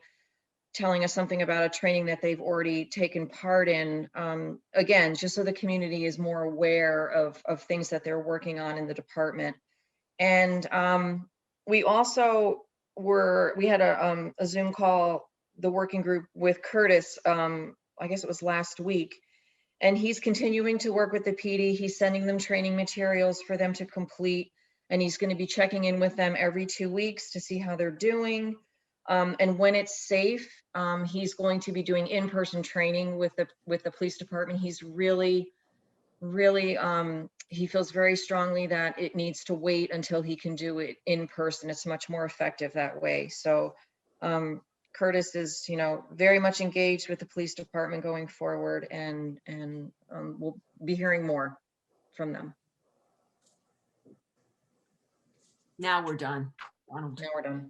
telling us something about a training that they've already taken part in. Again, just so the community is more aware of things that they're working on in the department. And we also we had a Zoom call, the working group with Curtis, I guess it was last week. And he's continuing to work with the PD. He's sending them training materials for them to complete. And he's going to be checking in with them every 2 weeks to see how they're doing. And when it's safe, he's going to be doing in-person training with the police department. He's really, he feels very strongly that it needs to wait until he can do it in person. It's much more effective that way. So Curtis is, very much engaged with the police department going forward, and we'll be hearing more from them. Now we're done. Now we're done.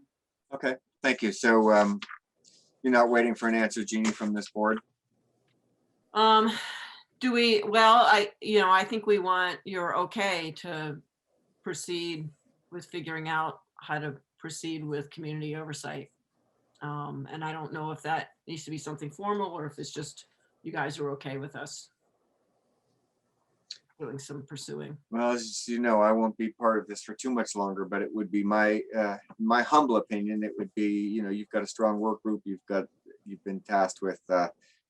Okay, thank you. So you're not waiting for an answer, Jeannie, from this board? Do we, well, I think we want your okay to proceed with figuring out how to proceed with community oversight. And I don't know if that needs to be something formal or if it's just you guys are okay with us doing some pursuing. Well, as you know, I won't be part of this for too much longer, but it would be my humble opinion. It would be, you've got a strong work group. You've been tasked with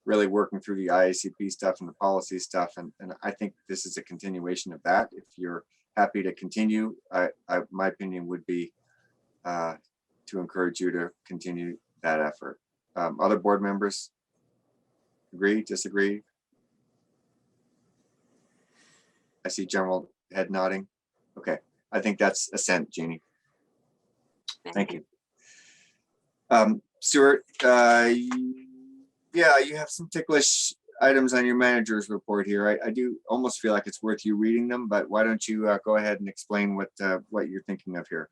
really working through the IACP stuff and the policy stuff, and I think this is a continuation of that. If you're happy to continue, my opinion would be to encourage you to continue that effort. Other board members agree, disagree? I see general head nodding. Okay, I think that's assent, Jeannie. Thank you. Stuart, yeah, you have some ticklish items on your manager's report here. I do almost feel like it's worth you reading them, but why don't you go ahead and explain what you're thinking of here?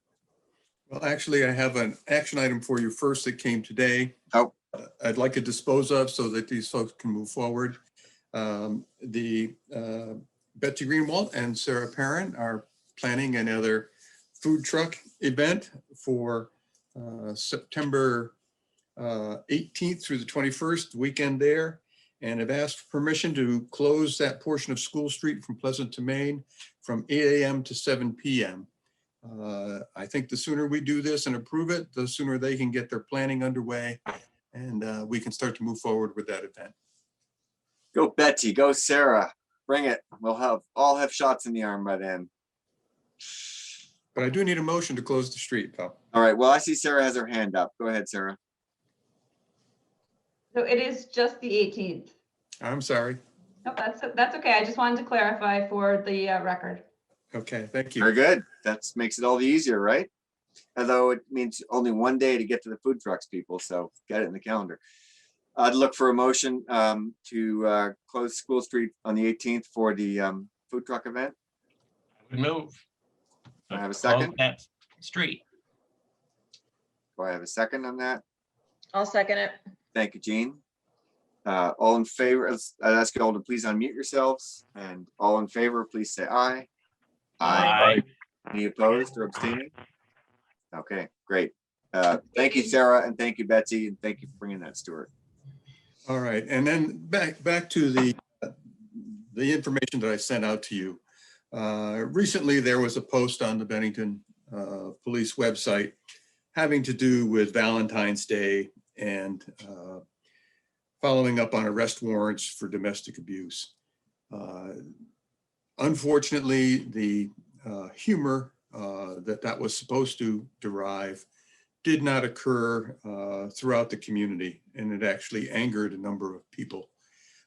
Well, actually, I have an action item for you first that came today. Oh. I'd like to dispose of so that these folks can move forward. Betsy Greenwald and Sarah Perrin are planning another food truck event for September 18th through the 21st, weekend there, and have asked for permission to close that portion of School Street from Pleasant to Main from 8 a.m. to 7 p.m. I think the sooner we do this and approve it, the sooner they can get their planning underway, and we can start to move forward with that event. Go Betsy, go Sarah, bring it. We'll all have shots in the arm by then. But I do need a motion to close the street, pal. All right, well, I see Sarah has her hand up. Go ahead, Sarah. So it is just the 18th. I'm sorry. No, that's okay. I just wanted to clarify for the record. Okay, thank you. Very good. That makes it all the easier, right? Although it means only one day to get to the food trucks, people, so get it in the calendar. I'd look for a motion to close School Street on the 18th for the food truck event. I would move. Do I have a second? Close that street. Do I have a second on that? I'll second it. Thank you, Jean. All in favor, I'd ask you all to please unmute yourselves, and all in favor, please say aye. Aye. Any opposed or abstaining? Okay, great. Thank you, Sarah, and thank you, Betsy, and thank you for bringing that, Stuart. All right, and then back to the information that I sent out to you. Recently, there was a post on the Bennington police website having to do with Valentine's Day and following up on arrest warrants for domestic abuse. Unfortunately, the humor that was supposed to derive did not occur throughout the community, and it actually angered a number of people.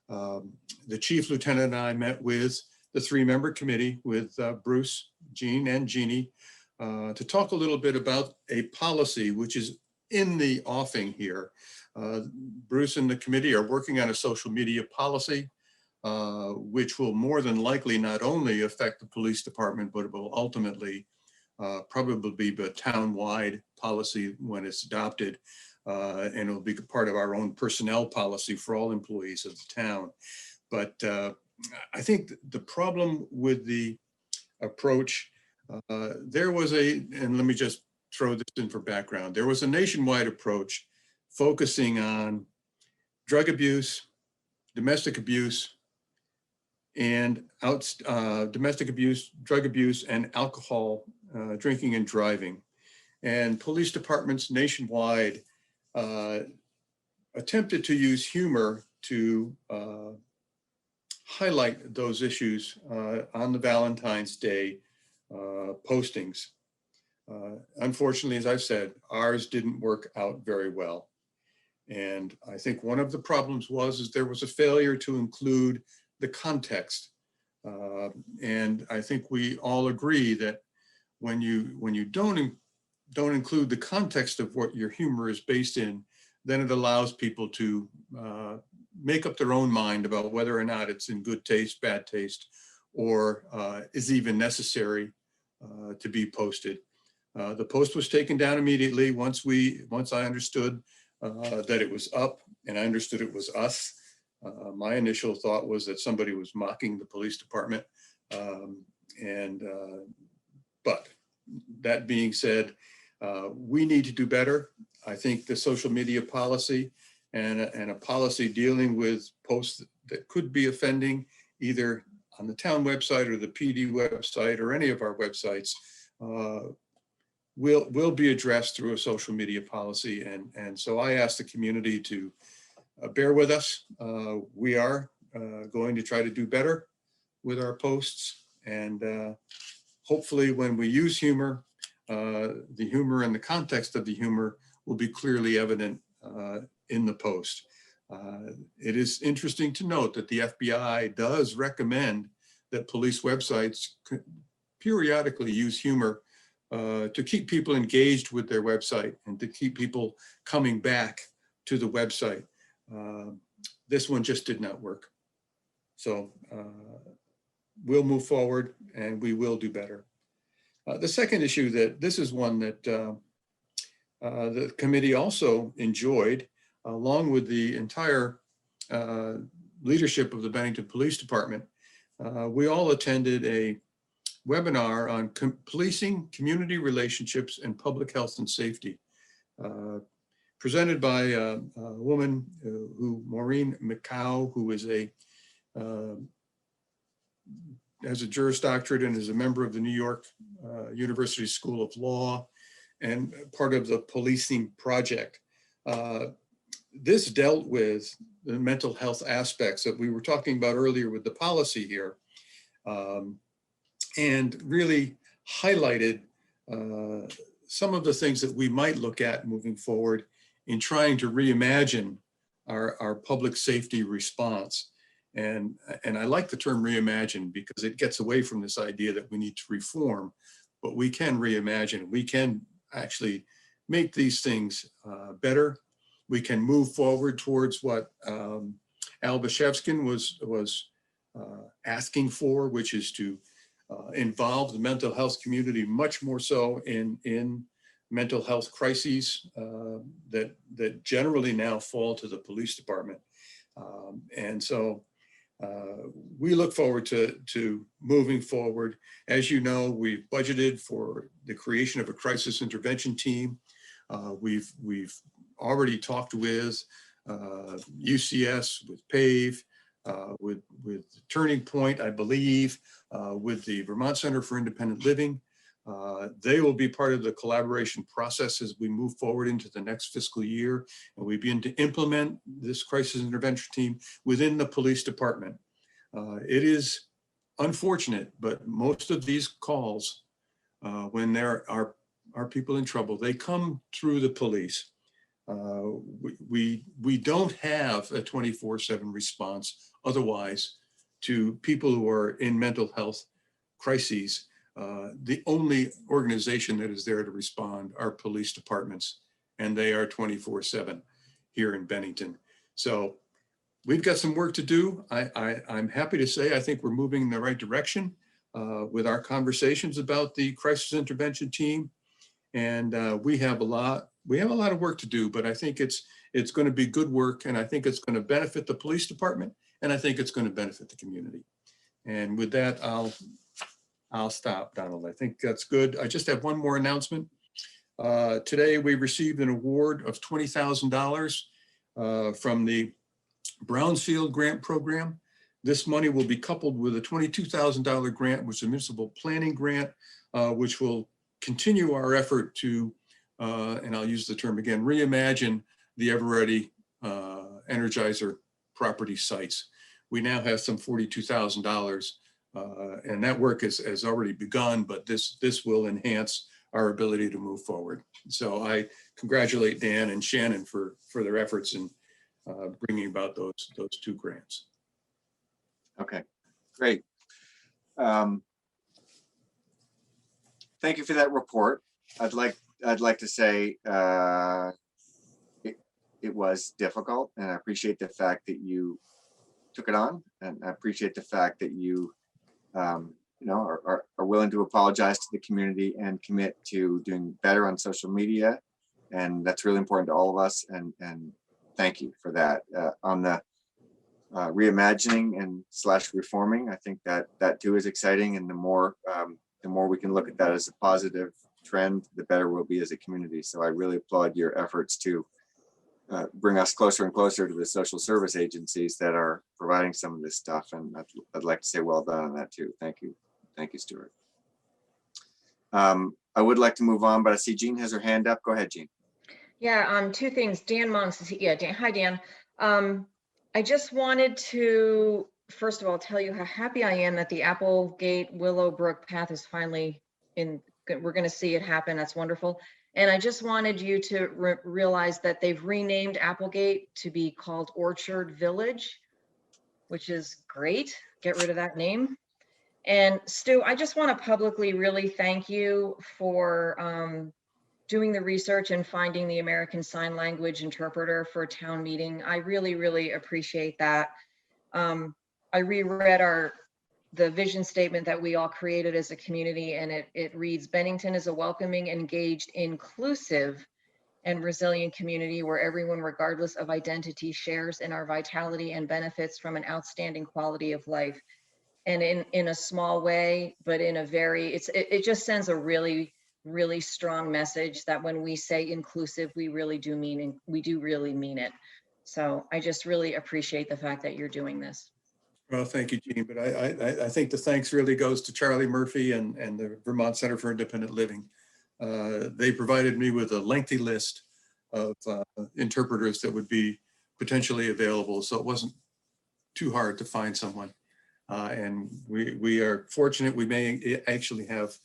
The chief lieutenant and I met with the 3-member committee with Bruce, Jean, and Jeannie to talk a little bit about a policy which is in the offing here. Bruce and the committee are working on a social media policy, which will more than likely not only affect the police department, but it will ultimately probably be a town-wide policy when it's adopted, and it'll be part of our own personnel policy for all employees of the town. But I think the problem with the approach, there was and let me just throw this in for background, there was a nationwide approach focusing on drug abuse, domestic abuse, and domestic abuse, drug abuse, and alcohol drinking and driving. And police departments nationwide attempted to use humor to highlight those issues on the Valentine's Day postings. Unfortunately, as I've said, ours didn't work out very well. And I think one of the problems was there was a failure to include the context. And I think we all agree that when you don't include the context of what your humor is based in, then it allows people to make up their own mind about whether or not it's in good taste, bad taste, or is even necessary to be posted. The post was taken down immediately once I understood that it was up and I understood it was us. My initial thought was that somebody was mocking the police department. But that being said, we need to do better. I think the social media policy and a policy dealing with posts that could be offending either on the town website or the PD website or any of our websites will be addressed through a social media policy. And so I ask the community to bear with us. We are going to try to do better with our posts. And hopefully when we use humor, the humor and the context of the humor will be clearly evident in the post. It is interesting to note that the FBI does recommend that police websites periodically use humor to keep people engaged with their website and to keep people coming back to the website. This one just did not work. So we'll move forward and we will do better. The second issue this is one that the committee also enjoyed, along with the entire leadership of the Bennington Police Department. We all attended a webinar on policing, community relationships, and public health and safety, presented by a woman Maureen McCow, who is has a Juris Doctorate and is a member of the New York University School of Law and part of the Policing Project. This dealt with the mental health aspects that we were talking about earlier with the policy here, and really highlighted some of the things that we might look at moving forward in trying to reimagine our public safety response. And I like the term reimagine because it gets away from this idea that we need to reform, but we can reimagine. We can actually make these things better. We can move forward towards what Al Bashevskin was asking for, which is to involve the mental health community much more so in mental health crises that generally now fall to the police department. And so we look forward to moving forward. As you know, we've budgeted for the creation of a crisis intervention team. We've already talked with UCS, with PAVE, with Turning Point, I believe, with the Vermont Center for Independent Living. They will be part of the collaboration process as we move forward into the next fiscal year, and we begin to implement this crisis intervention team within the police department. It is unfortunate, but most of these calls, when there are people in trouble, they come through the police. We don't have a 24/7 response otherwise to people who are in mental health crises. The only organization that is there to respond are police departments, and they are 24/7 here in Bennington. So we've got some work to do. I'm happy to say I think we're moving in the right direction with our conversations about the crisis intervention team, and we have a lot of work to do. But I think it's going to be good work, and I think it's going to benefit the police department, and I think it's going to benefit the community. And with that, I'll stop, Donald. I think that's good. I just have one more announcement. Today, we received an award of $20,000 from the Brownsfield Grant Program. This money will be coupled with a $22,000 grant, which is a municipal planning grant, which will continue our effort to, and I'll use the term again, reimagine the Eveready Energizer property sites. We now have some $42,000, and that work has already begun, but this will enhance our ability to move forward. So I congratulate Dan and Shannon for their efforts in bringing about those two grants. Okay, great. Thank you for that report. I'd like to say it was difficult, and I appreciate the fact that you took it on, and I appreciate the fact that you are willing to apologize to the community and commit to doing better on social media, and that's really important to all of us. And thank you for that. On the reimagining and / reforming, I think that too is exciting, and the more we can look at that as a positive trend, the better we'll be as a community. So I really applaud your efforts to bring us closer and closer to the social service agencies that are providing some of this stuff. And I'd like to say well done on that too. Thank you. Thank you, Stuart. I would like to move on, but I see Jean has her hand up. Go ahead, Jean. Yeah, two things. Dan Monks is here. Yeah, Dan. Hi, Dan. I just wanted to, first of all, tell you how happy I am that the Applegate Willowbrook path is finally in. We're going to see it happen. That's wonderful. And I just wanted you to realize that they've renamed Applegate to be called Orchard Village, which is great. Get rid of that name. And Stu, I just want to publicly really thank you for doing the research and finding the American Sign Language interpreter for a town meeting. I really, really appreciate that. I reread the vision statement that we all created as a community, and it reads, Bennington is a welcoming, engaged, inclusive, and resilient community where everyone, regardless of identity, shares in our vitality and benefits from an outstanding quality of life. And in a small way, but in a very, it just sends a really, really strong message that when we say inclusive, we really do mean, and we do really mean it. So I just really appreciate the fact that you're doing this. Well, thank you, Jean. But I think the thanks really goes to Charlie Murphy and the Vermont Center for Independent Living. They provided me with a lengthy list of interpreters that would be potentially available. So it wasn't too hard to find someone. And we are fortunate we may actually have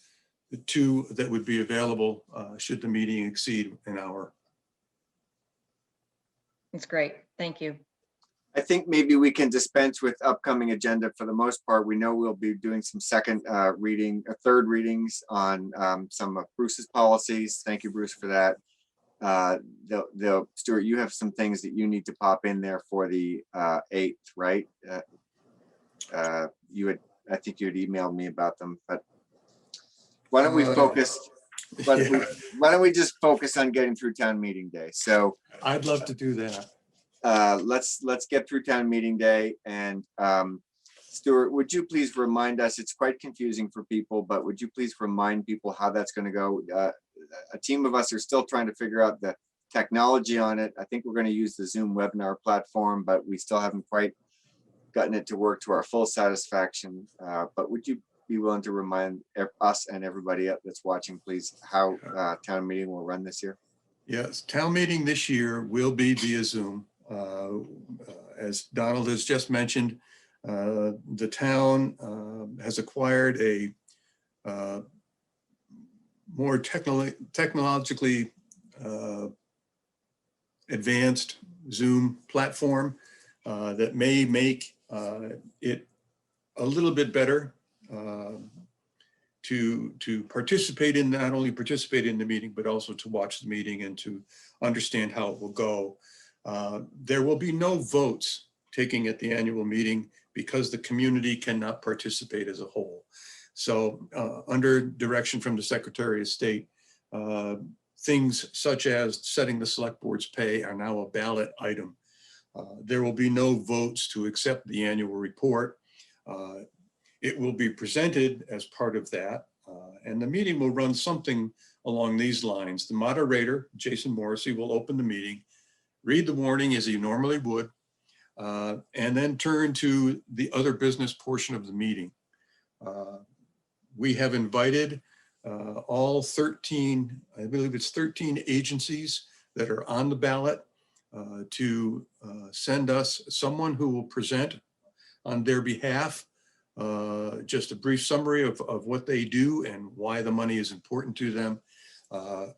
two that would be available should the meeting exceed an hour. It's great. Thank you. I think maybe we can dispense with upcoming agenda for the most part. We know we'll be doing some third readings on some of Bruce's policies. Thank you, Bruce, for that. Stuart, you have some things that you need to pop in there for the 8th, right? I think you had emailed me about them, but why don't we focus? Why don't we just focus on getting through town meeting day? So I'd love to do that. Let's get through town meeting day. And Stuart, would you please remind us, it's quite confusing for people, but would you please remind people how that's going to go? A team of us are still trying to figure out the technology on it. I think we're going to use the Zoom webinar platform, but we still haven't quite gotten it to work to our full satisfaction. But would you be willing to remind us and everybody that's watching, please, how town meeting will run this year? Yes, town meeting this year will be via Zoom. As Donald has just mentioned, the town has acquired a more technologically advanced Zoom platform that may make it a little bit better to participate in, not only participate in the meeting, but also to watch the meeting and to understand how it will go. There will be no votes taking at the annual meeting because the community cannot participate as a whole. So under direction from the Secretary of State, things such as setting the select board's pay are now a ballot item. There will be no votes to accept the annual report. It will be presented as part of that. And the meeting will run something along these lines. The moderator, Jason Morrissey, will open the meeting, read the warning as he normally would, and then turn to the other business portion of the meeting. We have invited all 13, I believe it's 13 agencies that are on the ballot to send us someone who will present on their behalf, just a brief summary of what they do and why the money is important to them.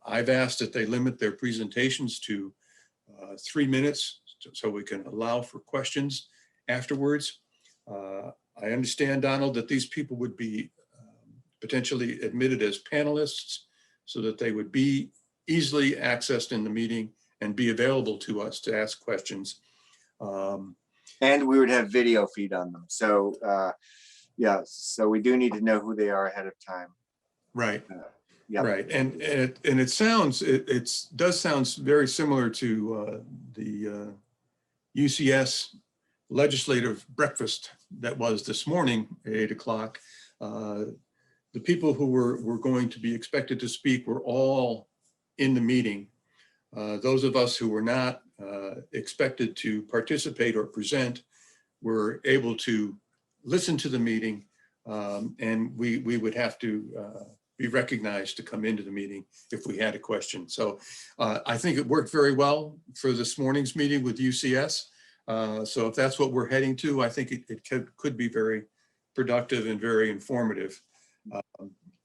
I've asked that they limit their presentations to 3 minutes so we can allow for questions afterwards. I understand, Donald, that these people would be potentially admitted as panelists so that they would be easily accessed in the meeting and be available to us to ask questions. And we would have video feed on them. So yeah, so we do need to know who they are ahead of time. Right. Yeah. Right. And it does sound very similar to the UCS legislative breakfast that was this morning at 8 o'clock. The people who were going to be expected to speak were all in the meeting. Those of us who were not expected to participate or present were able to listen to the meeting, and we would have to be recognized to come into the meeting if we had a question. So I think it worked very well for this morning's meeting with UCS. So if that's what we're heading to, I think it could be very productive and very informative.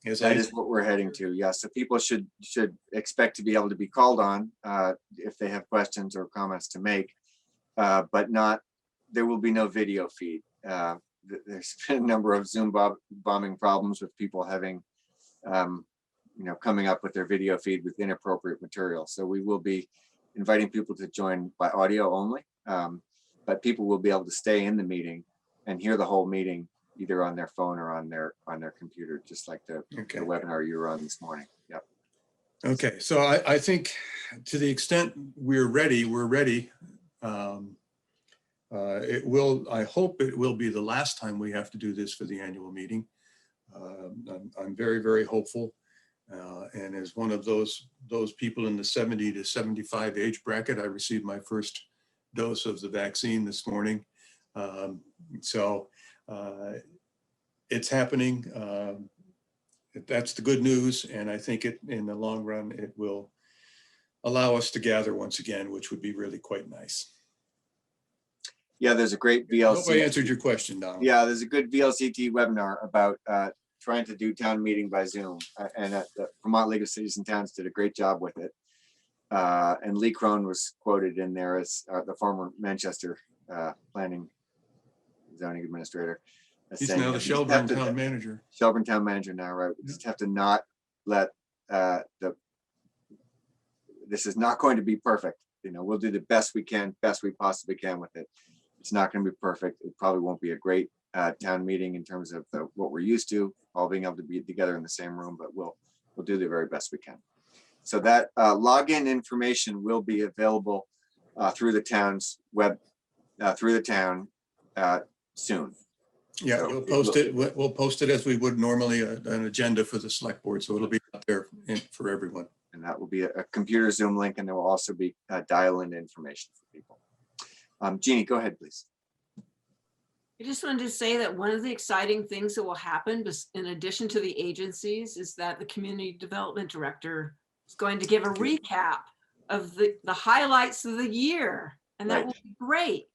That is what we're heading to. Yes, so people should expect to be able to be called on if they have questions or comments to make, but there will be no video feed. There's been a number of Zoom bombing problems with people having, coming up with their video feed with inappropriate material. So we will be inviting people to join by audio only, but people will be able to stay in the meeting and hear the whole meeting either on their phone or on their computer, just like the webinar you were on this morning. Yep. Okay, so I think to the extent we're ready. I hope it will be the last time we have to do this for the annual meeting. I'm very, very hopeful. And as one of those people in the 70 to 75 age bracket, I received my first dose of the vaccine this morning. It's happening. That's the good news. And I think in the long run, it will allow us to gather once again, which would be really quite nice. Yeah, there's a great VLCT. I hope I answered your question, Donald. Yeah, there's a good VLCT webinar about trying to do town meeting by Zoom. And the Vermont League of Cities and Towns did a great job with it. And Lee Crone was quoted in there as the former Manchester planning zoning administrator. He's now the Shelburne town manager. Shelburne town manager now, right? We just have to not let this is not going to be perfect. We'll do the best we possibly can with it. It's not going to be perfect. It probably won't be a great town meeting in terms of what we're used to, all being able to be together in the same room, but we'll do the very best we can. So that login information will be available through the town's web, through the town soon. Yeah, So we'll post it as we would normally an agenda for the select board. So it'll be out there for everyone. And that will be a computer Zoom link, and there will also be dial-in information for people. Jeannie, go ahead, please. I just wanted to say that one of the exciting things that will happen, in addition to the agencies, is that the community development director is going to give a recap of the highlights of the year, and that will be great.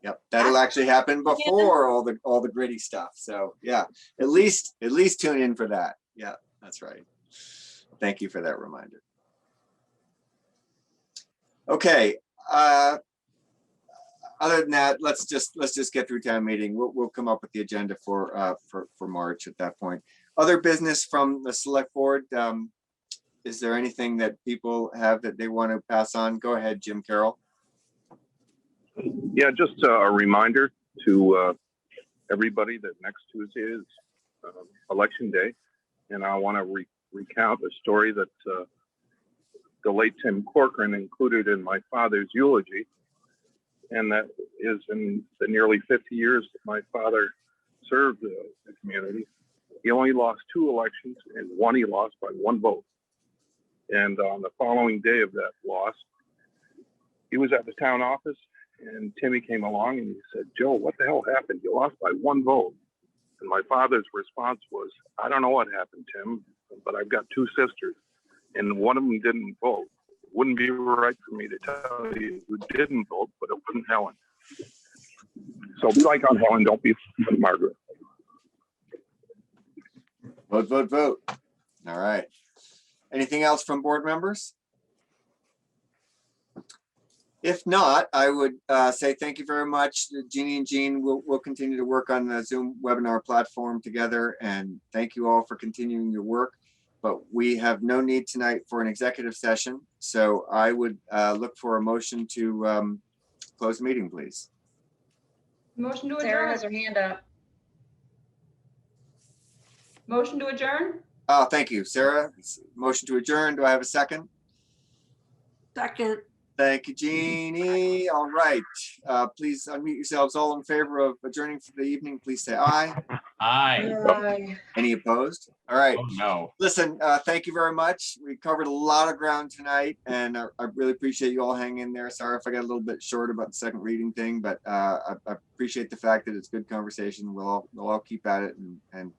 Yep, that'll actually happen before all the gritty stuff. So yeah, at least tune in for that. Yeah, that's right. Thank you for that reminder. Okay. Other than that, let's just get through town meeting. We'll come up with the agenda for March at that point. Other business from the select board. Is there anything that people have that they want to pass on? Go ahead, Jim Carroll. Yeah, just a reminder to everybody that next Tuesday is election day, and I want to recount a story that the late Tim Corcoran included in my father's eulogy, and that is in the nearly 50 years that my father served the community. He only lost 2 elections, and one he lost by 1 vote. And on the following day of that loss, he was at the town office, and Timmy came along and he said, "Joe, what the hell happened? You lost by 1 vote." And my father's response was, "I don't know what happened, Tim, but I've got 2 sisters, and one of them didn't vote. It wouldn't be right for me to tell you who didn't vote, but it wasn't Helen. So be like on Helen, don't be Margaret." Vote, vote, vote. All right. Anything else from board members? If not, I would say thank you very much, Jeannie and Jean. We'll continue to work on the Zoom webinar platform together, and thank you all for continuing your work. But we have no need tonight for an executive session, so I would look for a motion to close the meeting, please. Motion to Sarah has adjourn. her hand up. Motion to adjourn. Oh, thank you, Sarah. Motion to adjourn. Do I have a second? Second. Thank you, Jeannie. All right. Please unmute yourselves. All in favor of adjourning for the evening, please say aye. Aye. Aye. Any opposed? All right. Oh, no. Listen, thank you very much. We covered a lot of ground tonight, and I really appreciate you all hanging in there. Sorry if I got a little bit short about the second reading thing, but I appreciate the fact that it's good conversation. We'll all keep at it and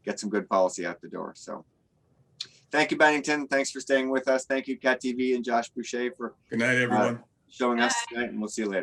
get some good policy out the door. So thank you, Bennington. Thanks for staying with us. Thank you, Cat TV and Josh Boucher, for Good night, everyone. showing us tonight, and we'll see you later.